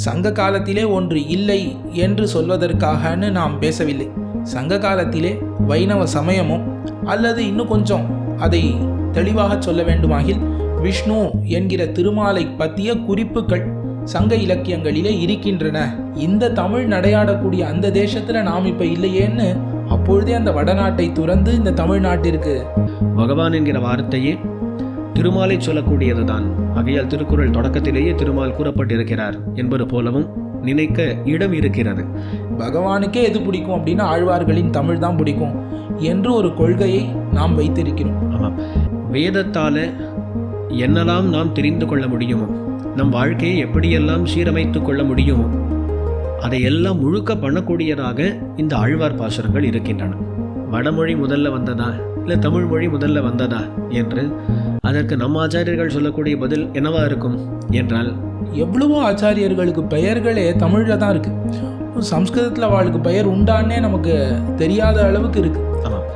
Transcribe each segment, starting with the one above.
சங்க காலத்திலே ஒன்று இல்லை என்று சொல்வதற்காகன்னு நாம் பேசவில்லை. சங்க காலத்திலே வைணவ சமயமும் அல்லது இன்னும் கொஞ்சம் அதை தெளிவாக சொல்ல வேண்டுமாகில் விஷ்ணு என்கிற திருமாலை பற்றிய குறிப்புகள் சங்க இலக்கியங்களிலே இருக்கின்றன. இந்த தமிழ் நடையாடக்கூடிய அந்த தேசத்தில் நாம் இப்போ இல்லையேன்னு அப்பொழுதே அந்த வடநாட்டை துறந்து இந்த தமிழ்நாட்டிற்கு பகவான் என்கிற வார்த்தையே திருமாலை சொல்லக்கூடியதுதான். ஆகையால் திருக்குறள் தொடக்கத்திலேயே திருமால் கூறப்பட்டிருக்கிறார் என்பது போலவும் நினைக்க இடம் இருக்கிறது. பகவானுக்கே எது பிடிக்கும் அப்படின்னா ஆழ்வார்களின் தமிழ் தான் பிடிக்கும் என்று ஒரு கொள்கையை நாம் வைத்திருக்கிறோம். ஆமாம், வேதத்தால் என்னெல்லாம் நாம் தெரிந்து கொள்ள முடியுமோ, நம் வாழ்க்கையை எப்படியெல்லாம் சீரமைத்து கொள்ள முடியுமோ அதையெல்லாம் முழுக்க பண்ணக்கூடியதாக இந்த ஆழ்வார் பாசுரங்கள் இருக்கின்றன. வடமொழி முதல்ல வந்ததா இல்லை தமிழ் மொழி முதல்ல வந்ததா என்று அதற்கு நம் ஆச்சாரியர்கள் சொல்லக்கூடிய பதில் என்னவா இருக்கும் என்றால், எவ்வளவோ ஆச்சாரியர்களுக்கு பெயர்களே தமிழில் தான் இருக்குது. சம்ஸ்கிருதத்தில் அவளுக்கு பெயர் உண்டானே நமக்கு தெரியாத அளவுக்கு இருக்குது. ஆமாம்,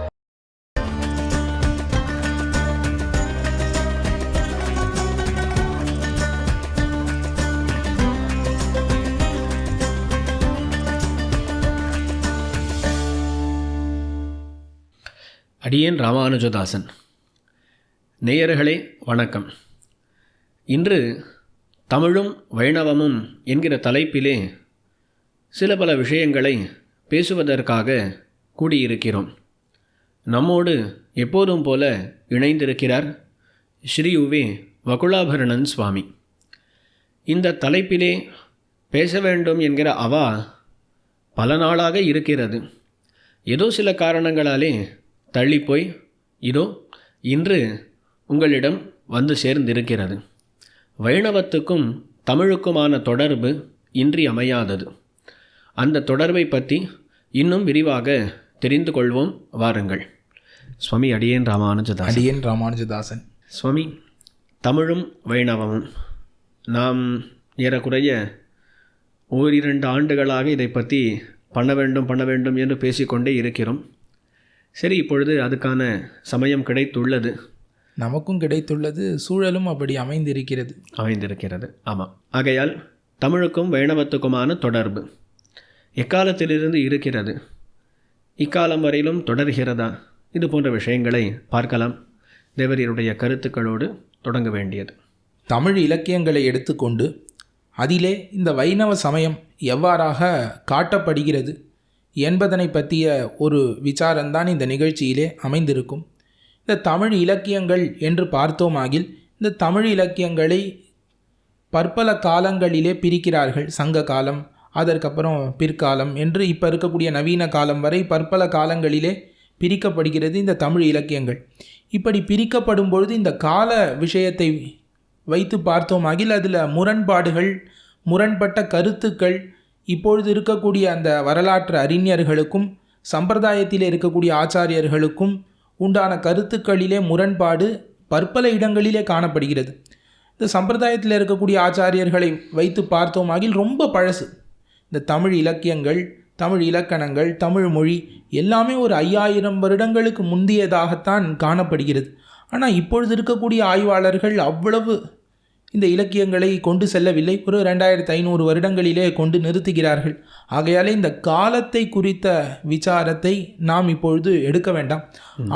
அடியேன் ராமானுஜதாசன். நேயர்களே வணக்கம். இன்று தமிழும் வைணவமும் என்கிற தலைப்பிலே சில பல விஷயங்களை பேசுவதற்காக கூடியிருக்கிறோம். நம்மோடு எப்போதும் போல இணைந்திருக்கிறார் ஸ்ரீ உவே வகுளாபரணன் சுவாமி. இந்த தலைப்பிலே பேச வேண்டும் என்கிற அவா பல நாளாக இருக்கிறது. ஏதோ சில காரணங்களாலே தள்ளிப்போய் இதோ இன்று உங்களிடம் வந்து சேர்ந்திருக்கிறது. வைணவத்துக்கும் தமிழுக்குமான தொடர்பு இன்றியமையாதது. அந்த தொடர்பை பற்றி இன்னும் விரிவாக தெரிந்து கொள்வோம் வாருங்கள். சுவாமி, அடியேன் ராமானுஜதாசன். அடியேன் ராமானுஜதாசன். சுவாமி, தமிழும் வைணவமும் நாம் ஏறக்குறைய 1-2 ஆண்டுகளாக இதை பற்றி பண்ண வேண்டும் என்று பேசிக்கொண்டே இருக்கிறோம். சரி, இப்பொழுது அதுக்கான சமயம் கிடைத்துள்ளது, நமக்கும் கிடைத்துள்ளது, சூழலும் அப்படி அமைந்திருக்கிறது. ஆமாம். ஆகையால் தமிழுக்கும் வைணவத்துக்குமான தொடர்பு எக்காலத்திலிருந்து இருக்கிறது, இக்காலம் வரையிலும் தொடர்கிறதா, இது போன்ற விஷயங்களை பார்க்கலாம். தேவரீருடைய கருத்துக்களோடு தொடங்க வேண்டியது. தமிழ் இலக்கியங்களை எடுத்துக்கொண்டு அதிலே இந்த வைணவ சமயம் எவ்வாறாக காட்டப்படுகிறது என்பதனை பற்றிய ஒரு விசாரம்தான் இந்த நிகழ்ச்சியிலே அமைந்திருக்கும். இந்த தமிழ் இலக்கியங்கள் என்று பார்த்தோமாகில் இந்த தமிழ் இலக்கியங்களை பற்பல காலங்களிலே பிரிக்கிறார்கள். சங்க காலம், அதற்கப்புறம் பிற்காலம் என்று இப்போ இருக்கக்கூடிய நவீன காலம் வரை பற்பல காலங்களிலே பிரிக்கப்படுகிறது இந்த தமிழ் இலக்கியங்கள். இப்படி பிரிக்கப்படும் பொழுது இந்த கால விஷயத்தை வைத்து பார்த்தோமாகில் அதில் முரண்பாடுகள், முரண்பட்ட கருத்துக்கள், இப்பொழுது இருக்கக்கூடிய அந்த வரலாற்று அறிஞர்களுக்கும் சம்பிரதாயத்தில் இருக்கக்கூடிய ஆச்சாரியர்களுக்கும் உண்டான கருத்துக்களிலே முரண்பாடு பற்பல இடங்களிலே காணப்படுகிறது. இந்த சம்பிரதாயத்தில் இருக்கக்கூடிய ஆச்சாரியர்களை வைத்து பார்த்தோமாகில் ரொம்ப பழசு. இந்த தமிழ் இலக்கியங்கள், தமிழ் இலக்கணங்கள், தமிழ் மொழி எல்லாமே ஒரு 5000 வருடங்களுக்கு முந்தியதாகத்தான் காணப்படுகிறது. ஆனால் இப்பொழுது இருக்கக்கூடிய ஆய்வாளர்கள் அவ்வளவு இந்த இலக்கியங்களை கொண்டு செல்லவில்லை. ஒரு 2500 வருடங்களிலே கொண்டு நிறுத்துகிறார்கள். ஆகையாலே இந்த காலத்தை குறித்த விசாரத்தை நாம் இப்பொழுது எடுக்க வேண்டாம்.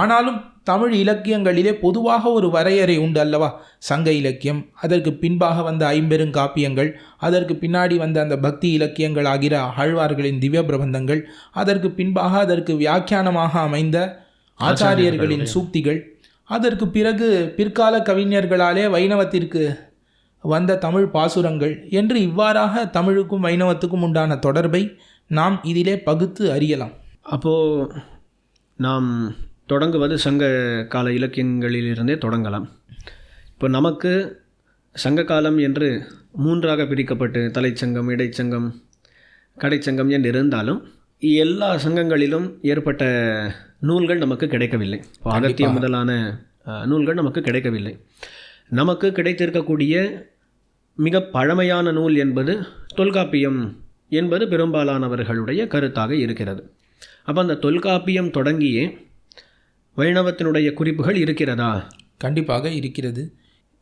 ஆனாலும் தமிழ் இலக்கியங்களிலே பொதுவாக ஒரு வரையறை உண்டு அல்லவா? சங்க இலக்கியம், அதற்கு பின்பாக வந்த 50 காப்பியங்கள், அதற்கு பின்னாடி வந்த அந்த பக்தி இலக்கியங்கள் ஆகிற ஆழ்வார்களின் திவ்ய பிரபந்தங்கள், அதற்கு பின்பாக அதற்கு வியாக்கியானமாக அமைந்த ஆச்சாரியர்களின் சூக்திகள், அதற்கு பிறகு பிற்கால கவிஞர்களாலே வைணவத்திற்கு வந்த தமிழ் பாசுரங்கள் என்று இவ்வாறாக தமிழுக்கும் வைணவத்துக்கும் உண்டான தொடர்பை நாம் இதிலே பகுத்து அறியலாம். அப்போது நாம் தொடங்குவது சங்க கால இலக்கியங்களிலிருந்தே தொடங்கலாம். இப்போ நமக்கு சங்க காலம் என்று 3ஆக பிரிக்கப்பட்டு தலைச்சங்கம், இடைச்சங்கம், கடைச்சங்கம் என்று இருந்தாலும் எல்லா சங்கங்களிலும் ஏற்பட்ட நூல்கள் நமக்கு கிடைக்கவில்லை. அகத்திய முதலான நூல்கள் நமக்கு கிடைக்கவில்லை. நமக்கு கிடைத்திருக்கக்கூடிய மிக பழமையான நூல் என்பது தொல்காப்பியம் என்பது பெரும்பாலானவர்களுடைய கருத்தாக இருக்கிறது. அப்போ அந்த தொல்காப்பியம் தொடங்கியே வைணவத்தினுடைய குறிப்புகள் இருக்கிறதா? கண்டிப்பாக இருக்கிறது.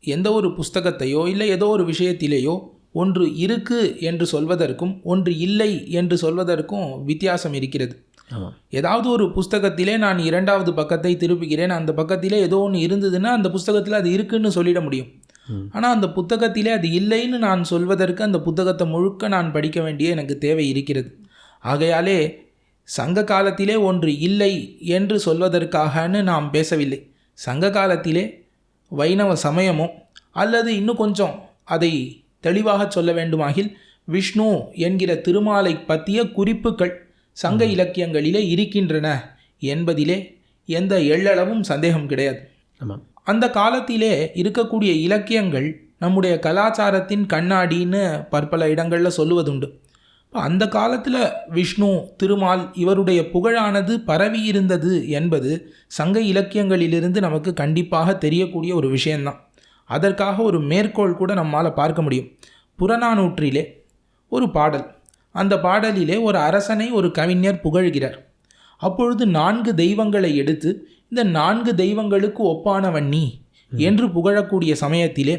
எந்த ஒரு புஸ்தகத்தையோ இல்லை ஏதோ ஒரு விஷயத்திலேயோ ஒன்று இருக்கு என்று சொல்வதற்கும் ஒன்று இல்லை என்று சொல்வதற்கும் வித்தியாசம் இருக்கிறது. ஆமாம். ஏதாவது ஒரு புஸ்தகத்திலே நான் 2வது பக்கத்தை திருப்புகிறேன், அந்த பக்கத்திலே ஏதோ ஒன்று இருந்ததுன்னா அந்த புஸ்தகத்தில் அது இருக்குன்னு சொல்லிட முடியும். ஆனால் அந்த புத்தகத்திலே அது இல்லைன்னு நான் சொல்வதற்கு அந்த புத்தகத்தை முழுக்க நான் படிக்க வேண்டிய எனக்கு தேவை இருக்கிறது. ஆகையாலே சங்க காலத்திலே ஒன்று இல்லை என்று சொல்வதற்காகன்னு நாம் பேசவில்லை. சங்க காலத்திலே வைணவ சமயமோ அல்லது இன்னும் கொஞ்சம் அதை தெளிவாக சொல்ல வேண்டுமாகில் விஷ்ணு என்கிற திருமாலை பற்றிய குறிப்புகள் சங்க இலக்கியங்களிலே இருக்கின்றன என்பதிலே எந்த எள்ளளவும் சந்தேகம் கிடையாது. ஆமாம். அந்த காலத்திலே இருக்கக்கூடிய இலக்கியங்கள் நம்முடைய கலாச்சாரத்தின் கண்ணாடின்னு பற்பல இடங்களில் சொல்லுவதுண்டு. அந்த காலத்தில் விஷ்ணு திருமால் இவருடைய புகழானது பரவி இருந்தது என்பது சங்க இலக்கியங்களிலிருந்து நமக்கு கண்டிப்பாக தெரியக்கூடிய ஒரு விஷயந்தான். அதற்காக ஒரு மேற்கோள் கூட நம்மால் பார்க்க முடியும். புறநானூற்றிலே ஒரு பாடல், அந்த பாடலிலே ஒரு அரசனை ஒரு கவிஞர் புகழ்கிறார். அப்பொழுது 4 தெய்வங்களை எடுத்து இந்த 4 தெய்வங்களுக்கு ஒப்பானவன் நீ என்று புகழக்கூடிய சமயத்திலே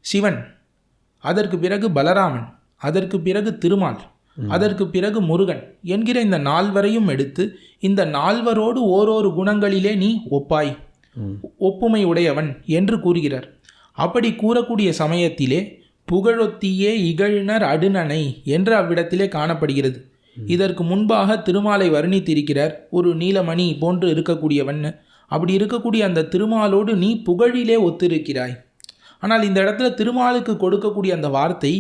சிவன், அதற்கு பிறகு பலராமன், அதற்கு பிறகு திருமால், அதற்கு பிறகு முருகன் என்கிற இந்த 4வரையும் எடுத்து இந்த 4வரோடு ஓரொரு குணங்களிலே நீ ஒப்பாய், ஒப்புமை உடையவன் என்று கூறுகிறார். அப்படி கூறக்கூடிய சமயத்திலே புகழொத்தியே இகழ்னர் அடுநனை என்று அவ்விடத்திலே காணப்படுகிறது. இதற்கு முன்பாக திருமாலை வர்ணித்திருக்கிறார், ஒரு நீலமணி போன்று இருக்கக்கூடியவன். அப்படி இருக்கக்கூடிய அந்த திருமாலோடு நீ புகழிலே ஒத்திருக்கிறாய். ஆனால் இந்த இடத்துல திருமாலுக்கு கொடுக்கக்கூடிய அந்த வார்த்தை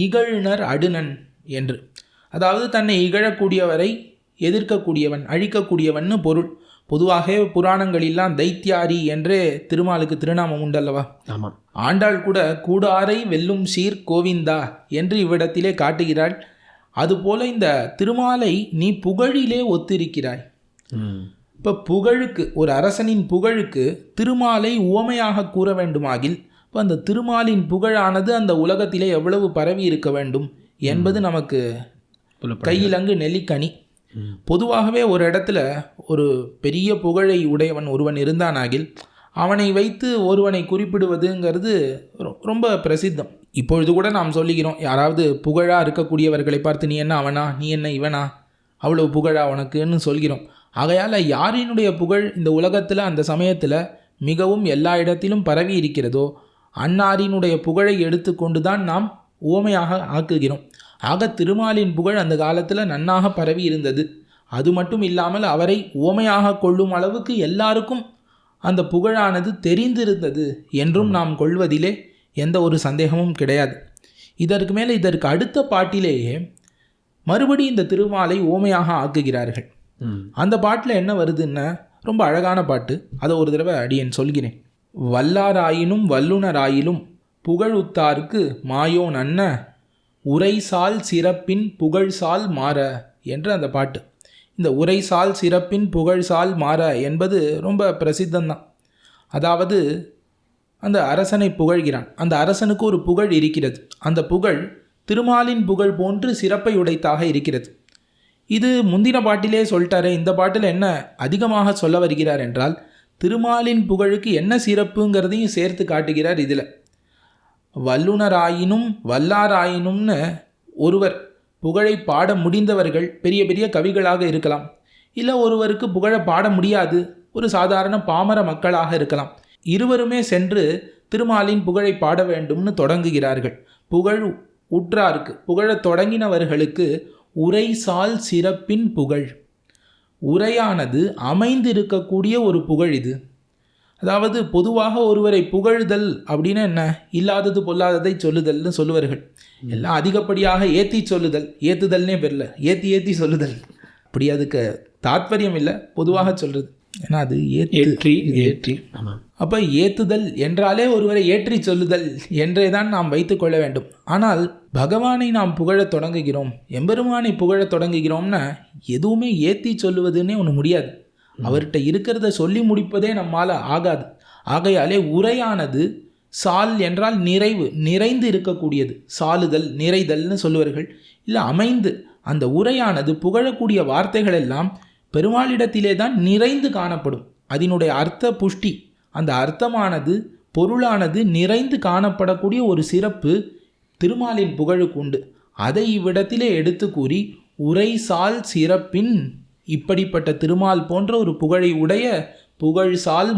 இகழ்னர் அடுநன் என்று, அதாவது தன்னை இகழக்கூடியவரை எதிர்க்கக்கூடியவன், அழிக்கக்கூடியவன்னு பொருள். பொதுவாக புராணங்களெல்லாம் தைத்தியாரி என்றே திருமாலுக்கு திருநாமம் உண்டல்லவா? ஆமாம். ஆண்டாள் கூட கூடாரை வெல்லும் சீர் கோவிந்தா என்று இவ்விடத்திலே காட்டுகிறாள். அதுபோல இந்த திருமாலை நீ புகழிலே ஒத்திருக்கிறாய். இப்போ புகழுக்கு, ஒரு அரசனின் புகழுக்கு திருமாலை உவமையாக கூற வேண்டுமாகில் இப்போ அந்த திருமாலின் புகழானது அந்த உலகத்திலே எவ்வளவு பரவி இருக்க வேண்டும் என்பது நமக்கு கையிலங்கு நெல்லிக்கனி. பொதுவாகவே ஒரு இடத்துல ஒரு பெரிய புகழை உடையவன் ஒருவன் இருந்தானாகில் அவனை வைத்து ஒருவனை குறிப்பிடுவதுங்கிறது ரொம்ப பிரசித்தம். இப்பொழுது கூட நாம் சொல்லுகிறோம், யாராவது புகழாக இருக்கக்கூடியவர்களை பார்த்து நீ என்ன அவனா, நீ என்ன இவனா, அவ்வளோ புகழா உனக்குன்னு சொல்கிறோம். ஆகையால் யாரினுடைய புகழ் இந்த உலகத்தில் அந்த சமயத்தில் மிகவும் எல்லா இடத்திலும் பரவி இருக்கிறதோ அன்னாரினுடைய புகழை எடுத்துக்கொண்டு தான் நாம் உவமையாக ஆக்குகிறோம். ஆக திருமாலின் புகழ் அந்த காலத்தில் நன்னாக பரவி இருந்தது. அது மட்டும் இல்லாமல் அவரை உவமையாக கொள்ளும் அளவுக்கு எல்லாருக்கும் அந்த புகழானது தெரிந்திருந்தது என்றும் நாம் கொள்வதிலே எந்த ஒரு சந்தேகமும் கிடையாது. இதற்கு மேலே இதற்கு அடுத்த பாட்டிலேயே மறுபடி இந்த திருமாலை உவமையாக ஆக்குகிறார்கள். அந்த பாட்டில் என்ன வருதுன்னா ரொம்ப அழகான பாட்டு, அதை ஒரு தடவை அடியேன் சொல்கிறேன். வல்லாராயினும் வல்லுனராயிலும் புகழுத்தார்க்கு மாயோன் அன்ன உரைசால் சிறப்பின் புகழ்சால் மாற என்று அந்த பாட்டு. இந்த உரைசால் சிறப்பின் புகழ்சால் மாற என்பது ரொம்ப பிரசித்தம்தான். அதாவது அந்த அரசனை புகழ்கிறான், அந்த அரசனுக்கு ஒரு புகழ் இருக்கிறது. அந்த புகழ் திருமாலின் புகழ் போன்று சிறப்பை உடைத்தாக இருக்கிறது. இது முந்தின பாட்டிலே சொல்லிட்டாரே, இந்த பாட்டில் என்ன அதிகமாக சொல்ல வருகிறார் என்றால் திருமாலின் புகழுக்கு என்ன சிறப்புங்கிறதையும் சேர்த்து காட்டுகிறார். இதில் வல்லுனராயினும் வல்லாராயினும்னு ஒருவர் புகழை பாட முடிந்தவர்கள் பெரிய பெரிய கவிகளாக இருக்கலாம், இல்லை ஒருவருக்கு புகழை பாட முடியாது, ஒரு சாதாரண பாமர மக்களாக இருக்கலாம். இருவருமே சென்று திருமாலின் புகழை பாட வேண்டும்னு தொடங்குகிறார்கள். புகழ் உற்றாருக்கு, புகழத் தொடங்கினவர்களுக்கு உரைசால் சிறப்பின் புகழ், உரையானது அமைந்திருக்கக்கூடிய ஒரு புகழ் இது. அதாவது பொதுவாக ஒருவரை புகழுதல் அப்படின்னு என்ன, இல்லாதது பொல்லாததை சொல்லுதல்னு சொல்லுவார்கள். எல்லாம் அதிகப்படியாக ஏற்றி சொல்லுதல், ஏற்றுதல்னே பெறல, ஏற்றி சொல்லுதல், அப்படி அதுக்கு தாத்பரியம் இல்லை, பொதுவாக சொல்கிறது. ஏன்னா அது ஏற்றி. அப்போ ஏற்றுதல் என்றாலே ஒருவரை ஏற்றி சொல்லுதல் என்றே தான் நாம் வைத்து கொள்ள வேண்டும். ஆனால் பகவானை நாம் புகழத் தொடங்குகிறோம், எம்பெருமானை புகழத் தொடங்குகிறோம்னா எதுவுமே ஏற்றி சொல்லுவதுன்னே ஒன்று முடியாது. அவர்கிட்ட இருக்கிறத சொல்லி முடிப்பதே நம்மால் ஆகாது. ஆகையாலே உரையானது சால் என்றால் நிறைவு, நிறைந்து இருக்கக்கூடியது, சாலுதல் நிறைதல்னு சொல்லுவார்கள். இல்லை அமைந்து, அந்த உரையானது புகழக்கூடிய வார்த்தைகள் எல்லாம் பெருமாளிடத்திலே தான் நிறைந்து காணப்படும். அதனுடைய அர்த்த புஷ்டி, அந்த அர்த்தமானது பொருளானது நிறைந்து காணப்படக்கூடிய ஒரு சிறப்பு திருமாலின் புகழுக்கு உண்டு. அதை இவ்விடத்திலே எடுத்து கூறி உரைசால் சிறப்பின் இப்படிப்பட்ட திருமால் போன்ற ஒரு புகழை உடைய புகழ்சால்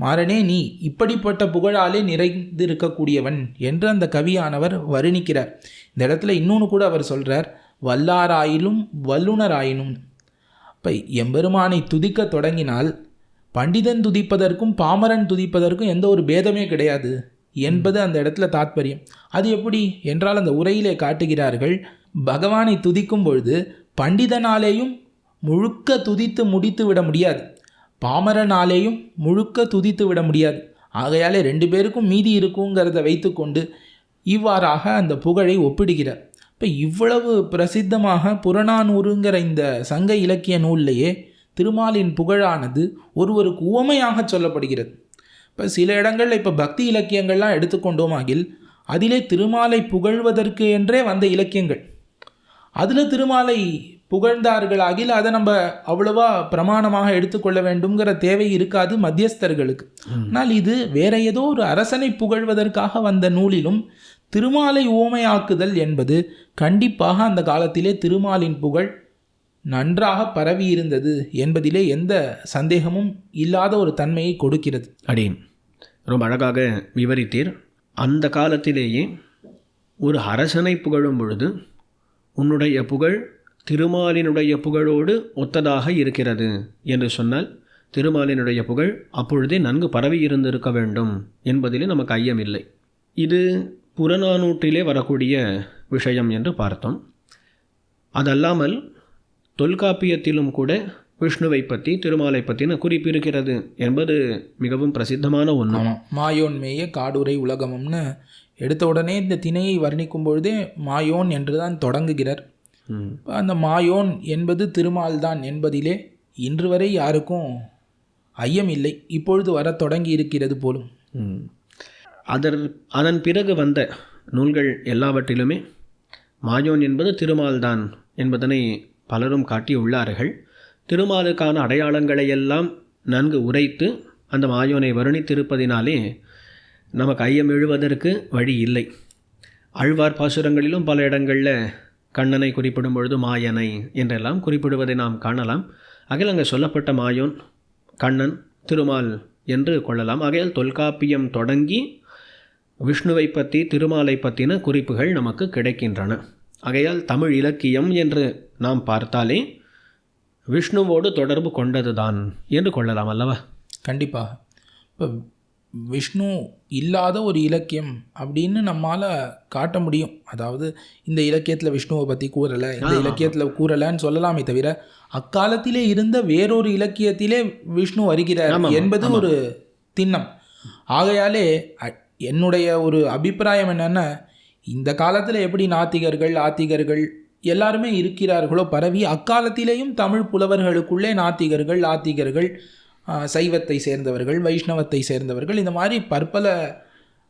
மாறனே நீ இப்படிப்பட்ட புகழாலே நிறைந்திருக்கக்கூடியவன் என்று அந்த கவியானவர் வருணிக்கிறார். இந்த இடத்துல இன்னொன்று கூட அவர் சொல்கிறார், வல்லாராயிலும் வல்லுனராயினும். இப்போ எம்பெருமானை துதிக்க தொடங்கினால் பண்டிதன் துதிப்பதற்கும் பாமரன் துதிப்பதற்கும் எந்த ஒரு பேதமே கிடையாது என்பது அந்த இடத்துல தாத்பரியம். அது எப்படி என்றால் அந்த உரையிலே காட்டுகிறார்கள், பகவானை துதிக்கும் பொழுது பண்டிதனாலேயும் முழுக்க துதித்து முடித்து விட முடியாது, பாமரனாலேயும் முழுக்க துதித்து விட முடியாது. ஆகையாலே 2 பேருக்கும் மீதி இருக்குங்கிறத வைத்துக்கொண்டு இவ்வாறாக அந்த புகழை ஒப்பிடுகிறார். இப்போ இவ்வளவு பிரசித்தமாக புறநானூறுங்கிற இந்த சங்க இலக்கிய நூல்லையே திருமாலின் புகழானது ஒருவருக்கு உவமையாக சொல்லப்படுகிறது. இப்போ சில இடங்களில் இப்போ பக்தி இலக்கியங்கள்லாம் எடுத்துக்கொண்டோமாகில் அதிலே திருமாலை புகழ்வதற்கு என்றே வந்த இலக்கியங்கள், அதில் திருமாலை புகழ்ந்தார்களாகில் அதை நம்ம அவ்வளவா பிரமாணமாக எடுத்துக்கொள்ள வேண்டும்ங்கிற தேவை இருக்காது மத்தியஸ்தர்களுக்கு. ஆனால் இது வேற ஏதோ ஒரு அரசனை புகழ்வதற்காக வந்த நூலிலும் திருமாலை உவமையாக்குதல் என்பது கண்டிப்பாக அந்த காலத்திலே திருமாலின் புகழ் நன்றாக பரவி இருந்தது என்பதிலே எந்த சந்தேகமும் இல்லாத ஒரு தன்மையை கொடுக்கிறது. அடேன் ரொம்ப அழகாக விவரித்தீர். அந்த காலத்திலேயே ஒரு அரசனை புகழும் பொழுது உன்னுடைய புகழ் திருமாலினுடைய புகழோடு ஒத்ததாக இருக்கிறது என்று சொன்னால் திருமாலினுடைய புகழ் அப்பொழுதே நன்கு பரவி இருந்திருக்க வேண்டும் என்பதிலே நமக்கு ஐயமில்லை. இது புறநானூற்றிலே வரக்கூடிய விஷயம் என்று பார்த்தோம். அதல்லாமல் தொல்காப்பியத்திலும் கூட விஷ்ணுவை பற்றி திருமாலை பற்றின குறிப்பு இருக்கிறது என்பது மிகவும் பிரசித்தமான ஒன்று. மாயோன் மேய காடுரை உலகம்னு எடுத்த உடனே இந்த திணையை வர்ணிக்கும் பொழுதே மாயோன் என்று தான் தொடங்குகிறார். அந்த மாயோன் என்பது திருமால் தான் என்பதிலே இன்று வரை யாருக்கும் ஐயம் இல்லை. இப்பொழுது வர தொடங்கி இருக்கிறது போலும். அதன் பிறகு வந்த நூல்கள் எல்லாவற்றிலுமே மாயோன் என்பது திருமால் தான் என்பதனை பலரும் காட்டியுள்ளார்கள். திருமாலுக்கான அடையாளங்களை எல்லாம் நன்கு உரைத்து அந்த மாயோனை வருணித்திருப்பதினாலே நமக்கு ஐயம் எழுவதற்கு வழி இல்லை. ஆழ்வார் பாசுரங்களிலும் பல இடங்களில் கண்ணனை குறிப்பிடும் பொழுது மாயனை என்றெல்லாம் குறிப்பிடுவதை நாம் காணலாம். ஆகையால் அங்கே சொல்லப்பட்ட மாயோன் கண்ணன் திருமால் என்று கொள்ளலாம். ஆகையால் தொல்காப்பியம் தொடங்கி விஷ்ணுவை பற்றி திருமாலை பற்றின குறிப்புகள் நமக்கு கிடைக்கின்றன. ஆகையால் தமிழ் இலக்கியம் என்று நாம் பார்த்தாலே விஷ்ணுவோடு தொடர்பு கொண்டதுதான் என்று கொள்ளலாம் அல்லவா? கண்டிப்பாக. இப்போ விஷ்ணு இல்லாத ஒரு இலக்கியம் அப்படின்னு நம்மால் காட்ட முடியும். அதாவது இந்த இலக்கியத்தில் விஷ்ணுவை பற்றி கூறலை, இந்த இலக்கியத்தில் கூறலைன்னு சொல்லலாமே தவிர அக்காலத்திலே இருந்த வேறொரு இலக்கியத்திலே விஷ்ணு வருகிறார் என்பது ஒரு திண்ணம். ஆகையாலே என்னுடைய ஒரு அபிப்பிராயம் என்னென்னா, இந்த காலத்தில் எப்படி நாத்திகர்கள் ஆத்திகர்கள் எல்லாருமே இருக்கிறார்களோ பரவி, அக்காலத்திலேயும் தமிழ் புலவர்களுக்குள்ளே நாத்திகர்கள் ஆத்திகர்கள் சைவத்தை சேர்ந்தவர்கள் வைஷ்ணவத்தை சேர்ந்தவர்கள் இந்த மாதிரி பற்பல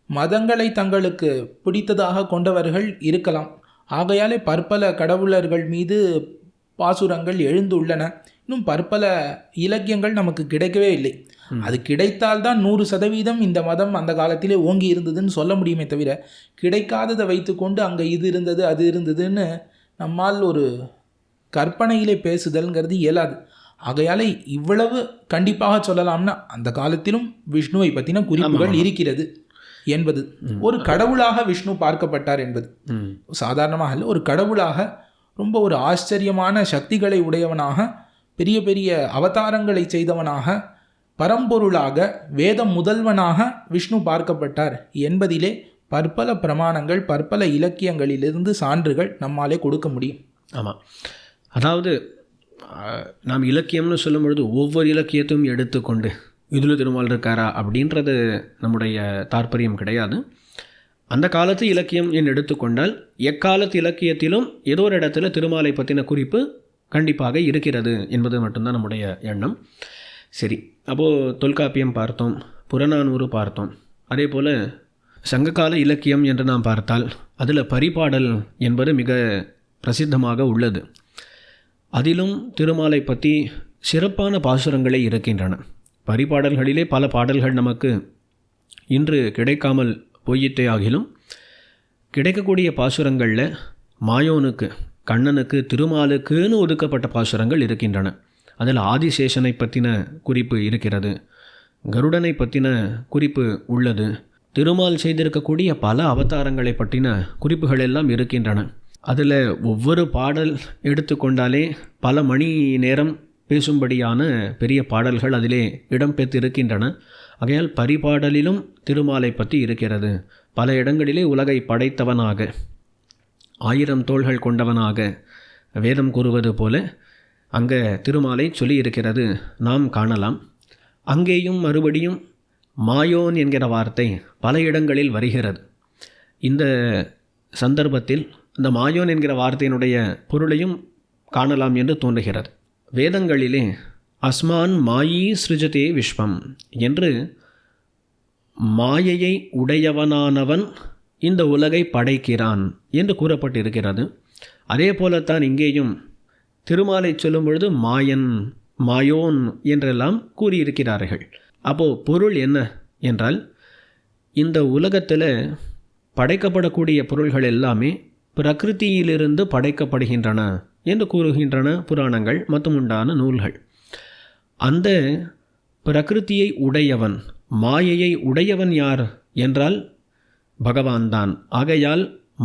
மதங்களை தங்களுக்கு பிடித்ததாக கொண்டவர்கள் இருக்கலாம். ஆகையாலே பற்பல கடவுளர்கள் மீது பாசுரங்கள் எழுந்துள்ளன. இன்னும் பற்பல இலக்கியங்கள் நமக்கு கிடைக்கவே இல்லை. அது கிடைத்தால்தான் 100% இந்த மதம் அந்த காலத்திலே ஓங்கி இருந்ததுன்னு சொல்ல முடியுமே தவிர, கிடைக்காததை வைத்துக்கொண்டு அங்கே இது இருந்தது அது இருந்ததுன்னு நம்மால் ஒரு கற்பனையிலே பேசுதல்ங்கிறது இயலாது. ஆகையாலே இவ்வளவு கண்டிப்பாக சொல்லலாம்னா அந்த காலத்திலும் விஷ்ணுவை பற்றின குறிப்புகள் இருக்கிறது என்பது, ஒரு கடவுளாக விஷ்ணு பார்க்கப்பட்டார் என்பது சாதாரணமாக இல்லை. ஒரு கடவுளாக, ரொம்ப ஒரு ஆச்சரியமான சக்திகளை உடையவனாக, பெரிய பெரிய அவதாரங்களை செய்தவனாக, பரம்பொருளாக, வேத முதல்வனாக விஷ்ணு பார்க்கப்பட்டார் என்பதிலே பற்பல பிரமாணங்கள் பற்பல இலக்கியங்களிலிருந்து சான்றுகள் நம்மாலே கொடுக்க முடியும். ஆமாம், அதாவது நாம் இலக்கியம்னு சொல்லும் பொழுது ஒவ்வொரு இலக்கியத்தையும் எடுத்துக்கொண்டு இதில் திருமால் இருக்காரா அப்படின்றது நம்முடைய தாற்பயம் கிடையாது. அந்த காலத்து இலக்கியம் என்று எடுத்துக்கொண்டால் எக்காலத்து இலக்கியத்திலும் ஏதோ ஒரு இடத்துல திருமாலை பற்றின குறிப்பு கண்டிப்பாக இருக்கிறது என்பது மட்டும்தான் நம்முடைய எண்ணம். சரி, அப்போது தொல்காப்பியம் பார்த்தோம், புறநானூறு பார்த்தோம். அதே போல் சங்ககால இலக்கியம் என்று நாம் பார்த்தால் அதில் பரிபாடல் என்பது மிக பிரசித்தமாக உள்ளது. அதிலும் திருமாலை பற்றி சிறப்பான பாசுரங்களே இருக்கின்றன. பரிபாடல்களிலே பல பாடல்கள் நமக்கு இன்று கிடைக்காமல் போயிட்டே ஆகிலும் கிடைக்கக்கூடிய பாசுரங்களில் மாயோனுக்கு, கண்ணனுக்கு, திருமாலுக்குன்னு ஒதுக்கப்பட்ட பாசுரங்கள் இருக்கின்றன. அதில் ஆதிசேஷனை பற்றின குறிப்பு இருக்கிறது, கருடனை பற்றின குறிப்பு உள்ளது, திருமால் செய்திருக்கக்கூடிய பல அவதாரங்களை பற்றின குறிப்புகள் எல்லாம் இருக்கின்றன. அதில் ஒவ்வொரு பாடல் எடுத்துக்கொண்டாலே பல மணி நேரம் பேசும்படியான பெரிய பாடல்கள் அதிலே இடம்பெற்றிருக்கின்றன. ஆகையால் பரிபாடலிலும் திருமாலை பற்றி இருக்கிறது. பல இடங்களிலே உலகை படைத்தவனாக, 1000 தோள்கள் கொண்டவனாக வேதம் கூறுவது போல அங்கே திருமாலை சொல்லியிருக்கிறது நாம் காணலாம். அங்கேயும் மறுபடியும் மாயோன் என்கிற வார்த்தை பல இடங்களில் வருகிறது. இந்த சந்தர்ப்பத்தில் இந்த மாயோன் என்கிற வார்த்தையினுடைய பொருளையும் காணலாம் என்று தோன்றுகிறது. வேதங்களிலே அஸ்மான் மாயி சிருஜதே விஸ்வம் என்று மாயையை உடையவனானவன் இந்த உலகை படைக்கிறான் என்று கூறப்பட்டிருக்கிறது. அதே போலத்தான் இங்கேயும் திருமாலை சொல்லும் பொழுது மாயன், மாயோன் என்றெல்லாம் கூறியிருக்கிறார்கள். அப்போது பொருள் என்ன என்றால், இந்த உலகத்தில் படைக்கப்படக்கூடிய பொருள்கள் எல்லாமே பிரகிருதியிலிருந்து படைக்கப்படுகின்றன என்று கூறுகின்றன புராணங்கள் மற்றும் உண்டான நூல்கள். அந்த பிரகிருதியை உடையவன், மாயையை உடையவன் யார் என்றால் பகவான் தான். ஆகையால்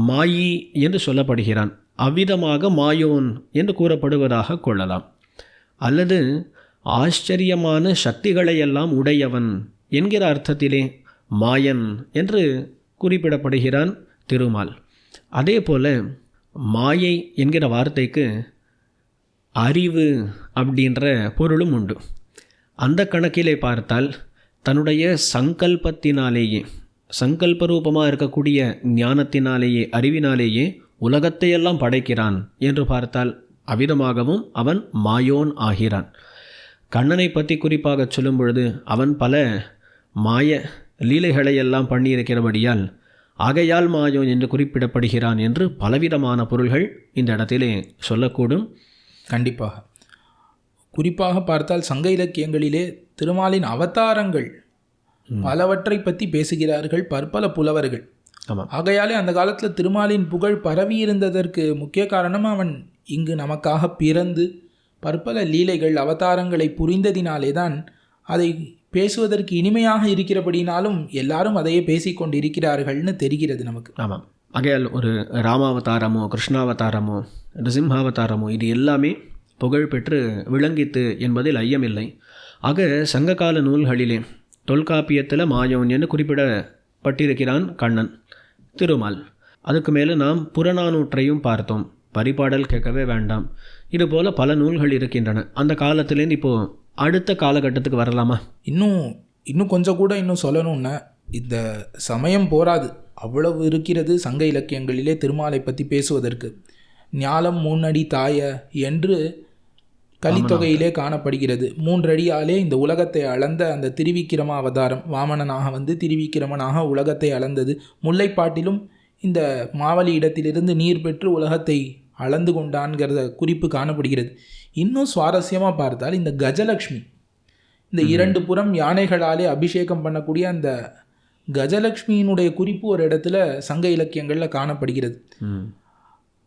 மாயி என்று சொல்லப்படுகிறான். அவ்விதமாக மாயோன் என்று கூறப்படுவதாக கொள்ளலாம். அல்லது ஆச்சரியமான சக்திகளையெல்லாம் உடையவன் என்கிற அர்த்தத்திலே மாயன் என்று குறிப்பிடப்படுகிறான் திருமால். அதே போல மாயை என்கிற வார்த்தைக்கு அறிவு அப்படின்ற பொருளும் உண்டு. அந்த கணக்கிலே பார்த்தால் தன்னுடைய சங்கல்பத்தினாலேயே, சங்கல்ப ரூபமாக இருக்கக்கூடிய ஞானத்தினாலேயே, அறிவினாலேயே உலகத்தையெல்லாம் படைக்கிறான் என்று பார்த்தால் அவ்விதமாகவும் அவன் மாயோன் ஆகிறான். கண்ணனை பற்றி குறிப்பாக சொல்லும் பொழுது அவன் பல மாய லீலைகளையெல்லாம் பண்ணியிருக்கிறபடியால் ஆகையால் மாயோன் என்று குறிப்பிடப்படுகிறான் என்று பலவிதமான பொருள்கள் இந்த இடத்திலே சொல்லக்கூடும். கண்டிப்பாக. குறிப்பாக பார்த்தால் சங்க இலக்கியங்களிலே திருமாலின் அவதாரங்கள் பலவற்றை பற்றி பேசுகிறார்கள் பற்பல புலவர்கள். ஆமாம். ஆகையாலே அந்த காலத்தில் திருமாலின் புகழ் பரவி இருந்ததற்கு முக்கிய காரணம் அவன் இங்கு நமக்காக பிறந்து பற்பல லீலைகள் அவதாரங்களை புரிந்ததினாலே தான் அதை பேசுவதற்கு இனிமையாக இருக்கிறபடினாலும் எல்லாரும் அதையே பேசிக்கொண்டிருக்கிறார்கள்னு தெரிகிறது நமக்கு. ஆமாம். ஆகையால் ஒரு ராமாவதாரமோ, கிருஷ்ணாவதாரமோ, நரசிம்ஹாவதாரமோ இது எல்லாமே புகழ் பெற்று விளங்கித்து என்பதில் ஐயமில்லை. ஆக சங்ககால நூல்களிலே தொல்காப்பியத்தில் மாயோன் என்று குறிப்பிடப்பட்டிருக்கிறான் கண்ணன், திருமால். அதுக்கு மேலே நாம் புறநானூற்றையும் பார்த்தோம். பரிபாடல் கேட்கவே வேண்டாம். இதுபோல் பல நூல்கள் இருக்கின்றன. அந்த காலத்துலேருந்து இப்போது அடுத்த காலகட்டத்துக்கு வரலாமா? இன்னும் கொஞ்சம் கூட இன்னும் சொல்லணும்னா இந்த சமயம் போராது, அவ்வளவு இருக்கிறது சங்க இலக்கியங்களிலே திருமாலை பற்றி பேசுவதற்கு. ஞாலம் 3 அடி தாய என்று கலித்தொகையிலே காணப்படுகிறது. 3 அடியாலே இந்த உலகத்தை அளந்த அந்த திருவிக்கிரம அவதாரம், வாமனனாக வந்து திருவிக்கிரமனாக உலகத்தை அளந்தது. முல்லைப்பாட்டிலும் இந்த மாவலி இடத்திலிருந்து நீர் பெற்று உலகத்தை அளந்து கொண்டான்கிறத குறிப்பு காணப்படுகிறது. இன்னும் சுவாரஸ்யமாக பார்த்தால் இந்த கஜலக்ஷ்மி, இந்த 2 புறம் யானைகளாலே அபிஷேகம் பண்ணக்கூடிய அந்த கஜலக்ஷ்மியினுடைய குறிப்பு ஒரு இடத்துல சங்க இலக்கியங்களில் காணப்படுகிறது.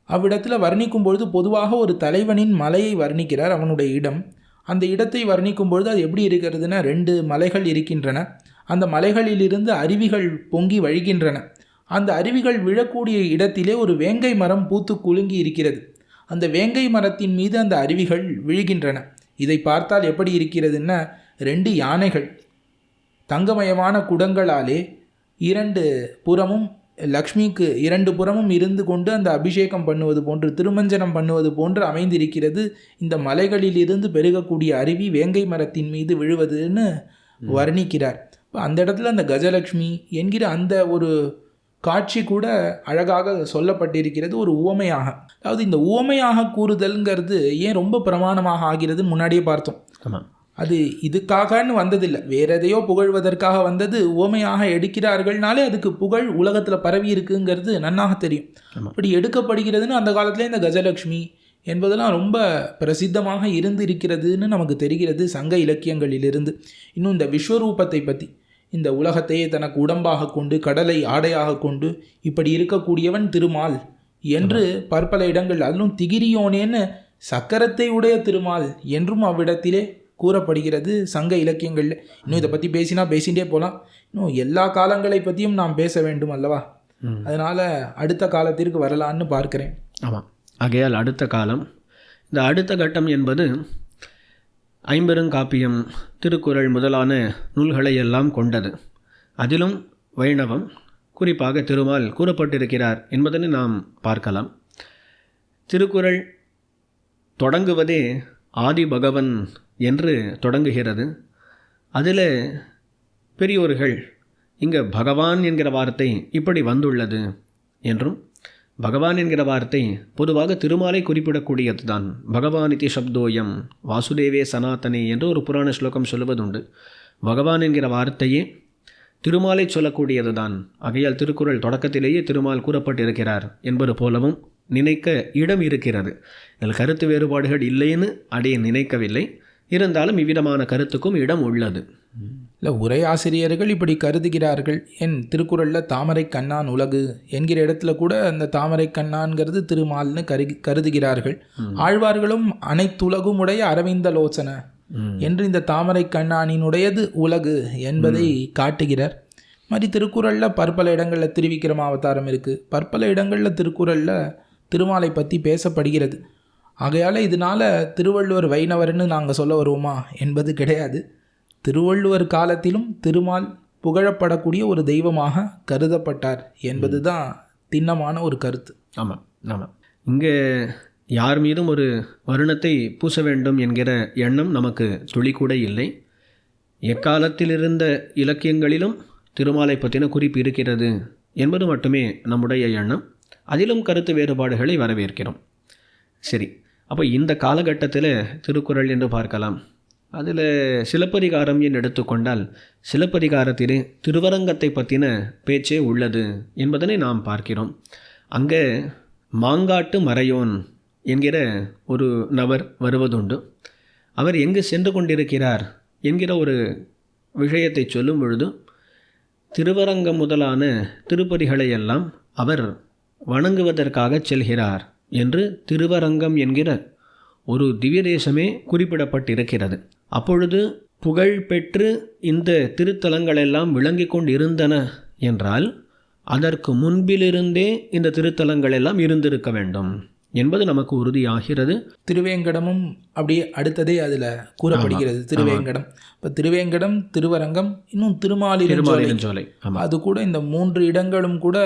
அவ்விடத்தில் வர்ணிக்கும் பொழுது பொதுவாக ஒரு தலைவனின் மலையை வர்ணிக்கிறார், அவனுடைய இடம். அந்த இடத்தை வர்ணிக்கும் பொழுது அது எப்படி இருக்கிறதுனா, 2 மலைகள் இருக்கின்றன. அந்த மலைகளிலிருந்து அருவிகள் பொங்கி வழிகின்றன. அந்த அருவிகள் விழக்கூடிய இடத்திலே ஒரு வேங்கை மரம் பூத்து குலுங்கி இருக்கிறது. அந்த வேங்கை மரத்தின் மீது அந்த அருவிகள் விழுகின்றன. இதை பார்த்தால் எப்படி இருக்கிறதுன்னா, 2 யானைகள் தங்கமயமான குடங்களாலே 2 புறமும் லக்ஷ்மிக்கு 2 புறமும் இருந்து கொண்டு அந்த அபிஷேகம் பண்ணுவது போன்று, திருமஞ்சனம் பண்ணுவது போன்று அமைந்திருக்கிறது. இந்த மலைகளிலிருந்து பெருகக்கூடிய அருவி வேங்கை மரத்தின் மீது விழுவதுன்னு வர்ணிக்கிறார். இப்போ அந்த இடத்துல அந்த கஜலக்ஷ்மி என்கிற அந்த ஒரு காட்சி கூட அழகாக சொல்லப்பட்டிருக்கிறது ஒரு உவமையாக. அதாவது இந்த உவமையாக கூறுதல்ங்கிறது ஏன் ரொம்ப பிரமாணமாக ஆகிறதுன்னு முன்னாடியே பார்த்தோம். ஆமாம். அது இதுக்காகன்னு வந்ததில்லை, வேற எதையோ புகழ்வதற்காக வந்தது. உவமையாக எடுக்கிறார்கள்னாலே அதுக்கு புகழ் உலகத்தில் பரவி இருக்குங்கிறது நன்னாக தெரியும். அப்படி எடுக்கப்படுகிறதுன்னு அந்த காலத்தில் இந்த கஜலக்ஷ்மி என்பதெல்லாம் ரொம்ப பிரசித்தமாக இருந்து இருக்கிறதுன்னு நமக்கு தெரிகிறது சங்க இலக்கியங்களிலிருந்து. இன்னும் இந்த விஸ்வரூபத்தை பற்றி, இந்த உலகத்தையே தனக்கு உடம்பாக கொண்டு கடலை ஆடையாக கொண்டு இப்படி இருக்கக்கூடியவன் திருமால் என்று பற்பல இடங்கள், அதிலும் திகிரியோனேன்னு சக்கரத்தை உடைய திருமால் என்றும் அவ்விடத்திலே கூறப்படுகிறது சங்க இலக்கியங்களில். இன்னும் இதை பற்றி பேசிகிட்டே போகலாம். இன்னும் எல்லா காலங்களை பற்றியும் நாம் பேச வேண்டும் அல்லவா? அதனால் அடுத்த காலத்திற்கு வரலான்னு பார்க்கிறேன். ஆமாம். ஆகையால் அடுத்த காலம், இந்த அடுத்த கட்டம் என்பது ஐம்பெருங்காப்பியம், திருக்குறள் முதலான நூல்களை எல்லாம் கொண்டது. அதிலும் வைணவம், குறிப்பாக திருமால் கூறப்பட்டிருக்கிறார் என்பதனை நாம் பார்க்கலாம். திருக்குறள் தொடங்குவதே ஆதி பகவன் என்று தொடங்குகிறது. அதில் பெரியோர்கள் இங்கே பகவான் என்கிற வார்த்தை இப்படி வந்துள்ளது என்றும், பகவான் என்கிற வார்த்தை பொதுவாக திருமாலை குறிப்பிடக்கூடியது தான். பகவான் இதி சப்தோயம் வாசுதேவே சனாதனே என்று ஒரு புராண ஸ்லோகம் சொல்லுவதுண்டு. பகவான் என்கிற வார்த்தையே திருமாலை சொல்லக்கூடியது தான். ஆகையால் திருக்குறள் தொடக்கத்திலேயே திருமால் கூறப்பட்டிருக்கிறார் என்பது போலவும் நினைக்க இடம் இருக்கிறது. இதில் கருத்து வேறுபாடுகள் இல்லைன்னு அடைய நினைக்கவில்லை. இருந்தாலும் இவ்விதமான கருத்துக்கும் இடம் உள்ளது. இல்லை, உரையாசிரியர்கள் இப்படி கருதுகிறார்கள். என் திருக்குறளில் தாமரை கண்ணான் உலகு என்கிற இடத்துல கூட அந்த தாமரை கண்ணான்கிறது திருமால்னு கருதுகிறார்கள். ஆழ்வார்களும் அனைத்துலகும் உடைய அரவிந்த லோசன என்று இந்த தாமரை கண்ணானினுடையது உலகு என்பதை காட்டுகிறார். மாதிரி திருக்குறளில் பற்பல இடங்களில் திருவிக்கிரம அவதாரம் இருக்குது. பற்பல இடங்களில் திருக்குறளில் திருமாலை பற்றி பேசப்படுகிறது. ஆகையால் இதனால் திருவள்ளுவர் வைணவர்னு நாங்கள் சொல்ல வருவோமா என்பது கிடையாது. திருவள்ளுவர் காலத்திலும் திருமால் புகழப்படக்கூடிய ஒரு தெய்வமாக கருதப்பட்டார் என்பது தான் திண்ணமான ஒரு கருத்து. ஆமாம் ஆமாம். இங்கே யார் மீதும் ஒரு வருணத்தை பூச வேண்டும் என்கிற எண்ணம் நமக்கு துளி கூட இல்லை. எக்காலத்தில் இருந்த இலக்கியங்களிலும் திருமாலை பற்றின குறிப்பு இருக்கிறது என்பது மட்டுமே நம்முடைய எண்ணம். அதிலும் கருத்து வேறுபாடுகளை வரவேற்கிறோம். சரி, அப்போ இந்த காலகட்டத்தில் திருக்குறள் என்று பார்க்கலாம். அதில் சிலப்பதிகாரம் என்று எடுத்துக்கொண்டால் சிலப்பதிகாரத்திலே திருவரங்கத்தை பற்றின பேச்சே உள்ளது என்பதனை நாம் பார்க்கிறோம். அங்கே மாங்காட்டு மறையோன் என்கிற ஒரு நபர் வருவதுண்டு. அவர் எங்கு சென்று கொண்டிருக்கிறார் என்கிற ஒரு விஷயத்தை சொல்லும் பொழுது திருவரங்கம் முதலான திருப்பதிகளையெல்லாம் அவர் வணங்குவதற்காக செல்கிறார் என்று திருவரங்கம் என்கிற ஒரு திவ்ய தேசமே குறிப்பிடப்பட்டிருக்கிறது. அப்பொழுது புகழ் பெற்று இந்த திருத்தலங்களெல்லாம் விளங்கி கொண்டு இருந்தன என்றால் அதற்கு முன்பிலிருந்தே இந்த திருத்தலங்கள் எல்லாம் இருந்திருக்க வேண்டும் என்பது நமக்கு உறுதியாகிறது. திருவேங்கடமும் அப்படியே அடுத்ததே அதில் கூறப்படுகிறது. திருவேங்கடம், இப்போ திருவேங்கடம், திருவரங்கம், இன்னும் திருமாலிருஞ்சோலை, அது கூட இந்த 3 இடங்களும் கூட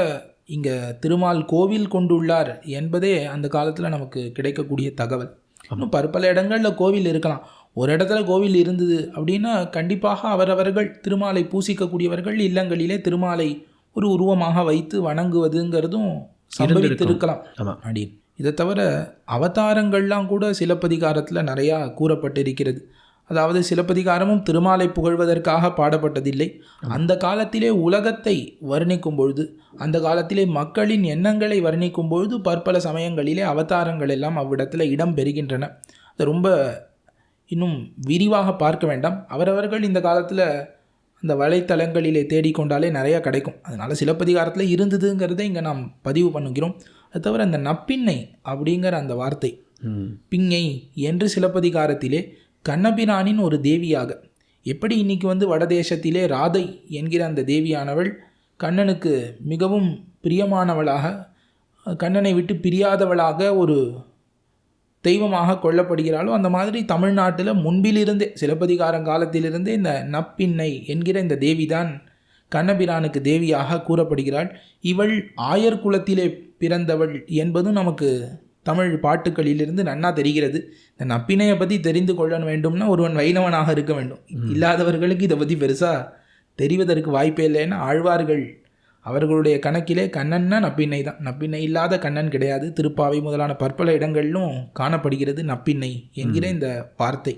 இங்கே திருமால் கோவில் கொண்டுள்ளார் என்பதே அந்த காலத்தில் நமக்கு கிடைக்கக்கூடிய தகவல். இன்னும் பற்பல இடங்களில் கோவில் இருக்கலாம். ஒரு இடத்துல கோவில் இருந்தது அப்படின்னா கண்டிப்பாக அவரவர்கள் திருமாலை பூசிக்கக்கூடியவர்கள் இல்லங்களிலே திருமாலை ஒரு உருவமாக வைத்து வணங்குவதுங்கிறதும் சம்பவித்திருக்கலாம். அப்படி இதை தவிர அவதாரங்கள்லாம் கூட சிலப்பதிகாரத்தில் நிறையா கூறப்பட்டிருக்கிறது. அதாவது சிலப்பதிகாரமும் திருமாலை புகழ்வதற்காக பாடப்பட்டதில்லை. அந்த காலத்திலே உலகத்தை வர்ணிக்கும் பொழுது, அந்த காலத்திலே மக்களின் எண்ணங்களை வர்ணிக்கும் பொழுது பற்பல சமயங்களிலே அவதாரங்கள் எல்லாம் அவ்விடத்தில் இடம் பெறுகின்றன. அதை ரொம்ப இன்னும் விரிவாக பார்க்க வேண்டாம். அவரவர்கள் இந்த காலத்தில் அந்த வலைத்தளங்களிலே தேடிக்கொண்டாலே நிறையா கிடைக்கும். அதனால் சிலப்பதிகாரத்தில் இருந்ததுங்கிறதை இங்கே நாம் பதிவு பண்ணுகிறோம். அது தவிர அந்த நப்பின்னை அப்படிங்கிற அந்த வார்த்தை பிங்கை என்று சிலப்பதிகாரத்திலே கண்ணபிரானின் ஒரு தேவியாக, எப்படி இன்றைக்கி வடதேசத்திலே ராதை என்கிற அந்த தேவியானவள் கண்ணனுக்கு மிகவும் பிரியமானவளாக, கண்ணனை விட்டு பிரியாதவளாக ஒரு தெய்வமாக கொள்ளப்படுகிறாளோ, அந்த மாதிரி தமிழ்நாட்டில் முன்பிலிருந்தே சிலப்பதிகாரம் காலத்திலிருந்தே இந்த நப்பின்னை என்கிற இந்த தேவிதான் கண்ணபிரானுக்கு தேவியாக கூறப்படுகிறாள். இவள் ஆயர் குலத்திலே பிறந்தவள் என்பதும் நமக்கு தமிழ் பாட்டுக்களிலிருந்து நன்னா தெரிகிறது. இந்த நப்பினையை பற்றி தெரிந்து கொள்ள வேண்டும்னா ஒருவன் வைணவனாக இருக்க வேண்டும். இல்லாதவர்களுக்கு இதை பற்றி பெருசாக தெரிவதற்கு வாய்ப்பே இல்லைன்னா ஆழ்வார்கள் அவர்களுடைய கணக்கிலே கண்ணன்னா நப்பின்னை தான். நப்பின்னை இல்லாத கண்ணன் கிடையாது. திருப்பாவை முதலான பற்பல இடங்களிலும் காணப்படுகிறது நப்பின்னை என்கிற இந்த வார்த்தை.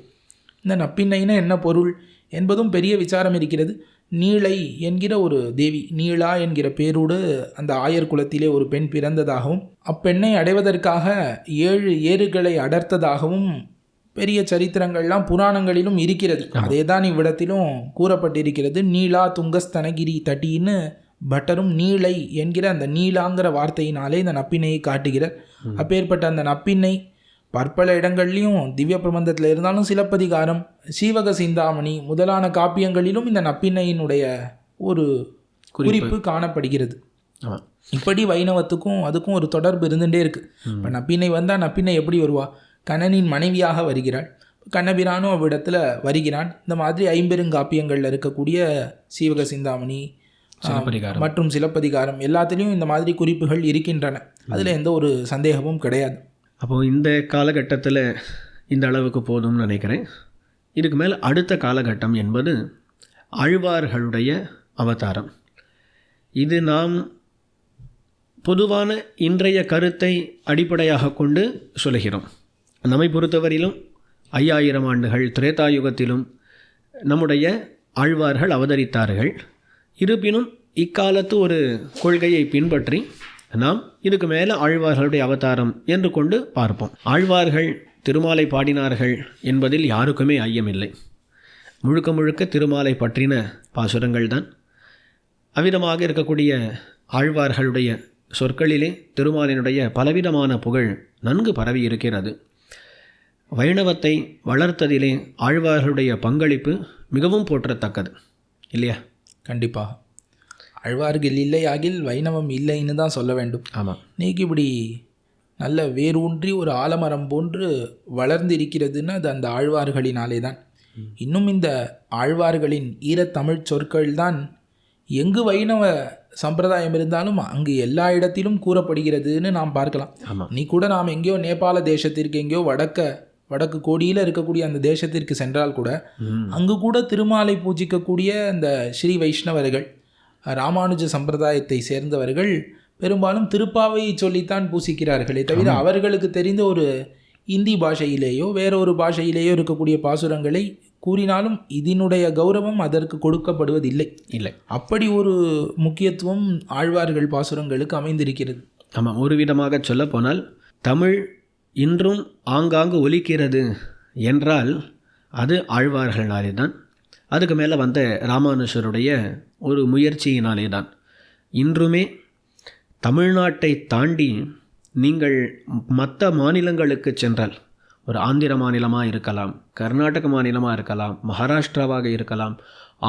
இந்த நப்பின்னைன்னா என்ன பொருள் என்பதும் பெரிய விசாரம் இருக்கிறது. நீளை என்கிற ஒரு தேவி, நீளா என்கிற பேரோடு அந்த ஆயர் குலத்திலே ஒரு பெண் பிறந்ததாகவும் அப்பெண்ணை அடைவதற்காக 7 ஏறுகளை அடர்த்ததாகவும் பெரிய சரித்திரங்கள்லாம் புராணங்களிலும் இருக்கிறது. அதே தான் இவ்விடத்திலும் கூறப்பட்டிருக்கிறது. நீலா துங்கஸ்தனகிரி தட்டின்னு பட்டரும் நீளை என்கிற அந்த நீலாங்கிற வார்த்தையினாலே இந்த நப்பின்னையை காட்டுகிறார். அப்பேற்பட்ட அந்த நப்பின்னை பற்பல இடங்கள்லையும் திவ்ய பிரபந்தத்தில் இருந்தாலும் சிலப்பதிகாரம், சீவக சிந்தாமணி முதலான காப்பியங்களிலும் இந்த நப்பின்னையினுடைய ஒரு குறிப்பு காணப்படுகிறது. இப்படி வைணவத்துக்கும் அதுக்கும் ஒரு தொடர்பு இருந்துகிட்டே இருக்குது. இப்போ நப்பின்னை வந்தால் நப்பின்னை எப்படி வருவா? கண்ணனின் மனைவியாக வருகிறாள். கண்ணபிரானும் அவ்விடத்தில் வருகிறான். இந்த மாதிரி ஐம்பெருங்காப்பியங்களில் இருக்கக்கூடிய சீவக சிந்தாமணி மற்றும் சிலப்பதிகாரம் எல்லாத்துலேயும் இந்த மாதிரி குறிப்புகள் இருக்கின்றன. அதில் எந்த ஒரு சந்தேகமும் கிடையாது. அப்போது இந்த காலகட்டத்தில் இந்த அளவுக்கு போதும்னு நினைக்கிறேன். இதுக்கு மேலே அடுத்த காலகட்டம் என்பது ஆழ்வார்களுடைய அவதாரம். இது நாம் பொதுவான இன்றைய கருத்தை அடிப்படையாக கொண்டு சொல்கிறோம். நம்மை பொறுத்தவரையிலும் 5000 ஆண்டுகள் திரேதாயுகத்திலும் நம்முடைய ஆழ்வார்கள் அவதரித்தார்கள். இருப்பினும் இக்காலத்து ஒரு கொள்கையை பின்பற்றி நாம் இதுக்கு மேலே ஆழ்வார்களுடைய அவதாரம் என்று கொண்டு பார்ப்போம். ஆழ்வார்கள் திருமாலை பாடினார்கள் என்பதில் யாருக்குமே ஐயமில்லை. முழுக்க முழுக்க திருமாலை பற்றின பாசுரங்கள் தான். அவ்விதமாக இருக்கக்கூடிய ஆழ்வார்களுடைய சொற்களிலே திருமாலினுடைய பலவிதமான புகழ் நன்கு பரவி இருக்கிறது. வைணவத்தை வளர்த்ததிலே ஆழ்வார்களுடைய பங்களிப்பு மிகவும் போற்றத்தக்கது இல்லையா? கண்டிப்பாக. ஆழ்வார்கள் இல்லை ஆகில் வைணவம் இல்லைன்னு தான் சொல்ல வேண்டும். ஆமாம். நீக்கு இப்படி நல்ல வேரூன்றி ஒரு ஆலமரம் போன்று வளர்ந்து இருக்கிறதுன்னு அது அந்த ஆழ்வார்களினாலே தான். இன்னும் இந்த ஆழ்வார்களின் ஈரத்தமிழ் சொற்கள் தான் எங்கு வைணவ சம்பிரதாயம் இருந்தாலும் அங்கு எல்லா இடத்திலும் கூறப்படுகிறதுன்னு நாம் பார்க்கலாம். நீ கூட நாம் எங்கேயோ நேபாள தேசத்திற்கு எங்கேயோ வடக்கு கோடியில் இருக்கக்கூடிய அந்த தேசத்திற்கு சென்றால் கூட அங்கு கூட திருமாலை பூஜிக்கக்கூடிய அந்த ஸ்ரீ வைஷ்ணவர்கள், ராமானுஜ சம்பிரதாயத்தை சேர்ந்தவர்கள் பெரும்பாலும் திருப்பாவையை சொல்லித்தான் பூசிக்கிறார்களே தவிர அவர்களுக்கு தெரிந்த ஒரு இந்தி பாஷையிலேயோ வேற ஒரு பாஷையிலேயோ இருக்கக்கூடிய பாசுரங்களை கூறினாலும் இதனுடைய கௌரவம் அதற்கு கொடுக்கப்படுவதில்லை. இல்லை, அப்படி ஒரு முக்கியத்துவம் ஆழ்வார்கள் பாசுரங்களுக்கு அமைந்திருக்கிறது. ஆமாம். ஒரு விதமாக சொல்ல போனால் தமிழ் இன்றும் ஆங்காங்கு ஒலிக்கிறது என்றால் அது ஆழ்வார்களாலே தான். அதுக்கு மேலே வந்த ராமானுஷருடைய ஒரு முயற்சியினாலே தான். இன்றுமே தமிழ்நாட்டை தாண்டி நீங்கள் மற்ற மாநிலங்களுக்கு சென்றால், ஒரு ஆந்திர மாநிலமாக இருக்கலாம், கர்நாடக மாநிலமாக இருக்கலாம், மகாராஷ்டிராவாக இருக்கலாம்,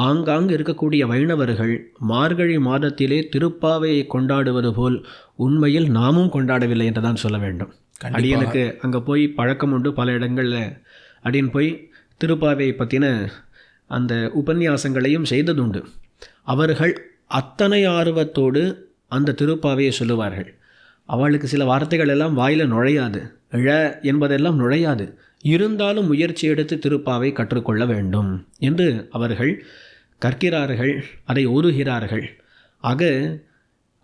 ஆங்காங்கு இருக்கக்கூடிய வைணவர்கள் மார்கழி மாதத்திலே திருப்பாவையை கொண்டாடுவது போல் உண்மையில் நாமும் கொண்டாடவில்லை என்று தான் சொல்ல வேண்டும். அடியனுக்கு அங்கே போய் பழக்கம் உண்டு. பல இடங்களில் அடியன் போய் திருப்பாவையை பற்றின அந்த உபன்யாசங்களையும் செய்ததுண்டு. அவர்கள் அத்தனை ஆர்வத்தோடு அந்த திருப்பாவையை சொல்லுவார்கள். அவளுக்கு சில வார்த்தைகள் எல்லாம் வாயில் நுழையாது, என்பதெல்லாம் நுழையாது. இருந்தாலும் முயற்சி எடுத்து திருப்பாவை கற்றுக்கொள்ள வேண்டும் என்று அவர்கள் கற்கிறார்கள், அதை ஓதுகிறார்கள். ஆக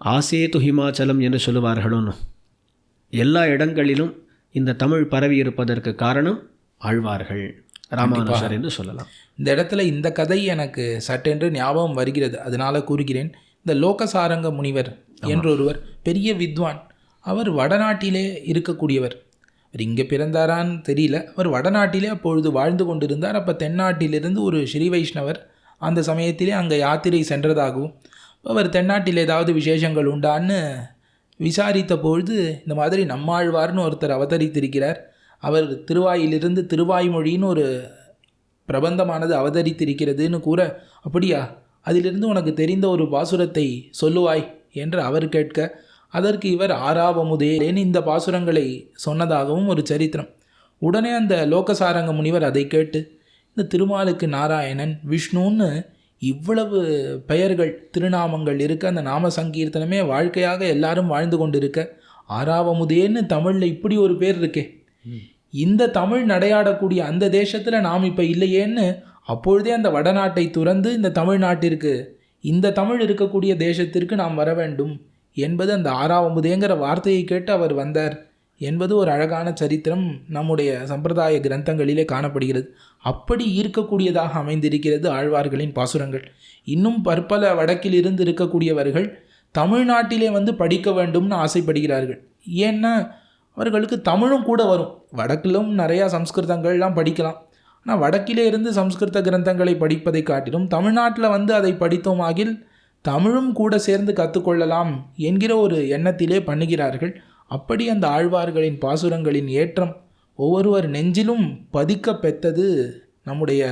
ஆசேது ஹிமாச்சலம் என்று சொல்லுவார்களோன்னு எல்லா இடங்களிலும் இந்த தமிழ் பரவி இருப்பதற்கு காரணம் ஆழ்வார்கள், ராமானுஜர் என்று சொல்லலாம். இந்த இடத்துல இந்த கதை எனக்கு சட்டென்று ஞாபகம் வருகிறது, அதனால கூறுகிறேன். இந்த லோகசாரங்க முனிவர் என்றொருவர் பெரிய வித்வான். அவர் வடநாட்டிலே இருக்கக்கூடியவர். அவர் இங்கே பிறந்தாரான்னு தெரியல. அவர் வடநாட்டிலே அப்பொழுது வாழ்ந்து கொண்டிருந்தார். அப்போ தென்னாட்டிலிருந்து ஒரு ஸ்ரீ வைஷ்ணவர் அந்த சமயத்திலே அங்கே யாத்திரை சென்றதாகவும் அவர் தென்னாட்டில் ஏதாவது விசேஷங்கள் உண்டான்னு விசாரித்த பொழுது இந்த மாதிரி நம்மாழ்வார்னு ஒருத்தர் அவதரித்திருக்கிறார். அவர் திருவாயிலிருந்து திருவாய்மொழின்னு ஒரு பிரபந்தமானது அவதரித்திருக்கிறதுன்னு கூற, அப்படியா, அதிலிருந்து உனக்கு தெரிந்த ஒரு பாசுரத்தை சொல்லுவாய் என்று அவர் கேட்க, அதற்கு இவர் ஆறாவமுதேன்னு இந்த பாசுரங்களை சொன்னதாகவும் ஒரு சரித்திரம். உடனே அந்த லோகசாரங்க முனிவர் அதை கேட்டு, இந்த திருமாலுக்கு நாராயணன், விஷ்ணுன்னு இவ்வளவு பெயர்கள் திருநாமங்கள் இருக்க, அந்த நாம சங்கீர்த்தனமே வாழ்க்கையாக எல்லாரும் வாழ்ந்து கொண்டு இருக்க, ஆறாவமுதேன்னு தமிழில் இப்படி ஒரு பேர் இருக்கே, இந்த தமிழ் நடையாடக்கூடிய அந்த தேசத்தில் நாம் இப்போ இல்லையேன்னு அப்பொழுதே அந்த வடநாட்டை துறந்து இந்த தமிழ்நாட்டிற்கு, இந்த தமிழ் இருக்கக்கூடிய தேசத்திற்கு நாம் வர வேண்டும் என்பது அந்த ஆறாவமுதேங்கிற வார்த்தையை கேட்டு அவர் வந்தார் என்பது ஒரு அழகான சரித்திரம் நம்முடைய சம்பிரதாய கிரந்தங்களிலே காணப்படுகிறது. அப்படி இருக்கக்கூடியதாக அமைந்திருக்கிறது ஆழ்வார்களின் பாசுரங்கள். இன்னும் பற்பல வடக்கில் இருந்து இருக்கக்கூடியவர்கள் தமிழ்நாட்டிலே வந்து படிக்க வேண்டும்னு ஆசைப்படுகிறார்கள். ஏன்னா அவர்களுக்கு தமிழும் கூட வரும். வடக்கிலும் நிறையா சம்ஸ்கிருதங்கள்லாம் படிக்கலாம். ஆனால் வடக்கிலே இருந்து சம்ஸ்கிருத கிரந்தங்களை படிப்பதை காட்டிலும் தமிழ்நாட்டில் வந்து அதை படித்தோமாகில் தமிழும் கூட சேர்ந்து கற்றுக்கொள்ளலாம் என்கிற ஒரு எண்ணத்திலே பண்ணுகிறார்கள். அப்படி அந்த ஆழ்வார்களின் பாசுரங்களின் ஏற்றம் ஒவ்வொருவர் நெஞ்சிலும் பதிக்க பெற்றது நம்முடைய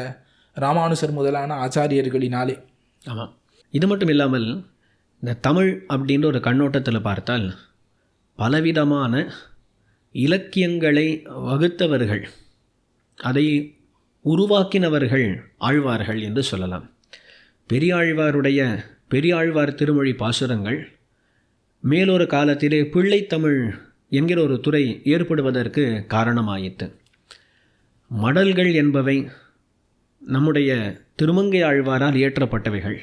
ராமானுசர் முதலான ஆச்சாரியர்களினாலே. ஆமாம். இது மட்டும் இல்லாமல் இந்த தமிழ் அப்படின்ற ஒரு கண்ணோட்டத்தில் பார்த்தால் பலவிதமான இலக்கியங்களை வகுத்தவர்கள், அதை உருவாக்கினவர்கள் ஆழ்வார்கள் என்று சொல்லலாம். பெரியாழ்வார் திருமொழி பாசுரங்கள் மேலொரு காலத்திலே பிள்ளைத்தமிழ் என்கிற ஒரு துறை ஏற்படுவதற்கு காரணமாயிற்று. மடல்கள் என்பவை நம்முடைய திருமங்கை ஆழ்வாரால் இயற்றப்பட்டவைகள்.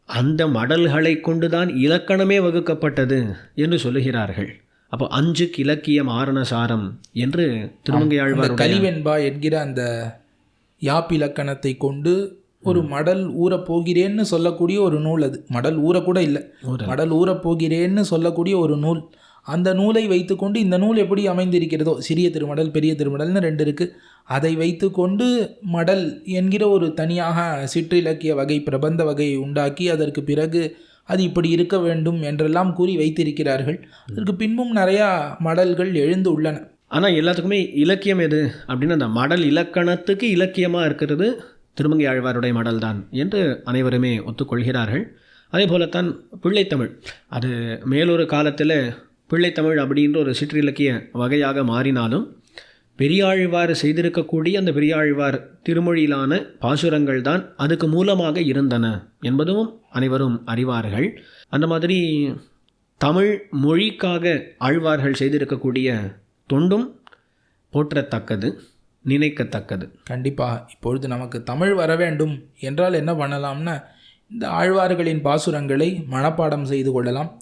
அந்த மடல்களை கொண்டுதான் இலக்கணமே வகுக்கப்பட்டது என்று சொல்லுகிறார்கள். அப்போ 5 இலக்கியம் ஆரணசாரம் என்று திருமங்கை ஆழ்வார் கலிவெண்பா என்கிற அந்த யாப்பிலக்கணத்தை கொண்டு ஒரு மடல் ஊறப் போகிறேன்னு சொல்லக்கூடிய ஒரு நூல். அது மடல் ஊறக்கூட இல்லை, மடல் ஊறப் போகிறேன்னு சொல்லக்கூடிய ஒரு நூல். அந்த நூலை வைத்துக்கொண்டு இந்த நூல் எப்படி அமைந்திருக்கிறதோ, சிறிய திருமடல் பெரிய திருமடல்னு 2 இருக்குது, அதை வைத்து கொண்டு மடல் என்கிற ஒரு தனியாக சிற்றிலக்கிய வகை பிரபந்த வகையை உண்டாக்கி அதற்கு பிறகு அது இப்படி இருக்க வேண்டும் என்றெல்லாம் கூறி வைத்திருக்கிறார்கள். அதற்கு பின்பும் நிறையா மடல்கள் எழுந்து உள்ளன. ஆனால் எல்லாத்துக்குமே இலக்கியம் எது அப்படின்னா அந்த மடல் இலக்கணத்துக்கு இலக்கியமாக இருக்கிறது திருமங்கை ஆழ்வாருடைய மடல் தான் என்று அனைவருமே ஒத்துக்கொள்கிறார்கள். அதே போலத்தான் பிள்ளைத்தமிழ், அது மேலொரு காலத்தில் பிள்ளைத்தமிழ் அப்படின்ற ஒரு சிற்றிலக்கிய வகையாக மாறினாலும் பெரியாழ்வார் செய்திருக்கக்கூடிய அந்த பெரியாழ்வார் திருமொழியிலான பாசுரங்கள் தான் அதுக்கு மூலமாக இருந்தன என்பதும் அனைவரும் அறிவார்கள். அந்த மாதிரி தமிழ் மொழிக்காக ஆழ்வார்கள் செய்திருக்கக்கூடிய தொண்டும் போற்றத்தக்கது, நினைக்கத்தக்கது. கண்டிப்பாக. இப்பொழுது நமக்கு தமிழ் வர வேண்டும் என்றால் என்ன பண்ணலாம்னா, இந்த ஆழ்வார்களின் பாசுரங்களை மனப்பாடம் செய்து கொள்ளலாம்.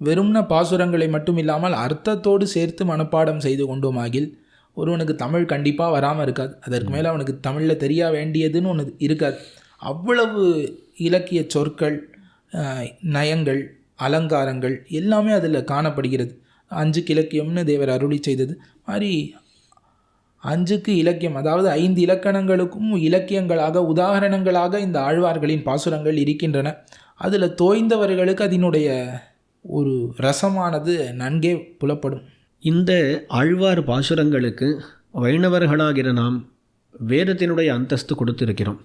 வெறும்ன பாசுரங்களை மட்டும் இல்லாமல் அர்த்தத்தோடு சேர்த்து மனப்பாடம் செய்து கொண்டோமாகில் ஒருவனுக்கு தமிழ் கண்டிப்பாக வராமல் இருக்காது. அதற்கு மேலே அவனுக்கு தமிழில் தெரிய வேண்டியதுன்னு ஒன்று இருக்காது. அவ்வளவு இலக்கிய சொற்கள், நயங்கள், அலங்காரங்கள் எல்லாமே அதில் காணப்படுகிறது. 5 இலக்கியம்னு தேவர் அருளி செய்தது மாதிரி 5 இலக்கியம், அதாவது 5 இலக்கணங்களுக்கும் இலக்கியங்களாக உதாரணங்களாக இந்த ஆழ்வார்களின் பாசுரங்கள் இருக்கின்றன. அதில் தோய்ந்தவர்களுக்கு அதனுடைய ஒரு ரசமானது நன்கே புலப்படும். இந்த ஆழ்வார் பாசுரங்களுக்கு வைணவர்களாகிற நாம் வேதத்தினுடைய அந்தஸ்து கொடுத்திருக்கிறோம்.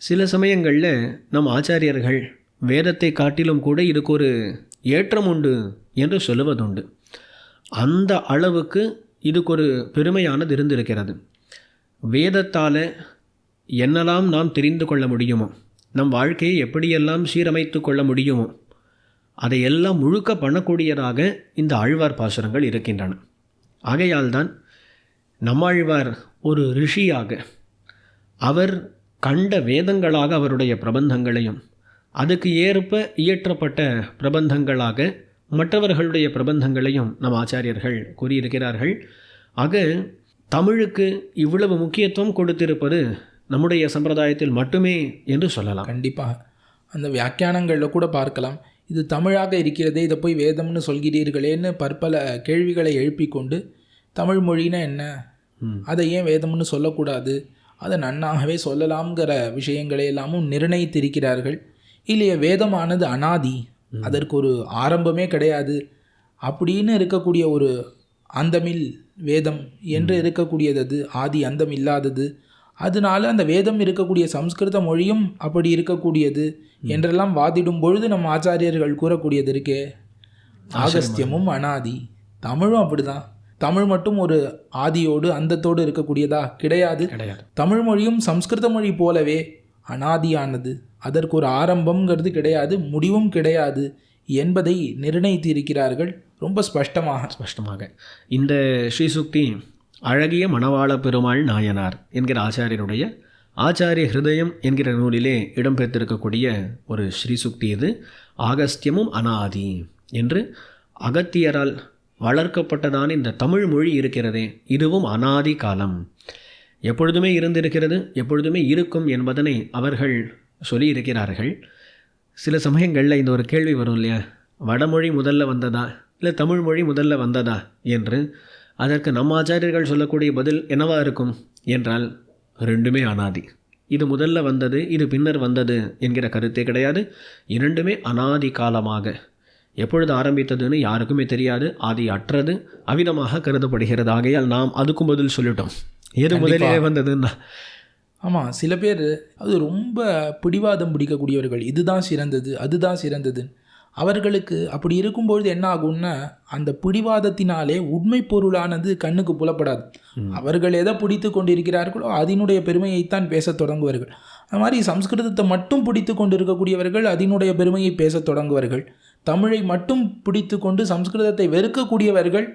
சில சமயங்களில் நம் ஆச்சாரியர்கள் வேதத்தை காட்டிலும் கூட இதுக்கு ஒரு ஏற்றம் உண்டு என்று சொல்லுவதுண்டு. அந்த அளவுக்கு இதுக்கு ஒரு பெருமையானது இருந்திருக்கிறது. வேதத்தால் என்னெல்லாம் நாம் தெரிந்து கொள்ள முடியுமோ, நம் வாழ்க்கையை எப்படியெல்லாம் சீரமைத்து கொள்ள முடியுமோ அதையெல்லாம் முழுக்க பண்ணக்கூடியதாக இந்த ஆழ்வார் பாசுரங்கள் இருக்கின்றன. ஆகையால் தான் நம்மாழ்வார் ஒரு ரிஷியாக, அவர் கண்ட வேதங்களாக அவருடைய பிரபந்தங்களையும் அதுக்கு ஏற்ப இயற்றப்பட்ட பிரபந்தங்களாக மற்றவர்களுடைய பிரபந்தங்களையும் நம் ஆச்சாரியர்கள் கூறியிருக்கிறார்கள். ஆக தமிழுக்கு இவ்வளவு முக்கியத்துவம் கொடுத்திருப்பது நம்முடைய சம்பிரதாயத்தில் மட்டுமே என்று சொல்லலாம். கண்டிப்பாக. அந்த வியாக்கியானங்களில் கூட பார்க்கலாம், இது தமிழாக இருக்கிறதே, இதை போய் வேதம்னு சொல்கிறீர்களேன்னு பற்பல கேள்விகளை எழுப்பிக்கொண்டு தமிழ் மொழினா என்ன, அதை ஏன் வேதம்னு சொல்லக்கூடாது, அதை நன்னாகவே சொல்லலாம்ங்கிற விஷயங்களை எல்லாமும் நிர்ணயித்திருக்கிறார்கள். இல்லையே, வேதமானது அனாதி, அதற்கு ஒரு ஆரம்பமே கிடையாது அப்படின்னு இருக்கக்கூடிய ஒரு அந்தமில் வேதம் என்று இருக்கக்கூடியது, அது ஆதி அந்தம் இல்லாதது. அதனால அந்த வேதம் இருக்கக்கூடிய சம்ஸ்கிருத மொழியும் அப்படி இருக்கக்கூடியது என்றெல்லாம் வாதிடும் பொழுது நம் ஆச்சாரியர்கள் கூறக்கூடியது இருக்கே, ஆகஸ்தியமும் அனாதி, தமிழும் அப்படிதான். தமிழ் மட்டும் ஒரு ஆதியோடு அந்தத்தோடு இருக்கக்கூடியதா? கிடையாது. தமிழ் மொழியும் சம்ஸ்கிருத மொழி போலவே அனாதியானது, அதற்கு ஒரு ஆரம்பம்ங்கிறது கிடையாது, முடிவும் கிடையாது என்பதை நிர்ணயித்து இருக்கிறார்கள் ரொம்ப ஸ்பஷ்டமாக. இந்த ஸ்ரீசுக்தி அழகிய மணவாள பெருமாள் நாயனார் என்கிற ஆச்சாரியருடைய ஆச்சாரிய ஹிருதயம் என்கிற நூலிலே இடம்பெற்றிருக்கக்கூடிய ஒரு ஸ்ரீசுக்தி இது. ஆகஸ்தியமும் அனாதி என்று அகத்தியரால் வளர்க்கப்பட்டதான இந்த தமிழ் மொழி இருக்கிறதே, இதுவும் அனாதி காலம், எப்பொழுதுமே இருந்திருக்கிறது, எப்பொழுதுமே இருக்கும் என்பதனை அவர்கள் சொல்லியிருக்கிறார்கள். சில சமயங்களில் இந்த ஒரு கேள்வி வரும் இல்லையா, வடமொழி முதல்ல வந்ததா இல்லை தமிழ் மொழி முதல்ல வந்ததா என்று அதற்கு நம்ம ஆச்சாரியர்கள் சொல்லக்கூடிய பதில் என்னவா இருக்கும் என்றால் ரெண்டுமே அனாதி. இது முதல்ல வந்தது, இது பின்னர் வந்தது என்கிற கருத்தே கிடையாது. இரண்டுமே அனாதி காலமாக எப்பொழுது ஆரம்பித்ததுன்னு யாருக்குமே தெரியாது. ஆதி அற்றது அவிதமாக கருதப்படுகிறது. ஆகையால் நாம் அதுக்கும் பதில் சொல்லிட்டோம். எது முதலே வந்ததுன்னா ஆமாம், சில பேர் அது ரொம்ப பிடிவாதம் பிடிக்கக்கூடியவர்கள், இதுதான் சிறந்தது அதுதான் சிறந்தது. அவர்களுக்கு அப்படி இருக்கும்பொழுது என்ன ஆகும்னா அந்த பிடிவாதத்தினாலே உண்மை பொருளானது கண்ணுக்கு புலப்படாது. அவர்கள் எதை பிடித்து கொண்டிருக்கிறார்களோ அதனுடைய பெருமையைத்தான் பேசத் தொடங்குவார்கள். அது மாதிரி சம்ஸ்கிருதத்தை மட்டும் பிடித்து கொண்டு இருக்கக்கூடியவர்கள் அதனுடைய பெருமையை பேசத் தொடங்குவார்கள். தமிழை மட்டும் பிடித்து கொண்டு சம்ஸ்கிருதத்தை வெறுக்கக்கூடியவர்கள்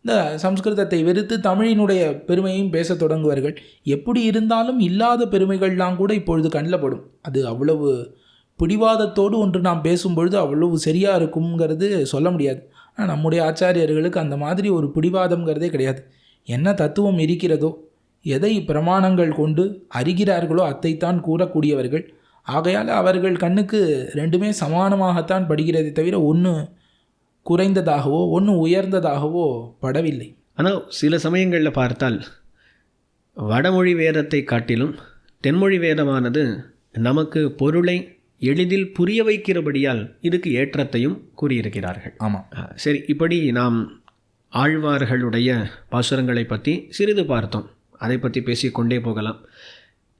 இந்த சம்ஸ்கிருதத்தை வெறுத்து தமிழினுடைய பெருமையையும் பேசத் தொடங்குவார்கள். எப்படி இருந்தாலும் இல்லாத பெருமைகள்லாம் கூட இப்பொழுது கண்ணில் படும். அது அவ்வளவு பிடிவாதத்தோடு ஒன்று நாம் பேசும்பொழுது அவ்வளவு சரியாக இருக்குங்கிறது சொல்ல முடியாது. ஆனால் நம்முடைய ஆச்சாரியர்களுக்கு அந்த மாதிரி ஒரு பிடிவாதம்ங்கிறதே கிடையாது. என்ன தத்துவம் இருக்கிறதோ, எதை பிரமாணங்கள் கொண்டு அறிகிறார்களோ அதைத்தான் கூறக்கூடியவர்கள். ஆகையால் அவர்கள் கண்ணுக்கு ரெண்டுமே சமானமாகத்தான் படுகிறதே தவிர ஒன்று குறைந்ததாகவோ ஒன்று உயர்ந்ததாகவோ படவில்லை. ஆனால் சில சமயங்களில் பார்த்தால் வடமொழி வேதத்தை காட்டிலும் தென்மொழி வேதமானது நமக்கு பொருளை எளிதில் புரிய வைக்கிறபடியால் இதுக்கு ஏற்றத்தையும் கூறியிருக்கிறார்கள். ஆமாம், சரி, இப்படி நாம் ஆழ்வார்களுடைய பாசுரங்களை பற்றி சிறிது பார்த்தோம். அதை பற்றி பேசிக்கொண்டே போகலாம்.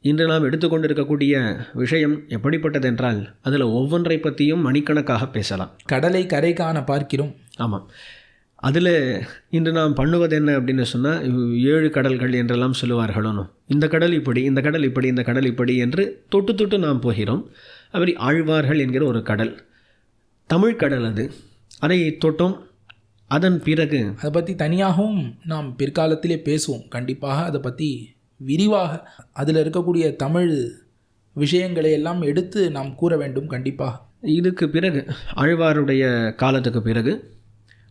இன்று நாம் எடுத்துக்கொண்டிருக்கக்கூடிய விஷயம் எப்படிப்பட்டதென்றால் அதில் ஒவ்வொன்றை பற்றியும் மணிக்கணக்காக பேசலாம். கடலை கரை காண பார்க்கிறோம். ஆமாம், அதில் இன்று நாம் பண்ணுவது என்ன அப்படின்னு சொன்னால் 7 கடல்கள் என்றெல்லாம் சொல்லுவார்களோனோ, இந்த கடல் இப்படி, இந்த கடல் இப்படி, இந்த கடல் இப்படி என்று தொட்டு தொட்டு நாம் போகிறோம். அப்படி ஆழ்வார்கள் என்கிற ஒரு கடல், தமிழ் கடல், அதை தொட்டோம். அதன் பிறகு அதை பற்றி தனியாகவும் நாம் பிற்காலத்திலே பேசுவோம். கண்டிப்பாக அதை பற்றி விரிவாக அதில் இருக்கக்கூடிய தமிழ் விஷயங்களை எல்லாம் எடுத்து நாம் கூற வேண்டும் கண்டிப்பாக. இதுக்கு பிறகு ஆழ்வாருடைய காலத்துக்கு பிறகு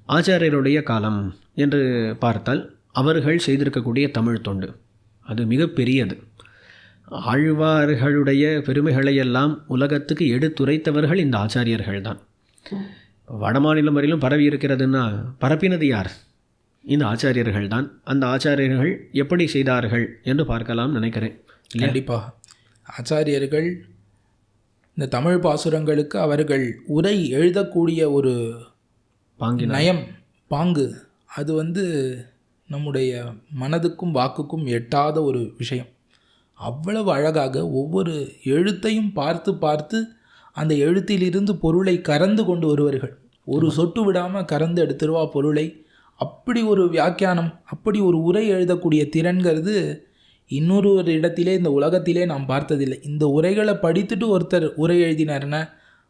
ஆச்சாரியருடைய காலம் என்று பார்த்தால் அவர்கள் செய்திருக்கக்கூடிய தமிழ் தொண்டு அது மிகப்பெரியது. ஆழ்வார்களுடைய பெருமைகளையெல்லாம் உலகத்துக்கு எடுத்துரைத்தவர்கள் இந்த ஆச்சாரியர்கள் தான். வடமாநிலம் வரையிலும் பரவி இருக்கிறதுன்னா பரப்பினது யார்? இந்த ஆச்சாரியர்கள் தான். அந்த ஆச்சாரியர்கள் எப்படி செய்தார்கள் என்று பார்க்கலாம் நினைக்கிறேன். கண்டிப்பாக ஆச்சாரியர்கள் இந்த தமிழ் பாசுரங்களுக்கு அவர்கள் உரை எழுதக்கூடிய ஒரு நயம் பாங்கு அது நம்முடைய மனதுக்கும் வாக்குக்கும் எட்டாத ஒரு விஷயம். அவ்வளவு அழகாக ஒவ்வொரு எழுத்தையும் பார்த்து பார்த்து அந்த எழுத்திலிருந்து பொருளை கறந்து கொண்டு வருவார்கள். ஒரு சொட்டு விடாமல் கறந்து எடுத்துருவா பொருளை. அப்படி ஒரு வியாக்கியானம், அப்படி ஒரு உரை எழுதக்கூடிய திறன்கிறது இன்னொரு இடத்திலே இந்த உலகத்திலே நாம் பார்த்ததில்லை. இந்த உரைகளை படித்துட்டு ஒருத்தர் உரை எழுதினார்னா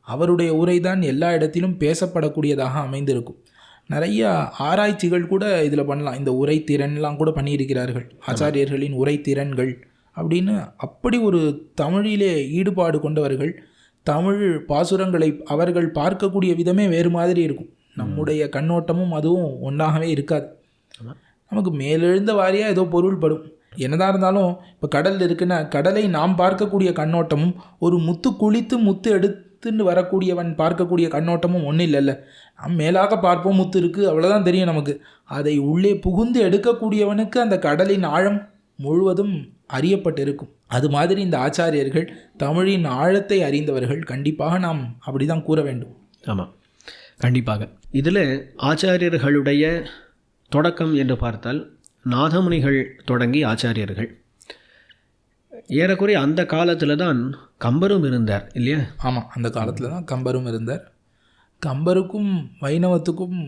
அவருடைய உரை தான் எல்லா இடத்திலும் பேசப்படக்கூடியதாக அமைந்திருக்கும். நிறைய ஆராய்ச்சிகள் கூட இதில் பண்ணலாம். இந்த உரை திறன்லாம் கூட பண்ணியிருக்கிறார்கள், ஆச்சாரியர்களின் உரை திறன்கள் அப்படின்னு. அப்படி ஒரு தமிழிலே ஈடுபாடு கொண்டவர்கள். தமிழ் பாசுரங்களை அவர்கள் பார்க்கக்கூடிய விதமே வேறு மாதிரி இருக்கும். நம்முடைய கண்ணோட்டமும் அதுவும் ஒன்றாகவே இருக்காது. நமக்கு மேலெழுந்த வாரியாக ஏதோ பொருள் படும். என்னதான் இருந்தாலும் இப்போ கடல் இருக்குன்னா கடலை நாம் பார்க்கக்கூடிய கண்ணோட்டமும் ஒரு முத்து குளித்து முத்து எடுத்துன்னு வரக்கூடியவன் பார்க்கக்கூடிய கண்ணோட்டமும் ஒன்றும் இல்லைல்ல. நாம் மேலாக பார்ப்போம், முத்து இருக்குது அவ்வளோதான் தெரியும் நமக்கு. அதை உள்ளே புகுந்து எடுக்கக்கூடியவனுக்கு அந்த கடலின் ஆழம் முழுவதும் அறியப்பட்டிருக்கும். அது மாதிரி இந்த ஆச்சாரியர்கள் தமிழின் ஆழத்தை அறிந்தவர்கள். கண்டிப்பாக நாம் அப்படி தான் கூற வேண்டும். ஆமாம், கண்டிப்பாக. இதில் ஆச்சாரியர்களுடைய தொடக்கம் என்று பார்த்தால் நாதமுனிகள் தொடங்கி ஆச்சாரியர்கள். ஏறக்குறைய அந்த காலத்தில் தான் கம்பரும் இருந்தார் இல்லையா? ஆமாம், அந்த காலத்தில் தான் கம்பரும் இருந்தார். கம்பருக்கும் வைணவத்துக்கும்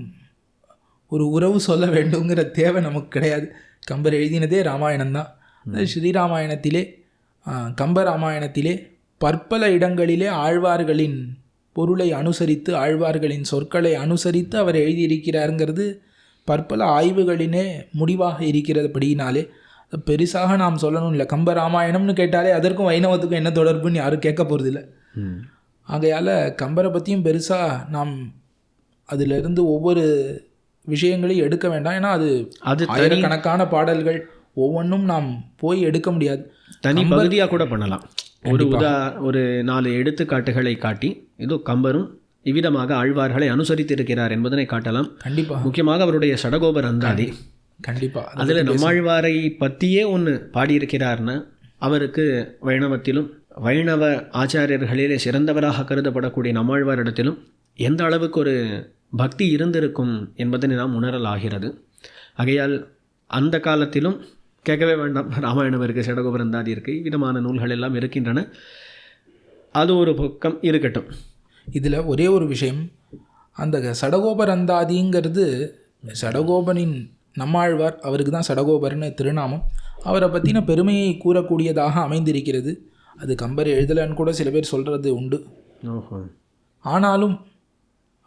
ஒரு உறவு சொல்ல வேண்டுங்கிற தேவை நமக்கு கிடையாது. கம்பர் எழுதினதே ராமாயணம்தான். ஸ்ரீராமாயணத்திலே கம்பராமாயணத்திலே பற்பல இடங்களிலே ஆழ்வார்களின் பொருளை அனுசரித்து ஆழ்வார்களின் சொற்களை அனுசரித்து அவர் எழுதியிருக்கிறாருங்கிறது பற்பல ஆய்வுகளினே முடிவாக இருக்கிறபடியினாலே பெருசாக நாம் சொல்லணும் இல்லை. கம்பராமாயணம்னு கேட்டாலே அதற்கும் வைணவத்துக்கும் என்ன தொடர்புன்னு யாரும் கேட்க போகிறதில்ல. ஆகையால் கம்பரை பற்றியும் பெருசாக நாம் அதிலிருந்து ஒவ்வொரு விஷயங்களையும் எடுக்க வேண்டாம். ஏன்னா அது ஆயிரக்கணக்கான பாடல்கள், ஒவ்வொன்றும் நாம் போய் எடுக்க முடியாது. தனி பகுதியாக கூட பண்ணலாம். ஒரு 4 எடுத்துக்காட்டுகளை காட்டி இதோ கம்பரும் இவ்விதமாக ஆழ்வார்களை அனுசரித்திருக்கிறார் என்பதனை காட்டலாம். கண்டிப்பாக முக்கியமாக அவருடைய சடகோபர் அந்தாதி, கண்டிப்பாக அதில் நம்மாழ்வாரை பற்றியே ஒன்று பாடியிருக்கிறார்னா அவருக்கு வைணவத்திலும் வைணவ ஆச்சாரியர்களிலே சிறந்தவராக கருதப்படக்கூடிய நம்மாழ்வாரிடத்திலும் எந்த அளவுக்கு ஒரு பக்தி இருந்திருக்கும் என்பதனை நாம் உணரலாகிறது. ஆகையால் அந்த காலத்திலும் கேட்கவே வேண்டாம், ராமாயணம் இருக்குது, சடகோபர் அந்தாதி இருக்குது, விதமான நூல்கள் எல்லாம் இருக்கின்றன. அது ஒரு பக்கம் இருக்கட்டும். இதில் ஒரே ஒரு விஷயம், அந்த சடகோபர் அந்தாதிங்கிறது சடகோபனின் நம்மாழ்வார், அவருக்கு தான் சடகோபர்னு திருநாமம், அவரை பற்றின பெருமையை கூறக்கூடியதாக அமைந்திருக்கிறது. அது கம்பர் எழுதலைன்னு கூட சில பேர் சொல்கிறது உண்டு. ஆனாலும்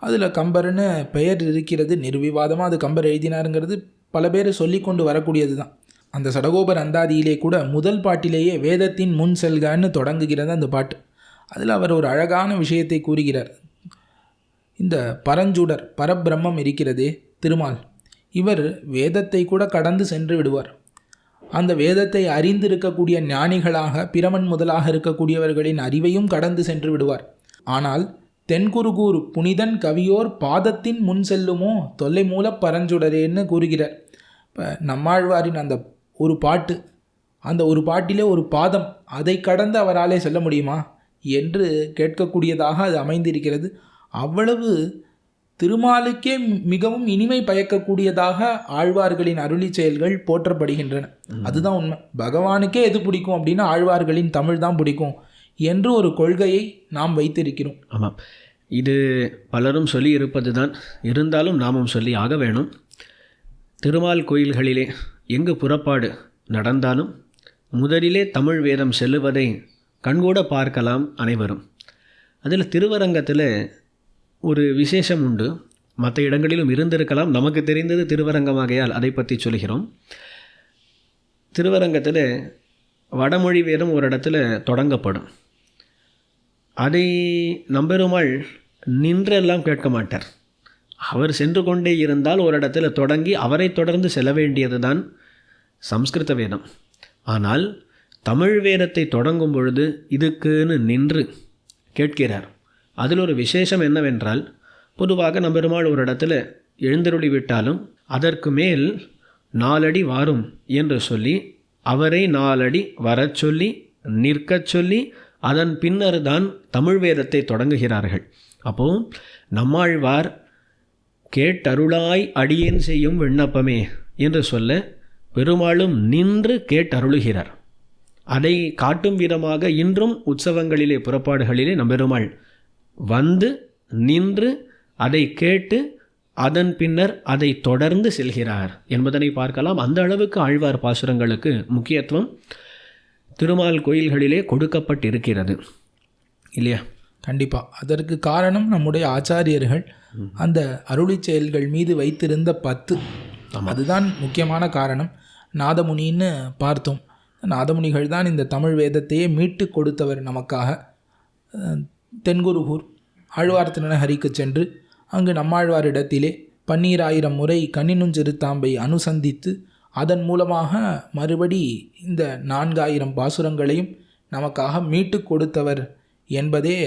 அதில் கம்பர்னு பெயர் இருக்கிறது, நிர்விவாதமாக அது கம்பர் எழுதினாருங்கிறது பல பேர் சொல்லி கொண்டு வரக்கூடியது தான். அந்த சடகோபர் அந்தாதியிலே கூட முதல் பாட்டிலேயே வேதத்தின் முன் செல்கன்னு தொடங்குகிறது அந்த பாட்டு. அதில் அவர் ஒரு அழகான விஷயத்தை கூறுகிறார். இந்த பரஞ்சுடர் பரபிரம்மம் இருக்கிறதே திருமால், இவர் வேதத்தை கூட கடந்து சென்று விடுவார். அந்த வேதத்தை அறிந்திருக்கக்கூடிய ஞானிகளாக பிரமன் முதலாக இருக்கக்கூடியவர்களின் அறிவையும் கடந்து சென்று விடுவார். ஆனால் தென்குருகூர் புனிதன் கவியோர் பாதத்தின் முன் செல்லுமோ தொல்லை மூல பரஞ்சுடரேன்னு கூறுகிறார். இப்போ நம்மாழ்வாரின் அந்த ஒரு பாட்டு, அந்த ஒரு பாட்டிலே ஒரு பாதம், அதை கடந்து அவராலே செல்ல முடியுமா என்று கேட்கக்கூடியதாக அது அமைந்திருக்கிறது. அவ்வளவு திருமாலுக்கே மிகவும் இனிமை பயக்கக்கூடியதாக ஆழ்வார்களின் அருளி செயல்கள் போற்றப்படுகின்றன. அதுதான் உண்மை. பகவானுக்கே எது பிடிக்கும் அப்படின்னா ஆழ்வார்களின் தமிழ் தான் பிடிக்கும் என்று ஒரு கொள்கையை நாம் வைத்திருக்கிறோம். ஆமாம், இது பலரும் சொல்லி இருப்பது தான், இருந்தாலும் நாமும் சொல்லி ஆக வேணும். திருமால் கோயில்களிலே எங்கு புறப்பாடு நடந்தாலும் முதலிலே தமிழ் வேதம் செல்லுவதை கண்கூட பார்க்கலாம் அனைவரும். அதில் திருவரங்கத்தில் ஒரு விசேஷம் உண்டு, மற்ற இடங்களிலும் இருந்திருக்கலாம், நமக்கு தெரிந்தது திருவரங்கமாகையால் அதை பற்றி சொல்கிறோம். திருவரங்கத்தில் வடமொழி வேதம் ஒரு இடத்துல தொடங்கப்படும். அதை நம்பெருமாள் நின்றெல்லாம் கேட்க மாட்டார். அவர் சென்று கொண்டே இருந்தால் ஒரு இடத்துல தொடங்கி அவரை தொடர்ந்து செல்ல வேண்டியது தான் சம்ஸ்கிருத வேதம். ஆனால் தமிழ் வேதத்தை தொடங்கும் பொழுது இதுக்குன்னு நின்று கேட்கிறார். அதில் ஒரு விசேஷம் என்னவென்றால், பொதுவாக நம்பெருமாள் ஒரு இடத்துல எழுந்தருளி விட்டாலும் அதற்கு மேல் 4 அடி வாரும் என்று சொல்லி அவரை 4 அடி வரச் சொல்லி நிற்கச் சொல்லி அதன் பின்னர் தான் தமிழ் வேதத்தை தொடங்குகிறார்கள். அப்போது நம்மாழ்வார் கேட்டருளாய் அடியேன் செய்யும் விண்ணப்பமே என்று சொல்ல பெருமாளும் நின்று கேட்டருளுகிறார். அதை காட்டும் விதமாக இன்றும் உற்சவங்களிலே புறப்பாடுகளிலே நம்பெருமாள் வந்து நின்று அதை கேட்டு அதன் பின்னர் அதை தொடர்ந்து செல்கிறார் என்பதனை பார்க்கலாம். அந்த அளவுக்கு ஆழ்வார் பாசுரங்களுக்கு முக்கியத்துவம் திருமால் கோயில்களிலே கொடுக்கப்பட்டிருக்கிறது இல்லையா? கண்டிப்பாக. அதற்கு காரணம் நம்முடைய ஆச்சாரியர்கள் அந்த அருளி செயல்கள் மீது வைத்திருந்த 10, அதுதான் முக்கியமான காரணம். நாதமுனின்னு பார்த்தோம். நாதமுனிகள் தான் இந்த தமிழ் வேதத்தையே மீட்டு கொடுத்தவர் நமக்காக. தென்குருகூர் ஆழ்வார் திருநகரிக்கு சென்று அங்கு நம்மாழ்வாரிடத்திலே 12000 முறை கண்ணினுஞ்சிறுத்தாம்பை அனுசந்தித்து அதன் மூலமாக மறுபடி இந்த 4000 பாசுரங்களையும் நமக்காக மீட்டு கொடுத்தவர் என்பதே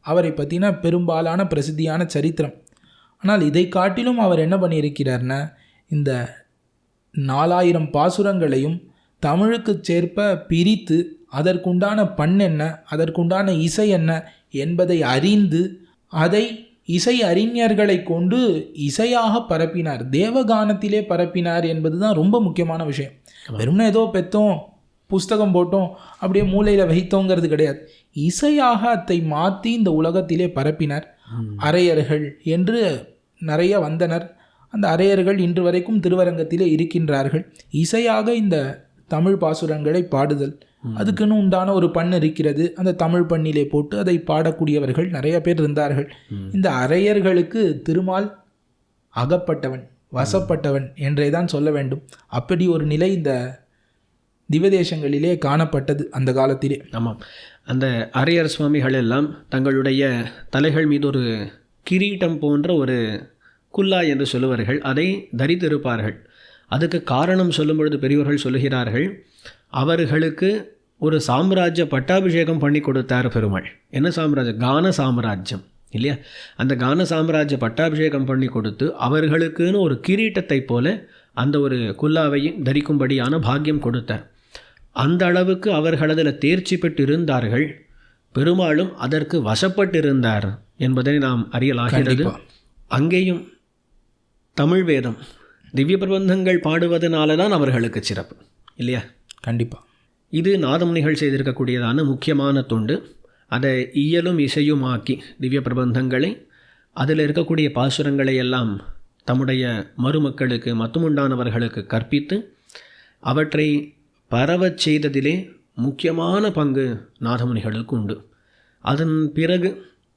அவரை பற்றின பெரும்பாலான பிரசித்தியான சரித்திரம். ஆனால் இதை காட்டிலும் அவர் என்ன பண்ணியிருக்கிறார்னா, இந்த 4000 பாசுரங்களையும் தமிழுக்கு சேர்ப்ப பிரித்து அதற்குண்டான பண் என்ன, அதற்குண்டான இசை என்ன என்பதை அறிந்து அதை இசை அறிஞர்களை கொண்டு இசையாக பரப்பினார், தேவகானத்திலே பரப்பினார் என்பது தான் ரொம்ப முக்கியமான விஷயம். வெறும்னா ஏதோ பெற்றோம் புஸ்தகம் போட்டோம் அப்படியே மூளையில் வைத்தோங்கிறது கிடையாது. இசையாக அதை மாற்றி இந்த உலகத்திலே பரப்பினார். அரையர்கள் என்று நிறைய வந்தனர். அந்த அரையர்கள் இன்று வரைக்கும் திருவரங்கத்திலே இருக்கின்றார்கள். இசையாக இந்த தமிழ் பாசுரங்களை பாடுதல், அதுக்குன்னு உண்டான ஒரு பண்ணு இருக்கிறது. அந்த தமிழ் பண்ணிலே போட்டு அதை பாடக்கூடியவர்கள் நிறைய பேர் இருந்தார்கள். இந்த அரையர்களுக்கு திருமால் அகப்பட்டவன், வசப்பட்டவன் என்றே தான் சொல்ல வேண்டும். அப்படி ஒரு நிலை இந்த திவதேசங்களிலே காணப்பட்டது அந்த காலத்திலே. ஆமாம், அந்த அரையர் சுவாமிகள் எல்லாம் தங்களுடைய தலைகள் மீது ஒரு கிரீட்டம் போன்ற ஒரு குல்லா என்று சொல்லுவார்கள், அதை தரித்திருப்பார்கள். அதுக்கு காரணம் சொல்லும் பொழுது பெரியவர்கள் சொல்லுகிறார்கள், அவர்களுக்கு ஒரு சாம்ராஜ்ய பட்டாபிஷேகம் பண்ணி கொடுத்தார் பெருமாள். என்ன சாம்ராஜ்யம்? கான சாம்ராஜ்யம் இல்லையா? அந்த கான சாம்ராஜ்ய பட்டாபிஷேகம் பண்ணி கொடுத்து அவர்களுக்குன்னு ஒரு கிரீட்டத்தை போல அந்த ஒரு குல்லாவையும் தரிக்கும்படியான பாக்கியம் கொடுத்தார். அந்த அளவுக்கு அவர்கள் அதில் தேர்ச்சி பெற்று இருந்தார்கள். பெருமாளும் அதற்கு வசப்பட்டிருந்தார் என்பதை நாம் அறியலாகிறது. அங்கேயும் தமிழ் வேதம் திவ்ய பிரபந்தங்கள் பாடுவதனால தான் அவர்களுக்கு சிறப்பு, இல்லையா? கண்டிப்பாக. இது நாதமுனிகள் செய்திருக்கக்கூடியதான முக்கியமான தொண்டு. அதை இயலும் இசையுமாக்கி திவ்ய பிரபந்தங்களை அதில் இருக்கக்கூடிய பாசுரங்களை எல்லாம் தம்முடைய மருமக்களுக்கு மத்துமுண்டானவர்களுக்கு கற்பித்து அவற்றை பரவச் செய்ததிலே முக்கியமான பங்கு நாதமுனிகளுக்கு உண்டு. அதன் பிறகு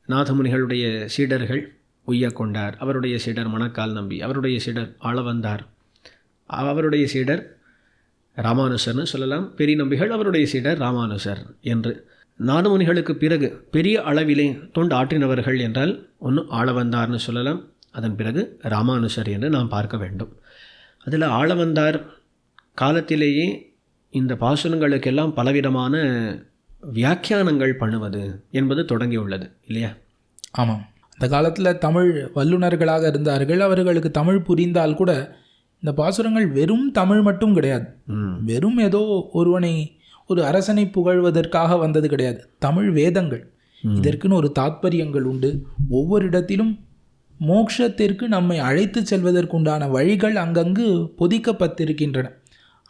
நாதமுனிகளுடைய சீடர்கள் உய்ய கொண்டார். அவருடைய சீடர் மணக்கால் நம்பி, அவருடைய சீடர் ஆளவந்தார், அவருடைய சீடர் ராமானுசர்னு சொல்லலாம். பெரிய நம்பிகள் அவருடைய சீடர் ராமானுசர் என்று நாதமுனிகளுக்கு பிறகு பெரிய அளவிலே தொண்டு ஆற்றினவர்கள் என்றால் ஒன்று ஆளவந்தார்னு சொல்லலாம். அதன் பிறகு ராமானுசர் என்று நாம் பார்க்க வேண்டும். அதில் ஆளவந்தார் காலத்திலேயே இந்த பாசுரங்களுக்கெல்லாம் பலவிதமான வியாக்கியானங்கள் பண்ணுவது என்பது தொடங்கியுள்ளது, இல்லையா? ஆமாம். அந்த காலத்தில் தமிழ் வல்லுநர்களாக இருந்தார்கள். அவர்களுக்கு தமிழ் புரிந்தால் கூட இந்த பாசுரங்கள் வெறும் தமிழ் மட்டும் கிடையாது. வெறும் ஏதோ ஒரு அரசனை புகழ்வதற்காக வந்தது கிடையாது. தமிழ் வேதங்கள், இதற்குன்னு ஒரு தாத்பரியங்கள் உண்டு. ஒவ்வொரு இடத்திலும் மோட்சத்திற்கு நம்மை அழைத்து செல்வதற்குண்டான வழிகள் அங்கங்கு பொதிக்கப்பட்டிருக்கின்றன.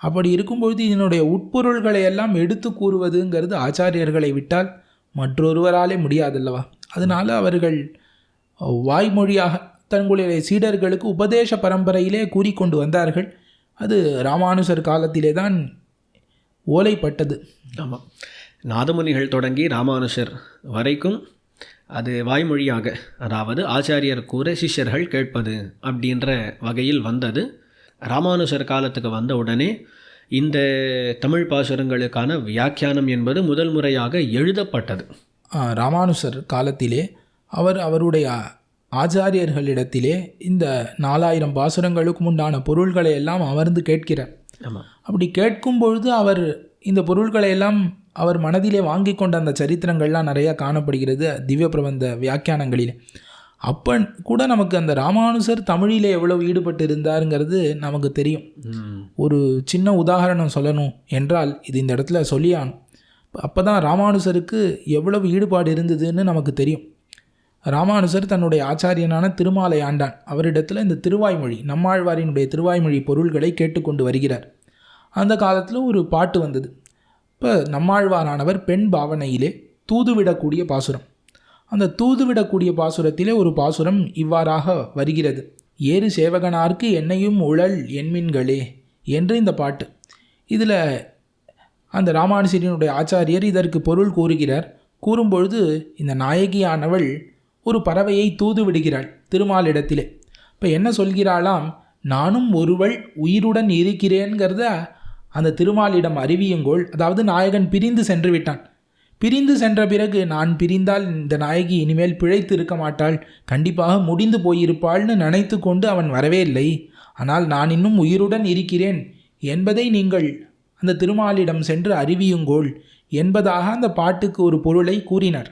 அப்படி இருக்கும்பொழுது இதனுடைய உட்பொருள்களை எல்லாம் எடுத்து கூறுவதுங்கிறது ஆச்சாரியர்களை விட்டால் மற்றொருவராலே முடியாதல்லவா? அதனால் அவர்கள் வாய்மொழியாக தங்களுடைய சீடர்களுக்கு உபதேச பரம்பரையிலே கூறிக்கொண்டு வந்தார்கள். அது ராமானுசர் காலத்திலே தான் ஓலைப்பட்டது. ஆமாம், நாதமுனிகள் தொடங்கி ராமானுஷர் வரைக்கும் அது வாய்மொழியாக, அதாவது ஆச்சாரியர் கூற சிஷ்யர்கள் கேட்பது அப்படின்ற வகையில் வந்தது. ராமானுஷர் காலத்துக்கு வந்த உடனே இந்த தமிழ் பாசுரங்களுக்கான வியாக்கியானம் என்பது முதல் முறையாக எழுதப்பட்டது. ராமானுஷர் காலத்திலே அவருடைய ஆச்சாரியர்களிடத்திலே இந்த 4000 பாசுரங்களுக்கும் உண்டான பொருள்களை எல்லாம் அமர்ந்து கேட்கிறார். அப்படி கேட்கும் பொழுது அவர் இந்த பொருள்களை எல்லாம் அவர் மனதிலே வாங்கி கொண்ட அந்த சரித்திரங்கள்லாம் நிறையா காணப்படுகிறது திவ்ய பிரபந்த வியாக்கியானங்களிலே. அப்போ கூட நமக்கு அந்த ராமானுசர் தமிழிலே எவ்வளவு ஈடுபட்டு இருந்தாருங்கிறது நமக்கு தெரியும். ஒரு சின்ன உதாரணம் சொல்லணும் என்றால் இது இந்த இடத்துல சொல்லியானும். அப்போ தான் ராமானுசருக்கு எவ்வளவு ஈடுபாடு இருந்ததுன்னு நமக்கு தெரியும். ராமானுசர் தன்னுடைய ஆச்சாரியனான திருமாலை ஆண்டான் அவரிடத்தில் இந்த திருவாய்மொழி, நம்மாழ்வாரினுடைய திருவாய்மொழி பொருள்களை கேட்டுக்கொண்டு வருகிறார். அந்த காலத்தில் ஒரு பாட்டு வந்தது. இப்போ நம்மாழ்வாரானவர் பெண் பாவனையிலே தூதுவிடக்கூடிய பாசுரம். அந்த தூதுவிடக்கூடிய பாசுரத்திலே ஒரு பாசுரம் இவ்வாறாக வருகிறது. ஏறு சேவகனார்க்கு என்னையும் உழல் என்மின்களே என்று இந்த பாட்டு. இதில் அந்த ராமானுசரினுடைய ஆச்சாரியர் இதற்கு பொருள் கூறுகிறார். கூறும்பொழுது இந்த நாயகியானவள் ஒரு பறவையை தூது விடுகிறாள் திருமாலிடத்திலே. இப்போ என்ன சொல்கிறாளாம், நானும் ஒருவள் உயிருடன் இருக்கிறேன்கிறத அந்த திருமாலிடம் அறிவியுங்கோள். அதாவது நாயகன் பிரிந்து சென்று விட்டான். பிரிந்து சென்ற பிறகு நான் பிரிந்தால் இந்த நாயகி இனிமேல் பிழைத்து இருக்க மாட்டாள், கண்டிப்பாக முடிந்து போயிருப்பாள்னு நினைத்து கொண்டு அவன் வரவே இல்லை. ஆனால் நான் இன்னும் உயிருடன் இருக்கிறேன் என்பதை நீங்கள் அந்த திருமாலிடம் சென்று அறிவியுங்கோள் என்பதாக அந்த பாட்டுக்கு ஒரு பொருளை கூறினார்.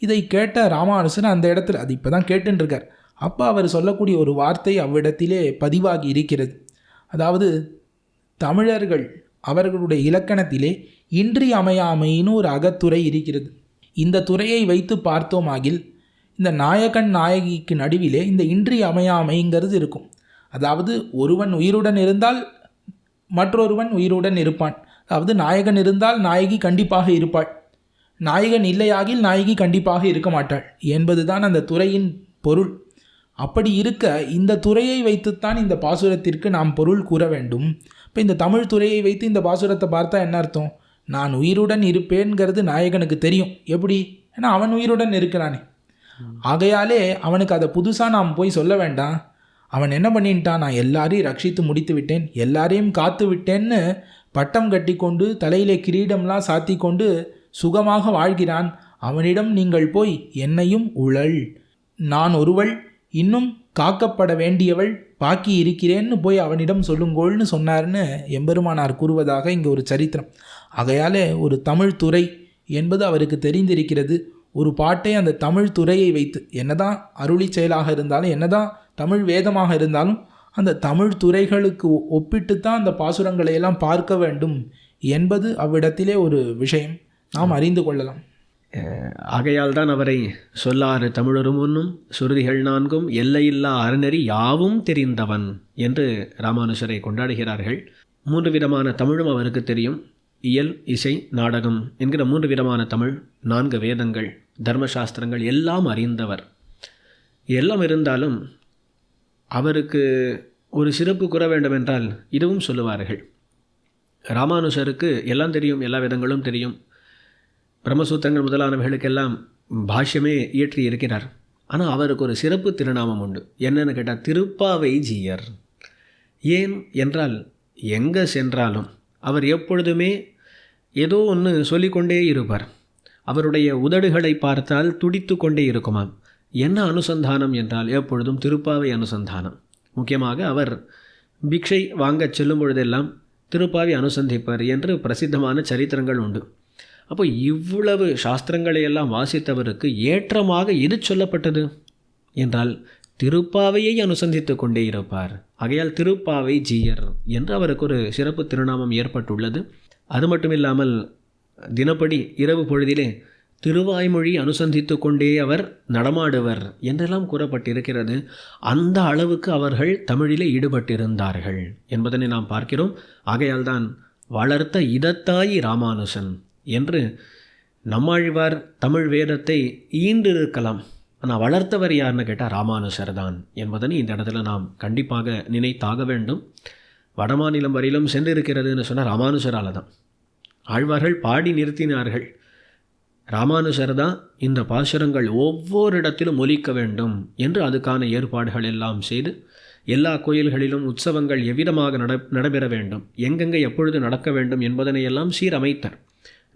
இதை கேட்ட ராமானுசன் அந்த இடத்துல, அது இப்போ தான் கேட்டுருக்கார், அப்போ அவர் சொல்லக்கூடிய ஒரு வார்த்தை அவ்விடத்திலே பதிவாகி இருக்கிறது. அதாவது தமிழர்கள் அவர்களுடைய இலக்கணத்திலே இன்றியமையாமைன்னு ஒரு அகத்துறை இருக்கிறது. இந்த துறையை வைத்து பார்த்தோமாகில் இந்த நாயகன் நாயகிக்கு நடுவிலே இந்த இன்றியமையாமைங்கிறது இருக்கும். அதாவது ஒருவன் உயிருடன் இருந்தால் மற்றொருவன் உயிருடன் இருப்பான். அதாவது நாயகன் இருந்தால் நாயகி கண்டிப்பாக இருப்பாள், நாயகன் இல்லையாகில் நாயகி கண்டிப்பாக இருக்க மாட்டாள் என்பதுதான் அந்த துறையின் பொருள். அப்படி இருக்க இந்த துறையை வைத்துத்தான் இந்த பாசுரத்திற்கு நாம் பொருள் கூற வேண்டும். இப்போ இந்த தமிழ் துறையை வைத்து இந்த பாசுரத்தை பார்த்தா என்ன அர்த்தம், நான் உயிருடன் இருப்பேன்கிறது நாயகனுக்கு தெரியும். எப்படி? ஏன்னா அவன் உயிருடன் இருக்கிறானே. ஆகையாலே அவனுக்கு அதை புதுசாக நாம் போய் சொல்ல வேண்டாம். அவன் என்ன பண்ணிட்டான், நான் எல்லாரையும் ரட்சித்து முடித்து விட்டேன், எல்லாரையும் காத்து விட்டேன்னு பட்டம் கட்டி கொண்டு தலையிலே கிரீடம்லாம் சாத்தி கொண்டு சுகமாக வாழ்கிறான். அவனிடம் நீங்கள் போய் என்னையும் உழல், நான் ஒருவள் இன்னும் காக்கப்பட வேண்டியவள் பாக்கி இருக்கிறேன்னு போய் அவனிடம் சொல்லுங்கோள்னு சொன்னார்னு எம்பெருமானார் கூறுவதாக இங்கே ஒரு சரித்திரம். ஆகையாலே ஒரு தமிழ் துறை என்பது அவருக்கு தெரிந்திருக்கிறது. ஒரு பாட்டை அந்த தமிழ் துறையை வைத்து, என்னதான் அருளி செயலாக இருந்தாலும், என்னதான் தமிழ் வேதமாக இருந்தாலும், அந்த தமிழ் துறைகளுக்கு ஒப்பிட்டு தான் அந்த பாசுரங்களை எல்லாம் பார்க்க வேண்டும் என்பது அவ்விடத்திலே ஒரு விஷயம் நாம் அறிந்து கொள்ளலாம். ஆகையால் தான் அவரை சொல்லாறு தமிழரும் ஒன்றும் சுருதிகள் நான்கும் எல்லையில்லா அறநெறி யாவும் தெரிந்தவன் என்று ராமானுஜரை கொண்டாடுகிறார்கள். 3 விதமான தமிழும் அவருக்கு தெரியும். இயல், இசை, நாடகம் என்கிற 3 விதமான தமிழ், 4 வேதங்கள், தர்மசாஸ்திரங்கள் எல்லாம் அறிந்தவர். எல்லாம் இருந்தாலும் அவருக்கு ஒரு சிறப்பு கூற வேண்டுமென்றால் இதுவும் சொல்லுவார்கள். ராமானுஜருக்கு எல்லாம் தெரியும், எல்லா வேதங்களும் தெரியும், பிரம்மசூத்திரங்கள் முதலானவைகளுக்கெல்லாம் பாஷ்யமே இயற்றி இருக்கிறார். ஆனால் அவருக்கு ஒரு சிறப்பு திருநாமம் உண்டு. என்னன்னு கேட்டால் திருப்பாவை ஜீயர். ஏன் என்றால் எங்கே சென்றாலும் அவர் எப்பொழுதுமே ஏதோ ஒன்று சொல்லிக்கொண்டே இருப்பார். அவருடைய உதடுகளை பார்த்தால் துடித்து கொண்டே இருக்குமாம். என்ன அனுசந்தானம் என்றால் எப்பொழுதும் திருப்பாவை அனுசந்தானம். முக்கியமாக அவர் பிக்ஷை வாங்கச் செல்லும் பொழுதெல்லாம் திருப்பாவை அனுசந்திப்பார் என்று பிரசித்தமான சரித்திரங்கள் உண்டு. அப்போ இவ்வளவு சாஸ்திரங்களை எல்லாம் வாசித்தவருக்கு ஏற்றமாக எது சொல்லப்பட்டது என்றால் திருப்பாவையை அனுசந்தித்து கொண்டே இருப்பார். ஆகையால் திருப்பாவை ஜீயர் என்று அவருக்கு ஒரு சிறப்பு திருநாமம் ஏற்பட்டுள்ளது. அது மட்டும் இல்லாமல் தினப்படி இரவு பொழுதிலே திருவாய்மொழி அனுசந்தித்து கொண்டே அவர் நடமாடுவர் என்றெல்லாம் கூறப்பட்டிருக்கிறது. அந்த அளவுக்கு அவர்கள் தமிழிலே ஈடுபட்டிருந்தார்கள் என்பதனை நாம் பார்க்கிறோம். ஆகையால் தான் வளர்த்த இதத்தாயி ராமானுஜன் என்று நம்மாழ்வார் தமிழ் வேதத்தை ஈண்டிருக்கலாம், ஆனால் வளர்த்தவர் யாருன்னு கேட்டால் ராமானுஜர் தான் என்பதனை இந்த இடத்துல நாம் கண்டிப்பாக நினைத்தாக வேண்டும். வடமாநிலம் வரையிலும் சென்றிருக்கிறதுன்னு சொன்னால் ராமானுஜரால் தான். ஆழ்வார்கள் பாடி நிறுத்தினார்கள். ராமானுஜர் தான் இந்த பாசுரங்கள் ஒவ்வொரு இடத்திலும் ஒலிக்க வேண்டும் என்று அதுக்கான ஏற்பாடுகள் எல்லாம் செய்து எல்லா கோயில்களிலும் உற்சவங்கள் எவ்விதமாக நடைபெற வேண்டும், எங்கெங்கே எப்பொழுது நடக்க வேண்டும் என்பதனையெல்லாம் சீரமைத்தார்.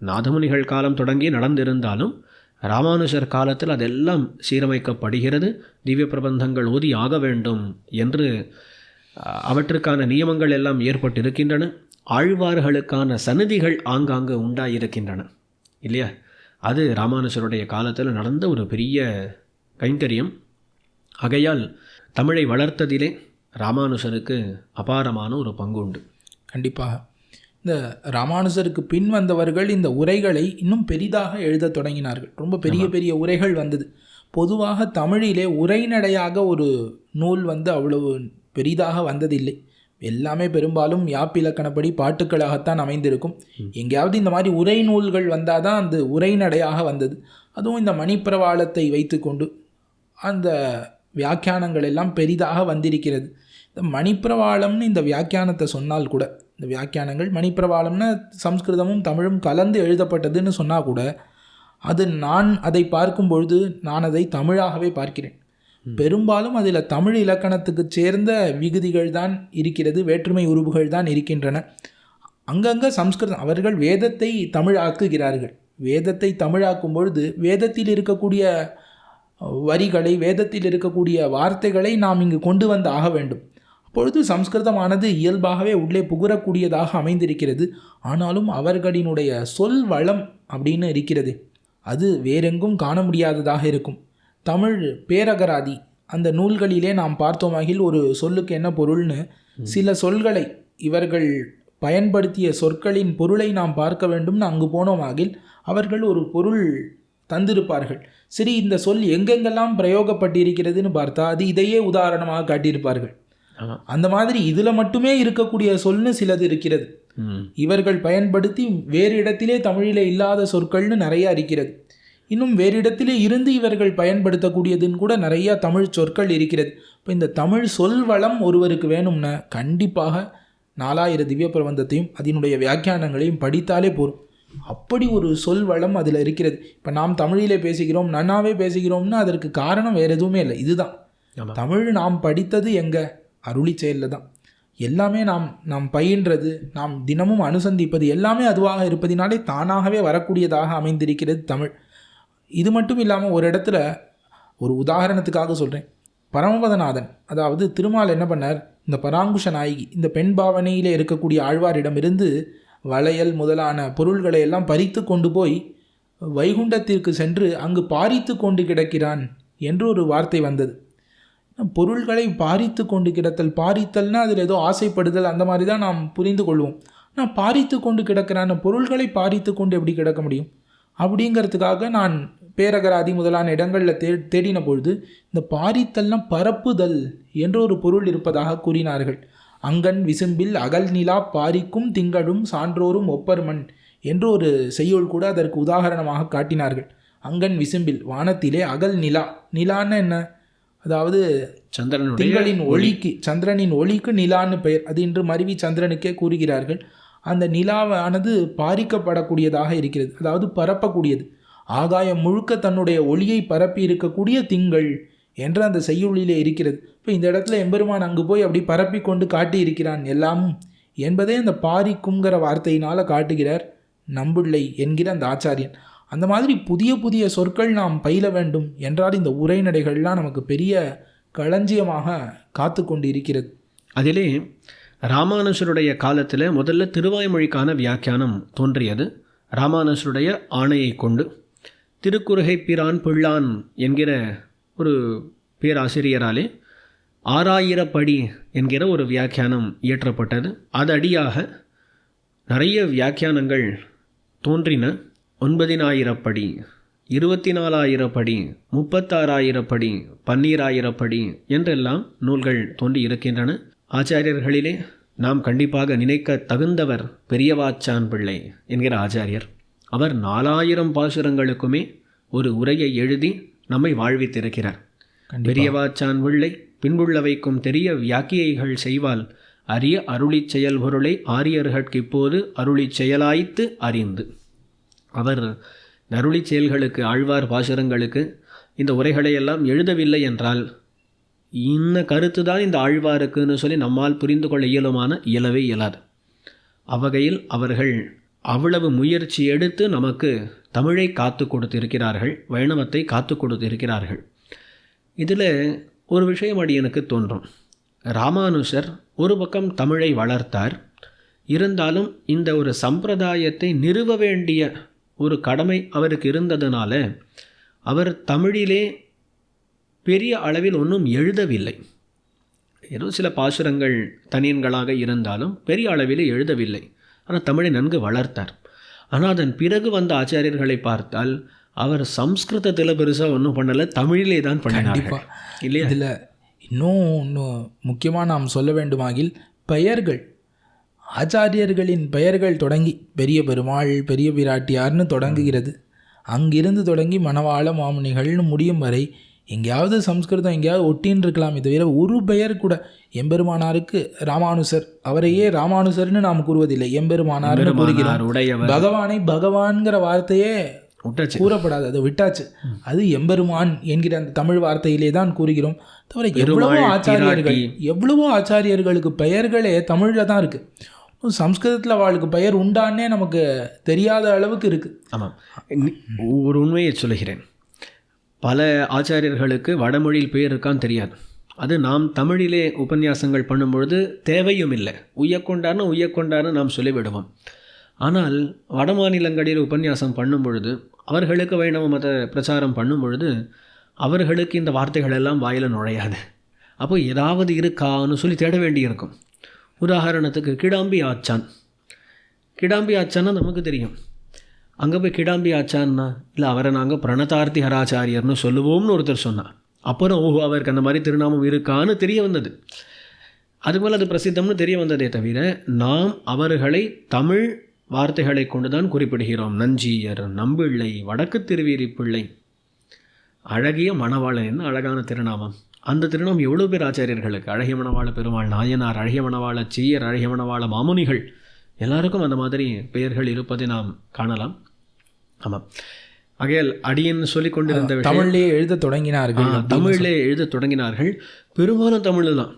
நாதமுனிகள் காலம் தொடங்கி நடந்திருந்தாலும் ராமானுஜர் காலத்தில் அதெல்லாம் சீரமைக்கப்படுகிறது. திவ்ய பிரபந்தங்கள் ஓதி ஆக வேண்டும் என்று அவற்றுக்கான நியமங்கள் எல்லாம் ஏற்பட்டிருக்கின்றன. ஆழ்வார்களுக்கான சன்னதிகள் ஆங்காங்கு உண்டாயிருக்கின்றன இல்லையா? அது ராமானுஜருடைய காலத்தில் நடந்த ஒரு பெரிய கைங்கரியம். ஆகையால் தமிழை வளர்த்ததிலே ராமானுஜருக்கு அபாரமான ஒரு பங்கு உண்டு. கண்டிப்பாக இந்த ராமானுஜருக்கு பின் வந்தவர்கள் இந்த உரைகளை இன்னும் பெரிதாக எழுத தொடங்கினார்கள். ரொம்ப பெரிய பெரிய உரைகள் வந்தது. பொதுவாக தமிழிலே உரைநடையாக ஒரு நூல் அவ்வளவு பெரிதாக வந்ததில்லை. எல்லாமே பெரும்பாலும் யாப்பிலக்கணப்படி பாட்டுக்களாகத்தான் அமைந்திருக்கும். எங்கேயாவது இந்த மாதிரி உரை நூல்கள் வந்தால் தான் அந்த உரைநடையாக வந்தது. அதுவும் இந்த மணிப்பிரவாளத்தை வைத்துக்கொண்டு அந்த வியாக்கியானங்கள் எல்லாம் பெரிதாக வந்திருக்கிறது. இந்த மணிப்பிரவாளம்னு இந்த வியாக்கியானத்தை சொன்னால் கூட, இந்த வியாக்கியானங்கள் மணிப்பிரவாளம்னு சம்ஸ்கிருதமும் தமிழும் கலந்து எழுதப்பட்டதுன்னு சொன்னால் கூட, அது நான் அதை பார்க்கும் பொழுது நான் அதை தமிழாகவே பார்க்கிறேன். பெரும்பாலும் அதில் தமிழ் இலக்கணத்துக்கு சேர்ந்த விகுதிகள் தான் இருக்கிறது, வேற்றுமை உருவுகள் தான் இருக்கின்றன. அங்கங்கே சம்ஸ்கிருதம், அவர்கள் வேதத்தை தமிழாக்குகிறார்கள். வேதத்தை தமிழாக்கும் பொழுது வேதத்தில் இருக்கக்கூடிய வரிகளை, வேதத்தில் இருக்கக்கூடிய வார்த்தைகளை நாம் இங்கு கொண்டு வந்து ஆக வேண்டும். அப்பொழுது சம்ஸ்கிருதமானது இயல்பாகவே உள்ளே புகுறக்கூடியதாக அமைந்திருக்கிறது. ஆனாலும் அவர்களினுடைய சொல் வளம் அப்படின்னு இருக்கிறது, அது வேறெங்கும் காண முடியாததாக இருக்கும். தமிழ் பேரகராதி அந்த நூல்களிலே நாம் பார்த்தோமாகில் ஒரு சொல்லுக்கு என்ன பொருள்னு சில சொல்களை, இவர்கள் பயன்படுத்திய சொற்களின் பொருளை நாம் பார்க்க வேண்டும்னு அங்கு போனோமாகில் அவர்கள் ஒரு பொருள் தந்திருப்பார்கள். சரி, இந்த சொல் எங்கெங்கெல்லாம் பிரயோகப்பட்டிருக்கிறதுன்னு பார்த்தா அது இதையே உதாரணமாக காட்டியிருப்பார்கள். அந்த மாதிரி இதில் மட்டுமே இருக்கக்கூடிய சொல்னு சிலது இருக்கிறது. இவர்கள் பயன்படுத்தி வேறு இடத்திலே தமிழிலே இல்லாத சொற்கள்னு நிறையா இருக்கிறது. இன்னும் வேறு இடத்திலே இருந்து இவர்கள் பயன்படுத்தக்கூடியதுன்னு கூட நிறையா தமிழ் சொற்கள் இருக்கிறது. இப்போ இந்த தமிழ் சொல் வளம் ஒருவருக்கு வேணும்னா கண்டிப்பாக 4000 திவ்ய பிரபந்தத்தையும் அதனுடைய வியாக்கியானங்களையும் படித்தாலே போதும். அப்படி ஒரு சொல் வளம் அதில் இருக்கிறது. இப்போ நாம் தமிழிலே பேசுகிறோம், நன்னாவே பேசுகிறோம்னா அதற்கு காரணம் வேறு எதுவுமே இல்லை, இதுதான். தமிழ் நாம் படித்தது எங்கே? அருளி செயலில் தான். எல்லாமே நாம் பயின்றது, நாம் தினமும் அனுசந்திப்பது எல்லாமே அதுவாக இருப்பதினாலே தானாகவே வரக்கூடியதாக அமைந்திருக்கிறது தமிழ். இது மட்டும் இல்லாமல் ஒரு இடத்துல ஒரு உதாரணத்துக்காக சொல்கிறேன். பரமபதநாதன், அதாவது திருமால் என்ன பண்ணார், இந்த பராங்குஷ நாயகி, இந்த பெண் பாவனையில் இருக்கக்கூடிய ஆழ்வாரிடமிருந்து வளையல் முதலான பொருள்களை எல்லாம் பறித்து கொண்டு போய் வைகுண்டத்திற்கு சென்று அங்கு பாரித்து கொண்டு கிடக்கிறான் என்று ஒரு வார்த்தை வந்தது. பொருள்களை பாரித்து கொண்டு கிடத்தல், பாரித்தல்னா அதில் ஏதோ ஆசைப்படுதல் அந்த மாதிரி தான் நாம் புரிந்து கொள்வோம். நான் பாரித்து கொண்டு கிடக்கிறான், பொருள்களை பாரித்து கொண்டு எப்படி கிடக்க முடியும் அப்படிங்கிறதுக்காக நான் பேரகராதி முதலான இடங்களில் தேடின பொழுது இந்த பாரித்தல்னா பரப்புதல் என்ற ஒரு பொருள் இருப்பதாக கூறினார்கள். அங்கன் விசும்பில் அகல் நிலா பாரிக்கும் திங்களும் சான்றோரும் ஒப்பர்மன் என்று ஒரு செய்யுள் கூட அதற்கு உதாரணமாக காட்டினார்கள். அங்கன் விசும்பில் வானத்திலே அகல் நிலா, நிலான்னு என்ன, அதாவது திங்களின் ஒளிக்கு, சந்திரனின் ஒளிக்கு நிலான்னு பெயர். அது இன்று மருவி சந்திரனுக்கே கூறுகிறார்கள். அந்த நிலாவானது பாரிக்கப்படக்கூடியதாக இருக்கிறது, அதாவது பரப்பக்கூடியது. ஆகாயம் முழுக்க தன்னுடைய ஒளியை பரப்பி இருக்கக்கூடிய திங்கள் என்ற அந்த செய்யுளிலே இருக்கிறது. இப்போ இந்த இடத்துல எம்பெருமான் அங்கு போய் அப்படி பரப்பி கொண்டு காட்டி இருக்கிறான் எல்லாமும் என்பதே அந்த பாரிக்குங்கிற வார்த்தையினால் காட்டுகிறார் நம்பிள்ளை என்கிற அந்த ஆச்சாரியன். அந்த மாதிரி புதிய புதிய சொற்கள் நாம் பயில வேண்டும் என்றால் இந்த உரைநடைகள்லாம் நமக்கு பெரிய களஞ்சியமாக காத்து கொண்டு இருக்கிறது. அதிலே ராமானுஜருடைய காலத்தில் முதல்ல திருவாய்மொழிக்கான வியாக்கியானம் தோன்றியது. ராமானுஜருடைய ஆணையை கொண்டு திருக்குறுகை பிரான் பிள்ளான் என்கிற ஒரு பேராசிரியராலே 6000 படி என்கிற ஒரு வியாக்கியானம் இயற்றப்பட்டது. அதடியாக நிறைய வியாக்கியானங்கள் தோன்றின. 9000 படி, 24000 படி, 36000 படி, 12000 படி என்றெல்லாம் நூல்கள் தோன்றி இருக்கின்றன. ஆச்சாரியர்களிலே நாம் கண்டிப்பாக நினைக்க தகுந்தவர் பெரியவாச்சான் பிள்ளை என்கிற ஆச்சாரியர். அவர் 4000 பாசுரங்களுக்குமே ஒரு உரையை எழுதி நம்மை வாழ்வித்திருக்கிறார். பெரியவாச்சான் பிள்ளை பின்புள்ளவைக்கும் தெரிய வியாக்கியைகள் செய்வால் அரிய அருளிச் செயல் பொருளை ஆரியர்கட்கு இப்போது அருளிச் செயலாய்த்து அறிந்து. அவர் அருளிச் செயல்களுக்கு, ஆழ்வார் பாசுரங்களுக்கு இந்த உரைகளையெல்லாம் எழுதவில்லை என்றால் இன்ன கருத்து தான் இந்த ஆழ்வாருக்குன்னு சொல்லி நம்மால் புரிந்து கொள்ள இயலவே இயலாது. அவ்வகையில் அவர்கள் அவ்வளவு முயற்சி எடுத்து நமக்கு தமிழை காத்து கொடுத்திருக்கிறார்கள், வைணவத்தை காத்து கொடுத்திருக்கிறார்கள். இதில் ஒரு விஷயம் அடியனுக்கு தோன்றும். ராமானுஜர் ஒரு பக்கம் தமிழை வளர்த்தார், இருந்தாலும் இந்த ஒரு சம்பிரதாயத்தை நிறுவ வேண்டிய ஒரு கடமை அவருக்கு இருந்ததுனால அவர் தமிழிலே பெரிய அளவில் ஒன்றும் எழுதவில்லை. ஏதோ சில பாசுரங்கள் தனியன்களாக இருந்தாலும் பெரிய அளவில் எழுதவில்லை. ஆனால் தமிழை நன்கு வளர்த்தார். ஆனால் அதன் பிறகு வந்த ஆச்சாரியர்களை பார்த்தால் அவர் சம்ஸ்கிருதத்தில் பெருசாக ஒன்றும் பண்ணலை, தமிழிலே தான் பண்ணினார் இல்லையா? இதில் இன்னும் முக்கியமாக நாம் சொல்ல வேண்டுமாகில் பெயர்கள், ஆச்சாரியர்களின் பெயர்கள் தொடங்கி பெரிய பெருமாள், பெரிய பிராட்டியார்னு தொடங்குகிறது. அங்கிருந்து தொடங்கி மணவாள மாமுனிகள்னு முடியும் வரை எங்கேயாவது சம்ஸ்கிருதம் எங்கேயாவது ஒட்டின்னு இருக்கலாம். இது வேற ஒரு பெயர் கூட எம்பெருமானாருக்கு ராமானுசர், அவரையே ராமானுசர்னு நாம் கூறுவதில்லை, எம்பெருமானார்னு கூறுகிறோம். பகவானை பகவான்கிற வார்த்தையே கூறப்படாது, அதை விட்டாச்சு. அது எம்பெருமான் என்கிற அந்த தமிழ் வார்த்தையிலே தான் கூறுகிறோம். தவிர எவ்வளவோ ஆச்சாரியர்களுக்கு பெயர்களே தமிழில் தான் இருக்குது. சம்ஸ்கிருதத்தில் அவளுக்கு பெயர் உண்டான்னே நமக்கு தெரியாத அளவுக்கு இருக்குது. ஆமாம், ஒரு உண்மையை சொல்லுகிறேன். பல ஆச்சாரியர்களுக்கு வடமொழியில் பெயர் இருக்கான்னு தெரியாது. அது நாம் தமிழிலே உபன்யாசங்கள் பண்ணும்பொழுது தேவையும் இல்லை. உய்யக்கொண்டார்னு நாம் சொல்லிவிடுவோம். ஆனால் வட மாநிலங்களில் உபன்யாசம் பண்ணும் பொழுது, அவர்களுக்கு வைணவ மத பிரச்சாரம் பண்ணும் பொழுது அவர்களுக்கு இந்த வார்த்தைகள் எல்லாம் வாயில் நுழையாது. அப்போ ஏதாவது இருக்கான்னு சொல்லி தேட வேண்டியிருக்கும். உதாரணத்துக்கு கிடாம்பி ஆச்சான்னா நமக்கு தெரியும். அங்கே போய் கிடாம்பி ஆச்சான்னா இல்லை அவரை நாங்கள் பிரணதார்த்தி ஹராச்சாரியர்னு சொல்லுவோம்னு ஒருத்தர் சொன்னார். அப்புறம் அவருக்கு அந்த மாதிரி திருநாமம் இருக்கான்னு தெரிய வந்தது. அதுபோல் அது பிரசித்தம்னு தெரிய வந்ததே தவிர நாம் அவர்களை தமிழ் வார்த்தைகளை கொண்டு தான் குறிப்பிடுகிறோம். நஞ்சியர், நம்பிள்ளை, வடக்கு திருவீரி பிள்ளை, அழகிய மணவாளன், என்ன அழகான திருநாமம். அந்த திருநாமம் எவ்வளோ பேர் ஆச்சாரியர்களுக்கு, அழகிய மணவாள பெருமாள் நாயனார், அழகிய மணவாள சீயர், அழகிய மணவாள மாமுனிகள், எல்லாருக்கும் அந்த மாதிரி பெயர்கள் இருப்பதை நாம் காணலாம். ஆமாம், ஆகையால் அடியன் சொல்லிக் கொண்டிருந்த தமிழ்லேயே எழுத தொடங்கினார்கள். பெரும்பாலும் தமிழ் தான்.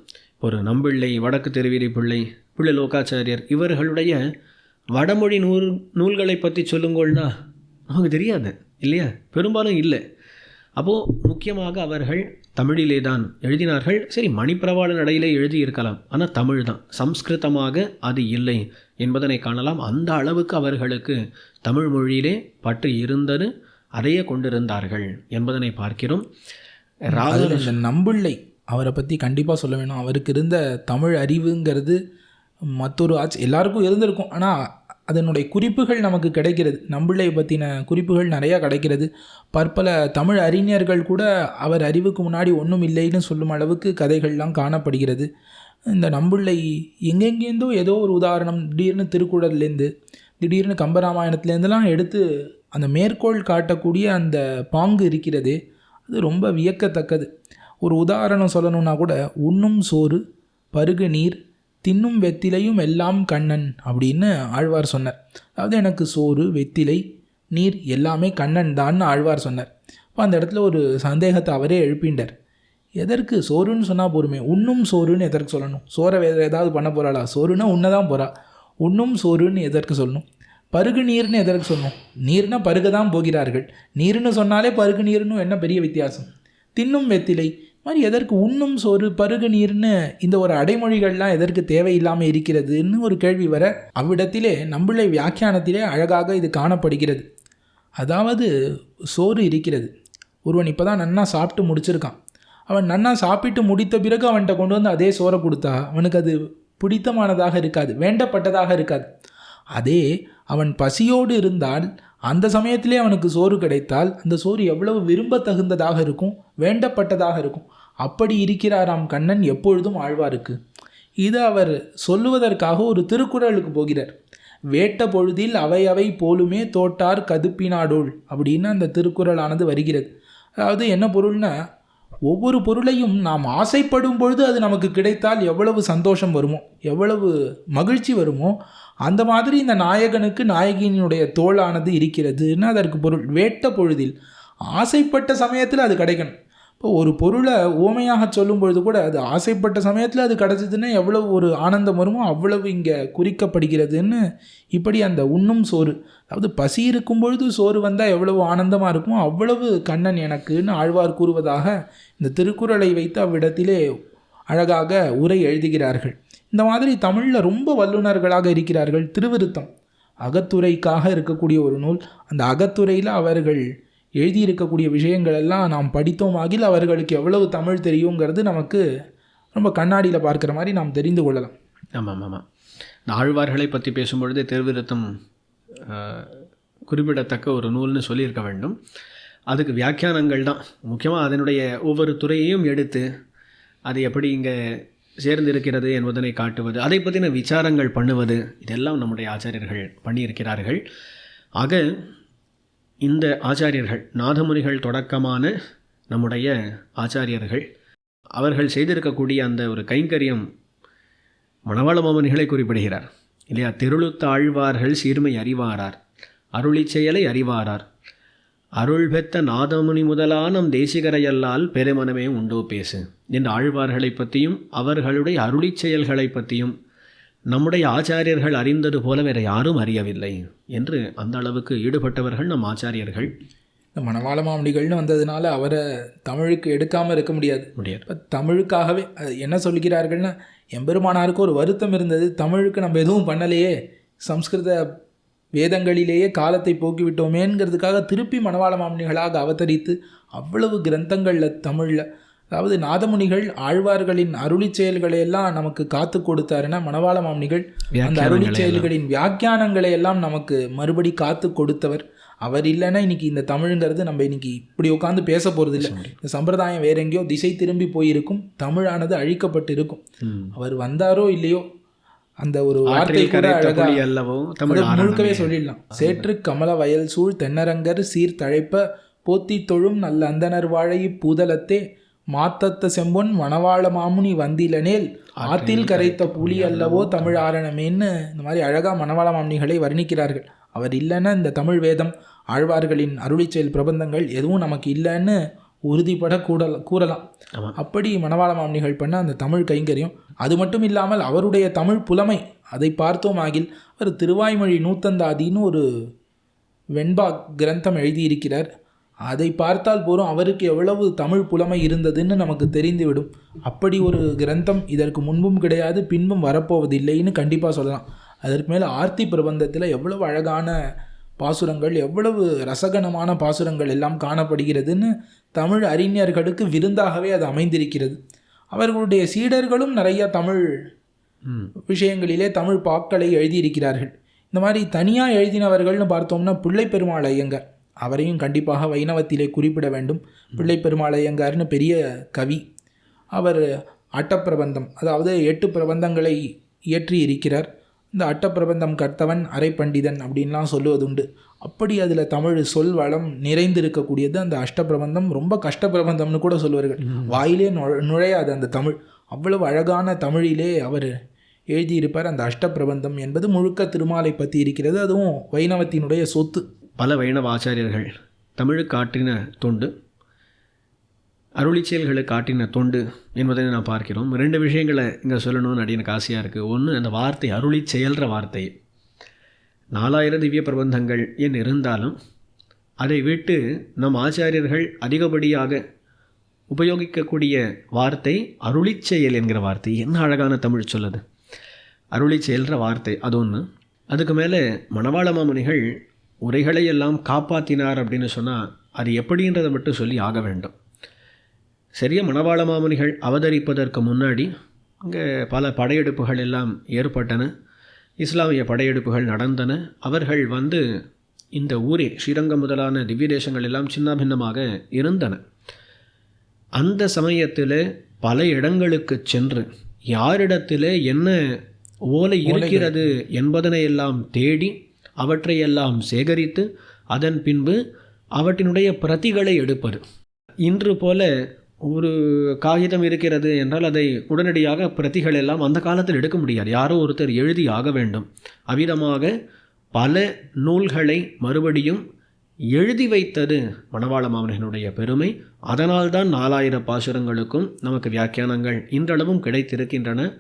ஒரு நம்பிள்ளை, வடக்கு திருவீரி பிள்ளை, பிள்ளை லோகாச்சாரியர், இவர்களுடைய வடமொழி நூல்களை பற்றி சொல்லுங்கள்னா நமக்கு தெரியாது இல்லையா? பெரும்பாலும் இல்லை. அப்போது முக்கியமாக அவர்கள் தமிழிலே தான் எழுதினார்கள். சரி, மணிப்பிரவாள நடையிலே எழுதியிருக்கலாம், ஆனால் தமிழ் தான், சம்ஸ்கிருதமாக அது இல்லை என்பதனை காணலாம். அந்த அளவுக்கு அவர்களுக்கு தமிழ் மொழியிலே பற்று இருந்தது, அதையே கொண்டிருந்தார்கள் என்பதனை பார்க்கிறோம். அதில் இந்த நம்பிள்ளை அவரை பற்றி கண்டிப்பாக சொல்ல வேணும். அவருக்கு இருந்த தமிழ் அறிவுங்கிறது மற்றொரு எல்லாருக்கும் இருந்திருக்கும், ஆனால் அதனுடைய குறிப்புகள் நமக்கு கிடைக்கிறது. நம்பிள்ளையை பற்றின குறிப்புகள் நிறையா கிடைக்கிறது. பற்பல தமிழ் அறிஞர்கள் கூட அவர் அறிவுக்கு முன்னாடி ஒன்றும் இல்லைன்னு சொல்லும் அளவுக்கு கதைகள்லாம் காணப்படுகிறது. இந்த நம்பிள்ளை எங்கெங்கேருந்தோ ஏதோ ஒரு உதாரணம், திடீர்னு திருக்குறள்லேருந்து, திடீர்னு கம்பராமாயணத்துலேருந்துலாம் எடுத்து அந்த மேற்கோள் காட்டக்கூடிய அந்த பாங்கு இருக்கிறதே, அது ரொம்ப வியக்கத்தக்கது. ஒரு உதாரணம் சொல்லணுன்னா கூட, உண்ணும் சோறு பருகு நீர் தின்னும் வெத்திலையும் எல்லாம் கண்ணன் அப்படின்னு ஆழ்வார் சொன்னார். அதாவது எனக்கு சோறு வெத்திலை நீர் எல்லாமே கண்ணன் தான்னு ஆழ்வார் சொன்னார். இப்போ அந்த இடத்துல ஒரு சந்தேகத்தை அவரே எழுப்பிண்டார். எதற்கு சோறுன்னு சொன்னால் போருமே, உண்ணும் சோறுன்னு எதற்கு சொல்லணும்? சோறை வேறு ஏதாவது பண்ண போகிறாளா? சோறுனா உண்ண தான் போகிறா. உண்ணும் சோறுன்னு எதற்கு சொல்லணும்? பருகு நீர்னு எதற்கு சொல்லணும்? நீர்னா பருக தான் போகிறார்கள். நீர்னு சொன்னாலே பருகு நீர்னு என்ன பெரிய வித்தியாசம்? தின்னும் வெத்திலை மாதிரி எதற்கு உண்ணும் சோறு பருகு நீர்னு இந்த ஒரு அடைமொழிகள்லாம் எதற்கு தேவையில்லாமல் இருக்கிறதுன்னு ஒரு கேள்வி வர, அவ்விடத்திலே நம்பிள்ளை வியாக்கியானத்திலே அழகாக இது காணப்படுகிறது. அதாவது சோறு இருக்கிறது, ஒருவன் இப்போ தான் நன்னா சாப்பிட்டு முடிச்சிருக்கான். அவன் நன்னா சாப்பிட்டு முடித்த பிறகு அவன்கிட்ட கொண்டு வந்து அதே சோறை கொடுத்தா அவனுக்கு அது பிடித்தமானதாக இருக்காது, வேண்டப்பட்டதாக இருக்காது. அதே அவன் பசியோடு இருந்தால் அந்த சமயத்திலே அவனுக்கு சோறு கிடைத்தால் அந்த சோறு எவ்வளவு விரும்பத்தகுந்ததாக இருக்கும், வேண்டப்பட்டதாக இருக்கும். அப்படி இருக்கிறாராம் கண்ணன் எப்பொழுதும் ஆழ்வாருக்கு. இது அவர் சொல்லுவதற்காக ஒரு திருக்குறளுக்கு போகிறார். வேட்ட பொழுதில் அவை அவை போலுமே தோட்டார் கதுப்பினாடோள் அப்படின்னு அந்த திருக்குறளானது வருகிறது. அதாவது என்ன பொருள்னா, ஒவ்வொரு பொருளையும் நாம் ஆசைப்படும் பொழுது அது நமக்கு கிடைத்தால் எவ்வளவு சந்தோஷம் வருமோ, எவ்வளவு மகிழ்ச்சி வருமோ, அந்த மாதிரி இந்த நாயகனுக்கு நாயகியினுடைய தோளானது இருக்கிறதுன்னு அதற்கு பொருள். வேட்ட பொழுதில் ஆசைப்பட்ட சமயத்தில் அது கிடைக்கணும். இப்போ ஒரு பொருளை ஓமையாக சொல்லும் பொழுது கூட அது ஆசைப்பட்ட சமயத்தில் அது கிடச்சிதுன்னா எவ்வளவு ஒரு ஆனந்தம் வருமோ அவ்வளவு இங்கே குறிக்கப்படுகிறதுன்னு, இப்படி அந்த உண்ணும் சோறு, அதாவது பசி இருக்கும் பொழுது சோறு வந்தால் எவ்வளவு ஆனந்தமாக இருக்குமோ அவ்வளவு கண்ணன் எனக்குன்னு ஆழ்வார் கூறுவதாக இந்த திருக்குறளை வைத்து அவ்விடத்திலே அழகாக உரை எழுதுகிறார்கள். இந்த மாதிரி தமிழில் ரொம்ப வல்லுநர்களாக இருக்கிறார்கள். திருவிருத்தம் அகத்துறைக்காக இருக்கக்கூடிய ஒரு நூல். அந்த அகத்துறையில் அவர்கள் எழுதியிருக்கக்கூடிய விஷயங்கள் எல்லாம் நாம் படித்தோமாகில் அவர்களுக்கு எவ்வளவு தமிழ் தெரியுங்கிறது நமக்கு ரொம்ப கண்ணாடியில் பார்க்குற மாதிரி நாம் தெரிந்து கொள்ளலாம். ஆமாம் ஆமாம். இந்த ஆழ்வார்களை பற்றி பேசும்பொழுது திருவிருத்தம் குறிப்பிடத்தக்க ஒரு நூல்னு சொல்லியிருக்க வேண்டும். அதுக்கு வியாக்கியானங்கள் தான் முக்கியமாக. அதனுடைய ஒவ்வொரு துறையையும் எடுத்து அது எப்படி இங்கே சேர்ந்திருக்கிறது என்பதனை காட்டுவது, அதை பற்றின விசாரங்கள் பண்ணுவது, இதெல்லாம் நம்முடைய ஆச்சாரியர்கள் பண்ணியிருக்கிறார்கள். ஆக இந்த ஆச்சாரியர்கள், நாதமுனிகள் தொடக்கமான நம்முடைய ஆச்சாரியர்கள், அவர்கள் செய்திருக்கக்கூடிய அந்த ஒரு கைங்கரியம் மணவாள மாமுனிகளை குறிப்பிடுகிறார் இல்லையா? திருளுத்தாழ்வார்கள் சீர்மை அறிவாரார், அருளி செயலை அறிவாரார், அருள் பெற்ற நாதமுனி முதலா நம் தேசிகரையல்லால் பெருமனமே உண்டோ பேசு என்ற ஆழ்வார்களை பற்றியும் அவர்களுடைய அருளி செயல்களை பற்றியும் நம்முடைய ஆச்சாரியர்கள் அறிந்தது போல வேறு யாரும் அறியவில்லை என்று அந்த அளவுக்கு ஈடுபட்டவர்கள் நம் ஆச்சாரியர்கள். இந்த மணவாள மாமுனிகள்னு வந்ததுனால அவரை தமிழுக்கு எடுக்காமல் இருக்க முடியாது. இப்போ தமிழுக்காகவே என்ன சொல்கிறார்கள்னா, எம்பெருமானாருக்கு ஒரு வருத்தம் இருந்தது, தமிழுக்கு நம்ம எதுவும் பண்ணலையே, சம்ஸ்கிருத வேதங்களிலேயே காலத்தை போக்கிவிட்டோமேங்கிறதுக்காக திருப்பி மணவாள மாமுனிகளாக அவதரித்து அவ்வளவு கிரந்தங்களில் தமிழில், அதாவது நாதமுனிகள் ஆழ்வார்களின் அருளி செயல்களை எல்லாம் நமக்கு காத்து கொடுத்தாருன்னா, மணவாள மாமுனிகள் அந்த அருளி செயல்களின் வியாக்கியானங்களை எல்லாம் நமக்கு மறுபடி காத்து கொடுத்தவர். அவர் இல்லைன்னா இன்னைக்கு இந்த தமிழுங்கிறது நம்ம இன்னைக்கு இப்படி உட்காந்து பேச போகிறது இல்லை. இந்த சம்பிரதாயம் வேற எங்கேயோ திசை திரும்பி போயிருக்கும், தமிழானது அழிக்கப்பட்டு இருக்கும். அவர் வந்தாரோ இல்லையோ அந்த ஒரு வார்த்தை கூட அழகாக முழுக்கவே சொல்லிடலாம். சேற்று கமல வயல் சூழ் தென்னரங்கர் சீர் தழைப்ப போத்தி தொழும் நல்ல அந்தனர் வாழை பூதலத்தே மாத்தத்த செம்பொன் மணவாள மாமுனி வந்திலனேல் ஆத்தில் கரைத்த புலி அல்லவோ தமிழ் ஆரணமேன்னு இந்த மாதிரி அழகாக மணவாள மாமுனிகளை வர்ணிக்கிறார்கள். அவர் இல்லைன்னா இந்த தமிழ் வேதம், ஆழ்வார்களின் அருளிச்செயல் பிரபந்தங்கள் எதுவும் நமக்கு இல்லைன்னு உறுதிப்பட கூறலாம். அப்படி மணவாள மாமுனிகள் பண்ண அந்த தமிழ் கைங்கரியம். அது மட்டும் இல்லாமல் அவருடைய தமிழ் புலமை, அதை பார்த்தோம் ஆகில் அவர் திருவாய்மொழி நூத்தந்தாதின்னு ஒரு வெண்பா கிரந்தம் எழுதியிருக்கிறார். அதை பார்த்தால் போகிறோம் அவருக்கு எவ்வளவு தமிழ் புலமை இருந்ததுன்னு நமக்கு தெரிந்துவிடும். அப்படி ஒரு கிரந்தம் இதற்கு முன்பும் கிடையாது, பின்பும் வரப்போவதில்லைன்னு கண்டிப்பாக சொல்லலாம். அதற்கு மேலே ஆர்த்தி பிரபந்தத்தில் எவ்வளவு அழகான பாசுரங்கள், எவ்வளவு ரசகனமான பாசுரங்கள் எல்லாம் காணப்படுகிறதுன்னு தமிழ் அறிஞர்களுக்கு விருந்தாகவே அது அமைந்திருக்கிறது. அவர்களுடைய சீடர்களும் நிறைய தமிழ் விஷயங்களிலே தமிழ் பாக்களை எழுதியிருக்கிறார்கள். இந்த மாதிரி தனியாக எழுதினவர்கள்னு பார்த்தோம்னா பிள்ளை பெருமாள் ஐயங்கார், அவரையும் கண்டிப்பாக வைணவத்திலே குறிப்பிட வேண்டும். பிள்ளை பெருமாள் ஐயங்கார்னு பெரிய கவி. அவர் அட்டப்பிரபந்தம், அதாவது 8 பிரபந்தங்களை இயற்றி இருக்கிறார். இந்த அட்டப்பிரபந்தம் கர்த்தவன் அரை பண்டிதன் அப்படின்லாம் சொல்லுவதுண்டு. அப்படி அதில் தமிழ் சொல் வளம் நிறைந்திருக்கக்கூடியது அந்த அஷ்டப்பிரபந்தம். ரொம்ப கஷ்டப்பிரபந்தம்னு கூட சொல்லுவார்கள், வாயிலே நுழையாது அந்த தமிழ். அவ்வளவு அழகான தமிழிலே அவர் எழுதியிருப்பார். அந்த அஷ்டப்பிரபந்தம் என்பது முழுக்க திருமாலை பற்றி இருக்கிறது. அதுவும் வைணவத்தினுடைய சொத்து. பல வைணவ ஆச்சாரியர்கள் தமிழுக்கு ஆற்றின தொண்டு, அருளிச்செயல்களுக்கு ஆற்றின தொண்டு என்பதை நான் பார்க்கிறோம். 2 விஷயங்களை இங்கே சொல்லணும்னு எனக்கு ஆசையாக இருக்குது. ஒன்று, அந்த வார்த்தை அருளிச்செயல்ற வார்த்தை. 4000 திவ்ய பிரபந்தங்கள் என்று இருந்தாலும் அதை விட்டு நம் ஆச்சாரியர்கள் அதிகப்படியாக உபயோகிக்கக்கூடிய வார்த்தை அருளிச்செயல் என்கிற வார்த்தை. என்ன அழகான தமிழ் சொல்லுது, அருளிச்செயல்ற வார்த்தை. அது ஒன்று. அதுக்கு மேலே மணவாள மாமுனிகள் உரைகளை எல்லாம் காப்பாற்றினார் அப்படின்னு சொன்னால் அது எப்படின்றதை மட்டும் சொல்லி ஆக வேண்டும். சரியாக மணவாள மாமுனிகள் அவதரிப்பதற்கு முன்னாடி இங்கே பல படையெடுப்புகள் எல்லாம் ஏற்பட்டன, இஸ்லாமிய படையெடுப்புகள் நடந்தன. அவர்கள் இந்த ஊரே ஸ்ரீரங்கம் முதலான திவ்ய தேசங்கள் எல்லாம் சின்ன பின்னமாக இருந்தன. அந்த சமயத்தில் பல இடங்களுக்கு சென்று யாரிடத்தில் என்ன ஓலை இருக்கிறது என்பதனை எல்லாம் தேடி அவற்றையெல்லாம் சேகரித்து அதன் பின்பு அவற்றினுடைய பிரதிகளை எடுப்பது. இன்று போல ஒரு காகிதம் இருக்கிறது என்றால் அதை உடனடியாக பிரதிகள் எல்லாம் அந்த காலத்தில் எடுக்க முடியாது, யாரோ ஒருத்தர் எழுதி ஆக வேண்டும். அவ்விதமாக பல நூல்களை மறுபடியும் எழுதி வைத்தது மணவாள மாமுனிகளுடைய பெருமை. அதனால்தான் 4000 பாசுரங்களுக்கும் நமக்கு வியாக்கியானங்கள் இன்றளவும் கிடைத்திருக்கின்றன.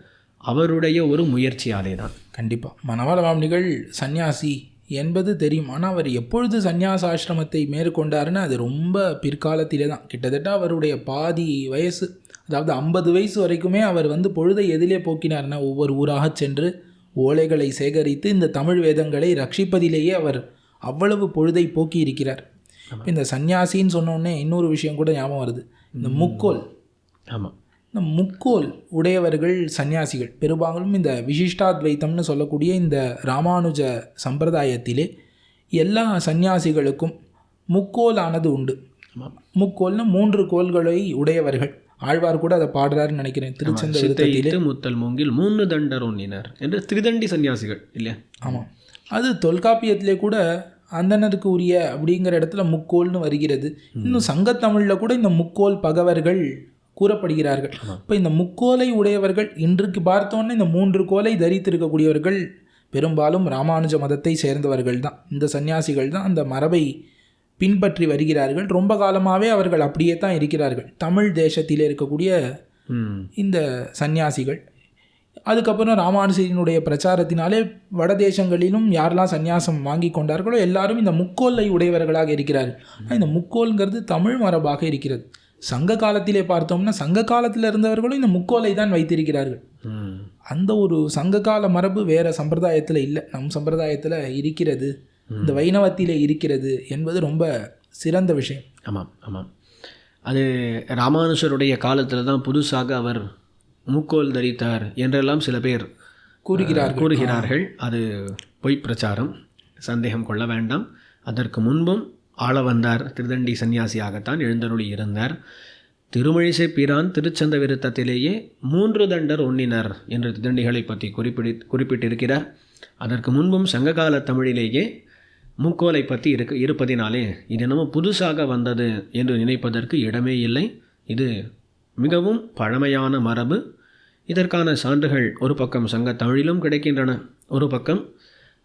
அவருடைய ஒரு முயற்சியாலே தான். கண்டிப்பாக மணவாள மாமுனிகள் சந்நியாசி என்பது தெரியும். ஆனால் அவர் எப்பொழுது சந்நியாச ஆசிரமத்தை மேற்கொண்டாருன்னு அது ரொம்ப பிற்காலத்திலே தான். கிட்டத்தட்ட அவருடைய பாதி வயசு, அதாவது 50 வயசு வரைக்குமே அவர் பொழுதை எதிலே போக்கினார்னா ஒவ்வொரு ஊராக சென்று ஓலைகளை சேகரித்து இந்த தமிழ் வேதங்களை ரட்சிப்பதிலேயே அவர் அவ்வளவு பொழுதை போக்கி இருக்கிறார். இந்த சந்நியாசின்னு சொன்னோடனே இன்னொரு விஷயம் கூட ஞாபகம் வருது, இந்த முக்கோல். ஆமாம், இந்த முக்கோல் உடையவர்கள் சந்நியாசிகள் பெரும்பாலும் இந்த விசிஷ்டாத்வைத்தம்னு சொல்லக்கூடிய இந்த ராமானுஜ சம்பிரதாயத்திலே எல்லா சந்நியாசிகளுக்கும் முக்கோல் ஆனது உண்டு. முக்கோல்னு 3 கோல்களை உடையவர்கள். ஆழ்வார் கூட அதை பாடுறாருன்னு நினைக்கிறேன் திருச்செந்த விருத்தத்திலே. முத்தல் மூங்கில் 3 தண்டர் ஒன்னினர் என்று திரிதண்டி சன்னியாசிகள் இல்லையா? ஆமாம், அது தொல்காப்பியத்திலே கூட அந்தனருக்கு உரிய அப்படிங்கிற இடத்துல முக்கோல்னு வருகிறது. இன்னும் சங்கத்தமிழில் கூட இந்த முக்கோல் பகவர்கள் கூறப்படுகிறார்கள். இப்போ இந்த முக்கோலை உடையவர்கள் இன்றைக்கு பார்த்தோன்னே இந்த 3 கோலை தரித்திருக்கக்கூடியவர்கள் பெரும்பாலும் ராமானுஜ மதத்தை சேர்ந்தவர்கள் தான். இந்த சன்னியாசிகள் தான் அந்த மரபை பின்பற்றி வருகிறார்கள். ரொம்ப காலமாகவே அவர்கள் அப்படியே தான் இருக்கிறார்கள், தமிழ் தேசத்திலே இருக்கக்கூடிய இந்த சன்னியாசிகள். அதுக்கப்புறம் ராமானுஜரினுடைய பிரச்சாரத்தினாலே வட தேசங்களிலும் யாரெல்லாம் சந்நியாசம் வாங்கி கொண்டார்களோ எல்லாரும் இந்த முக்கோலை உடையவர்களாக இருக்கிறார்கள். இந்த முக்கோல்ங்கிறது தமிழ் மரபாக இருக்கிறது. சங்க காலத்திலே பார்த்தோம்னா சங்க காலத்தில் இருந்தவர்களும் இந்த முக்கோலை தான் வைத்திருக்கிறார்கள். அந்த ஒரு சங்ககால மரபு வேறு சம்பிரதாயத்தில் இல்லை, நம் சம்பிரதாயத்தில் இருக்கிறது, இந்த வைணவத்திலே இருக்கிறது என்பது ரொம்ப சிறந்த விஷயம். ஆமாம் ஆமாம், அது ராமானுஜருடைய காலத்தில் தான் புதுசாக அவர் முக்கோல் தரித்தார் என்றெல்லாம் சில பேர் கூறுகிறார்கள். அது பொய் பிரச்சாரம், சந்தேகம் கொள்ள வேண்டாம். அதற்கு முன்பும் ஆள வந்தார், திருதண்டி சன்னியாசியாகத்தான் எழுந்தருளி இருந்தார். திருமழிசை பிரான் திருச்சந்த விருத்தத்திலேயே 3 தண்டர் ஒன்னினர் என்று திருதண்டிகளை பற்றி குறிப்பிட்டிருக்கிறார். அதற்கு முன்பும் சங்ககால தமிழிலேயே முக்கோலை பற்றி இருப்பதினாலே இது என்னமோ புதுசாக வந்தது என்று நினைப்பதற்கு இடமே இல்லை. இது மிகவும் பழமையான மரபு. இதற்கான சான்றுகள் ஒரு பக்கம் சங்க தமிழிலும் கிடைக்கின்றன, ஒரு பக்கம்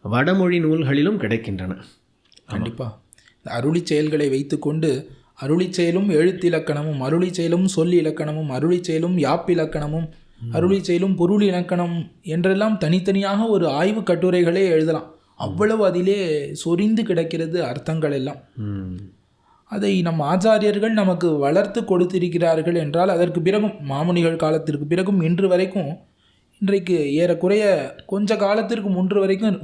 வடமொழி நூல்களிலும் கிடைக்கின்றன. கண்டிப்பாக அருளி செயல்களை வைத்துக்கொண்டு அருளி செயலும் எழுத்திலக்கணமும், அருளி செயலும் சொல் இலக்கணமும், அருளி செயலும் யாப்பிலக்கணமும், அருளி செயலும் பொருள் இலக்கணம் என்றெல்லாம் தனித்தனியாக ஒரு ஆய்வு கட்டுரைகளே எழுதலாம். அவ்வளவு அதிலே சொரிந்து கிடக்கிறது அர்த்தங்கள் எல்லாம். அதை நம் ஆச்சாரியர்கள் நமக்கு வளர்த்து கொடுத்திருக்கிறார்கள் என்றால் அதற்கு பிறகும் மாமுனிகள் காலத்திற்கு பிறகும் இன்று வரைக்கும், இன்றைக்கு ஏறக்குறைய கொஞ்ச காலத்திற்கு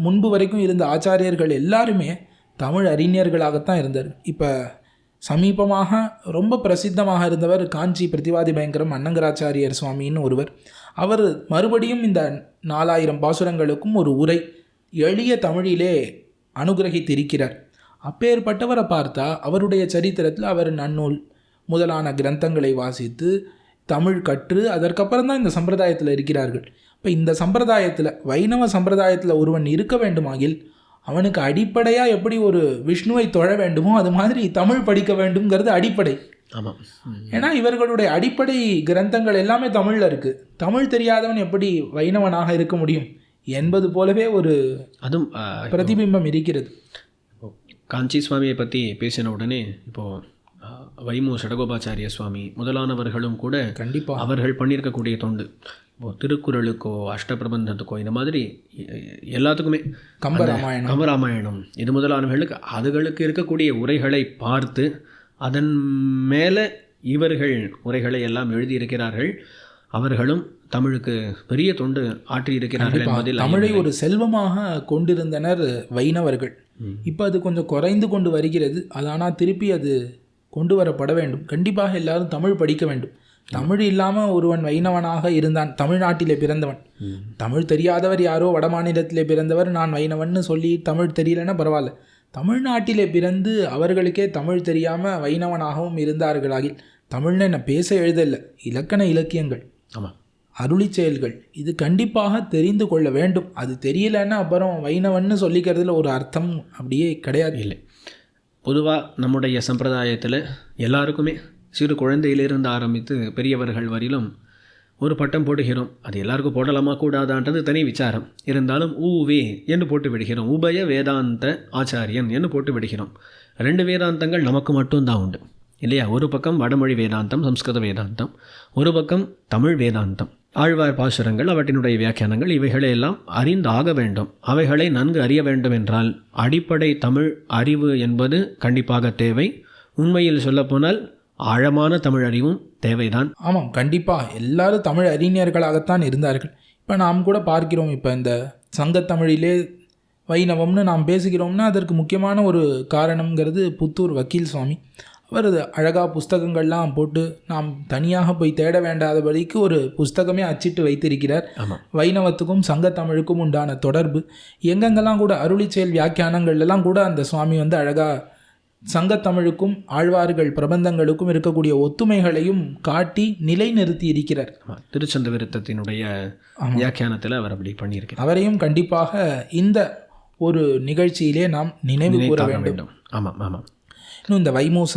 முன்பு வரைக்கும் இருந்த ஆச்சாரியர்கள் எல்லாருமே தமிழ் அறிஞர்களாகத்தான் இருந்தார். இப்போ சமீபமாக ரொம்ப பிரசித்தமாக இருந்தவர் காஞ்சி பிரதிவாதி பயங்கரம் அன்னங்கராச்சாரியர் சுவாமின்னு ஒருவர். அவர் மறுபடியும் இந்த 4000 பாசுரங்களுக்கும் ஒரு உரை எளிய தமிழிலே அனுகிரகித்திருக்கிறார். அப்பேற்பட்டவரை பார்த்தா அவருடைய சரித்திரத்தில் அவர் நன்னூல் முதலான கிரந்தங்களை வாசித்து தமிழ் கற்று அதற்கப்புறம் தான் இந்த சம்பிரதாயத்தில் இருக்கிறார்கள். இப்போ இந்த சம்பிரதாயத்தில் வைணவ சம்பிரதாயத்தில் ஒருவன் இருக்க வேண்டுமாகில் அவனுக்கு அடிப்படையாக எப்படி ஒரு விஷ்ணுவை தொழ வேண்டுமோ அது மாதிரி தமிழ் படிக்க வேண்டும்ங்கிறது அடிப்படை. ஆமாம். ஏன்னா இவர்களுடைய அடிப்படை கிரந்தங்கள் எல்லாமே தமிழில் இருக்குது. தமிழ் தெரியாதவன் எப்படி வைணவனாக இருக்க முடியும் என்பது போலவே ஒரு அதுவும் பிரதிபிம்பம் இருக்கிறது. காஞ்சி சுவாமியை பற்றி பேசின உடனே இப்போது வைமு சடகோபாச்சாரிய சுவாமி முதலானவர்களும் கூட கண்டிப்பாக அவர்கள் பண்ணியிருக்கக்கூடிய தொண்டு திருக்குறளுக்கோ அஷ்டபிரபந்தத்துக்கோ இந்த மாதிரி எல்லாத்துக்குமே கம்பராமாயணம் இது முதலானவர்களுக்கு அதுகளுக்கு இருக்கக்கூடிய உரைகளை பார்த்து அதன் மேலே இவர்கள் உரைகளை எல்லாம் எழுதியிருக்கிறார்கள். அவர்களும் தமிழுக்கு பெரிய தொண்டு ஆற்றியிருக்கிறார்கள் என்பதில் தமிழை ஒரு செல்வமாக கொண்டிருந்தனர் வைணவர்கள். இப்போ அது கொஞ்சம் குறைந்து கொண்டு வருகிறது. அது ஆனால் திருப்பி அது கொண்டு வரப்பட வேண்டும். கண்டிப்பாக எல்லாரும் தமிழ் படிக்க வேண்டும். தமிழ் இல்லாமல் ஒருவன் வைணவனாக இருந்தான், தமிழ்நாட்டிலே பிறந்தவன், தமிழ் தெரியாதவர் யாரோ வட மாநிலத்திலே பிறந்தவர் நான் வைணவன்னு சொல்லி தமிழ் தெரியலன்னா பரவாயில்ல, தமிழ்நாட்டிலே பிறந்து அவர்களுக்கே தமிழ் தெரியாமல் வைணவனாகவும் இருந்தார்களாகில் தமிழ்னு என்ன பேச எழுதலை, இலக்கண இலக்கியங்கள், ஆமாம், அருளி செயல்கள் இது கண்டிப்பாக தெரிந்து கொள்ள வேண்டும். அது தெரியலன்னா அப்புறம் வைணவன்னு சொல்லிக்கிறதுல ஒரு அர்த்தம் அப்படியே கிடையாது. இல்லை, பொதுவாக நம்முடைய சம்பிரதாயத்தில் எல்லாருக்குமே சிறு குழந்தையிலிருந்து ஆரம்பித்து பெரியவர்கள் வரையிலும் ஒரு பட்டம் போடுகிறோம். அது எல்லாருக்கும் போடலாமா கூடாதான்றது தனி விசாரம். இருந்தாலும் ஊவே என்று போட்டு விடுகிறோம். உபய வேதாந்த ஆச்சாரியன் என்று போட்டு விடுகிறோம். 2 வேதாந்தங்கள் நமக்கு மட்டும்தான் உண்டு இல்லையா? ஒரு பக்கம் வடமொழி வேதாந்தம், சம்ஸ்கிருத வேதாந்தம், ஒரு பக்கம் தமிழ் வேதாந்தம், ஆழ்வார் பாசுரங்கள், அவற்றினுடைய வியாக்கியானங்கள், இவைகளையெல்லாம் அறிந்தாக வேண்டும். அவைகளை நன்கு அறிய வேண்டும் என்றால் அடிப்படை தமிழ் அறிவு என்பது கண்டிப்பாக தேவை. உண்மையில் சொல்லப்போனால் ஆழமான தமிழ் அறிவும் தேவைதான். ஆமாம், கண்டிப்பாக எல்லாரும் தமிழ் அறிஞர்களாகத்தான் இருந்தார்கள். இப்போ நாம் கூட பார்க்கிறோம், இப்போ இந்த சங்கத்தமிழிலே வைணவம்னு நாம் பேசுகிறோம்னா அதற்கு முக்கியமான ஒரு காரணங்கிறது புத்தூர் வக்கீல் சுவாமி. அவர் அழகாக புஸ்தகங்கள்லாம் போட்டு நாம் தனியாக போய் தேட வேண்டாதபடிக்கு ஒரு புஸ்தகமே அச்சிட்டு வைத்திருக்கிறார். வைணவத்துக்கும் சங்கத்தமிழுக்கும் உண்டான தொடர்பு எங்கெங்கெல்லாம் கூட அருளி செயல் வியாக்கியானங்கள்லாம் கூட அந்த சுவாமி அழகாக சங்கத்தமிழுக்கும் ஆழ்வார்கள் பிரபந்தங்களுக்கும் இருக்கக்கூடிய ஒத்துமைகளையும் காட்டி நிலைநிறுத்தி இருக்கிறார். திருச்சந்த விருத்தத்தினுடைய வியாக்கியானத்தில் அவர் அப்படி பண்ணியிருக்கிறார். அவரையும் கண்டிப்பாக இந்த ஒரு நிகழ்ச்சியிலே நாம் நினைவு கூற வேண்டும். ஆமாம் ஆமாம். இன்னும் இந்த வைமூச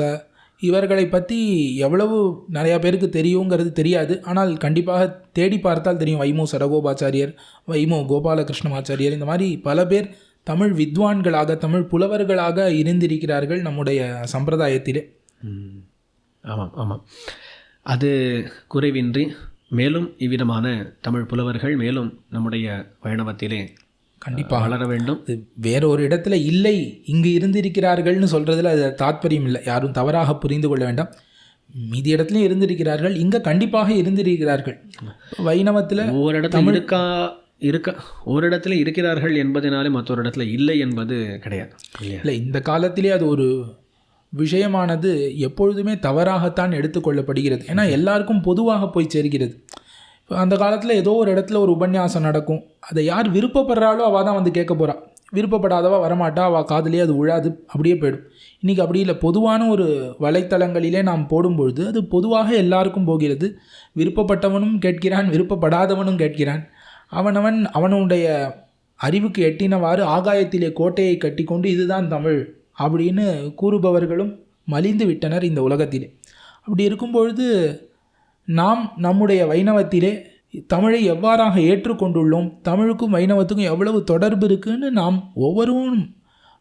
இவர்களை பற்றி எவ்வளவு நிறையா பேருக்கு தெரியுங்கிறது தெரியாது. ஆனால் கண்டிப்பாக தேடி பார்த்தால் தெரியும். வைமு சடகோபாச்சாரியர், வைமு கோபாலகிருஷ்ணமாச்சாரியர், இந்த மாதிரி பல பேர் தமிழ் வித்வான்களாக தமிழ் புலவர்களாக இருந்திருக்கிறார்கள் நம்முடைய சம்பிரதாயத்திலே. ஆமாம் ஆமாம். அது குறைவின்றி மேலும் இவ்விதமான தமிழ் புலவர்கள் மேலும் நம்முடைய வைணவத்திலே கண்டிப்பாக வளர வேண்டும். வேற ஒரு இடத்துல இல்லை, இங்கு இருந்திருக்கிறார்கள்னு சொல்கிறதுல அது தாத்பரியம் இல்லை. யாரும் தவறாக புரிந்து கொள்ள வேண்டாம். மீதி இடத்துலையும் இருந்திருக்கிறார்கள், இங்கே கண்டிப்பாக இருந்திருக்கிறார்கள். வைணவத்தில் ஒவ்வொரு இடத்துல ஒரு இடத்துல இருக்கிறார்கள் என்பதனாலே மற்றொரு இடத்துல இல்லை என்பது கிடையாது. இல்லை, இந்த காலத்திலே அது ஒரு விஷயமானது எப்பொழுதுமே தவறாகத்தான் எடுத்துக்கொள்ளப்படுகிறது. ஏன்னா எல்லாருக்கும் பொதுவாக போய் சேர்கிறது. அந்த காலத்தில் ஏதோ ஒரு இடத்துல ஒரு உபன்யாசம் நடக்கும், அதை யார் விருப்பப்படுறாளோ அவள் தான் கேட்க போகிறா, விருப்பப்படாதவா வரமாட்டா, அவள் காதலியே அது விழாது, அப்படியே போயிடும். இன்றைக்கி அப்படி இல்லை. பொதுவான ஒரு வலைத்தளங்களிலே நாம் போடும்பொழுது அது பொதுவாக எல்லாருக்கும் போகிறது. விருப்பப்பட்டவனும் கேட்கிறான், விருப்பப்படாதவனும் கேட்கிறான். அவனுடைய அறிவுக்கு எட்டினவாறு ஆகாயத்திலே கோட்டையை கட்டி கொண்டு இதுதான் தமிழ் அப்படின்னு கூறுபவர்களும் மலிந்து விட்டனர் இந்த உலகத்திலே. அப்படி இருக்கும்பொழுது நாம் நம்முடைய வைணவத்திலே தமிழை எவ்வாறாக ஏற்றுக்கொண்டுள்ளோம், தமிழுக்கும் வைணவத்துக்கும் எவ்வளவு தொடர்பு இருக்குன்னு நாம் ஒவ்வொருவரும்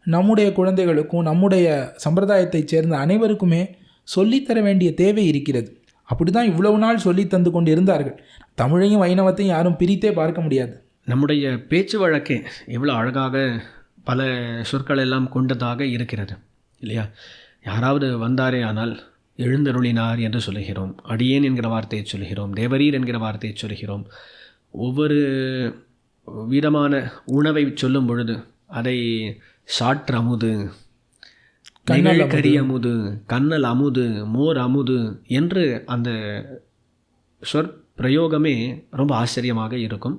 நம்முடைய குழந்தைகளுக்கும் நம்முடைய சம்பிரதாயத்தைச் சேர்ந்த அனைவருக்குமே சொல்லித்தர வேண்டிய தேவை இருக்கிறது. அப்படி தான் இவ்வளவு நாள் சொல்லி தந்து கொண்டு இருந்தார்கள். தமிழையும் வைணவத்தையும் யாரும் பிரித்தே பார்க்க முடியாது. நம்முடைய பேச்சு வழக்கே எவ்வளோ அழகாக பல சொற்கள் எல்லாம் கொண்டதாக இருக்கிறது இல்லையா? யாராவது வந்தாரே ஆனால் எழுந்தருளினார் என்று சொல்லுகிறோம், அடியேன் என்கிற வார்த்தையை சொல்கிறோம், தேவரீர் என்கிற வார்த்தையை சொல்கிறோம். ஒவ்வொரு விதமான உணவை சொல்லும் பொழுது அதை சாற்றமுது கண்ணல் அமுது. கரி அமுது, கண்ணல் அமுது, மோர் அமுது என்று அந்த சொற்பிரயோகமே ரொம்ப ஆச்சரியமாக இருக்கும்.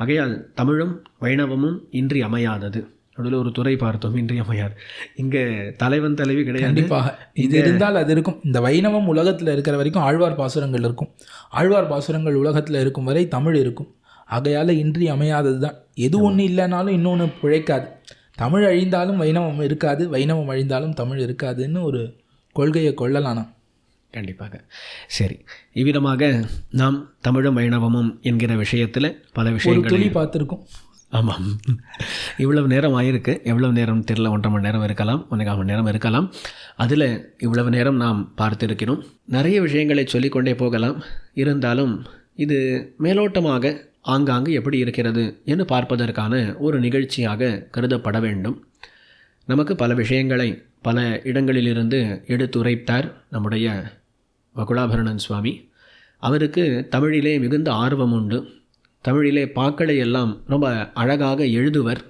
ஆகையால் தமிழும் வைணவமும் இன்றி அமையாதது. அதில் ஒரு துறை பார்த்தோம், இன்றியமையாது. இங்கே தலைவன் தலைவி கிடையாது. கண்டிப்பாக இது இருந்தால் அது இருக்கும். இந்த வைணவம் உலகத்தில் இருக்கிற வரைக்கும் ஆழ்வார் பாசுரங்கள் இருக்கும். ஆழ்வார் பாசுரங்கள் உலகத்தில் இருக்கும் வரை தமிழ் இருக்கும். ஆகையால் இன்றி அமையாதது தான். எது ஒன்று இல்லைனாலும் இன்னொன்று பிழைக்காது. தமிழ் அழிந்தாலும் வைணவம் இருக்காது, வைணவம் அழிந்தாலும் தமிழ் இருக்காதுன்னு ஒரு கொள்கையை கொள்ளலானா. கண்டிப்பாக. சரி, இவ்விதமாக நாம் தமிழும் வைணவமும் என்கிற விஷயத்தில் பல விஷயங்களை பார்த்துருக்கோம். ஆமாம், இவ்வளவு நேரம் ஆயிருக்கு. எவ்வளவு நேரம் தெரியல, 1.5 மணி நேரம் இருக்கலாம், 1.25 மணி நேரம் இருக்கலாம். அதில் இவ்வளவு நேரம் நாம் பார்த்திருக்கிறோம். நிறைய விஷயங்களை சொல்லிக்கொண்டே போகலாம். இருந்தாலும் இது மேலோட்டமாக ஆங்காங்கு எப்படி இருக்கிறது என்று பார்ப்பதற்கான ஒரு நிகழ்ச்சியாக கருதப்பட வேண்டும். நமக்கு பல விஷயங்களை பல இடங்களிலிருந்து எடுத்துரைத்தார் நம்முடைய வகுளாபரணன் சுவாமி. அவருக்கு தமிழிலே மிகுந்த ஆர்வம் உண்டு. தமிழிலே பாக்களை எல்லாம் ரொம்ப அழகாக எழுதுவர்.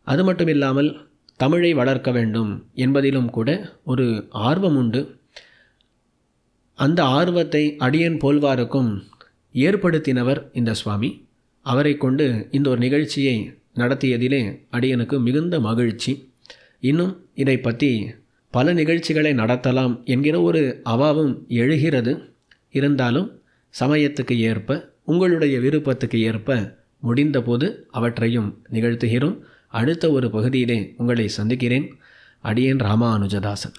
அது மட்டும் இல்லாமல் தமிழை வளர்க்க வேண்டும் என்பதிலும் கூட ஒரு ஆர்வம் உண்டு. அந்த ஆர்வத்தை அடியேன் போல்வாருக்கும் ஏற்படுத்தினவர் இந்த சுவாமி. அவரை கொண்டு இந்த ஒரு நிகழ்ச்சியை நடத்தியதிலே அடியனுக்கு மிகுந்த மகிழ்ச்சி. இன்னும் இதை பற்றி பல நிகழ்ச்சிகளை நடத்தலாம் என்கிற ஒரு அவாவும் எழுகிறது. இருந்தாலும் சமயத்துக்கு ஏற்ப, உங்களுடைய விருப்பத்துக்கு ஏற்ப முடிந்தபோது அவற்றையும் நிகழ்த்துகிறோம். அடுத்த ஒரு பகுதியிலே உங்களை சந்திக்கிறேன். அடியேன் ராமானுஜதாசன்.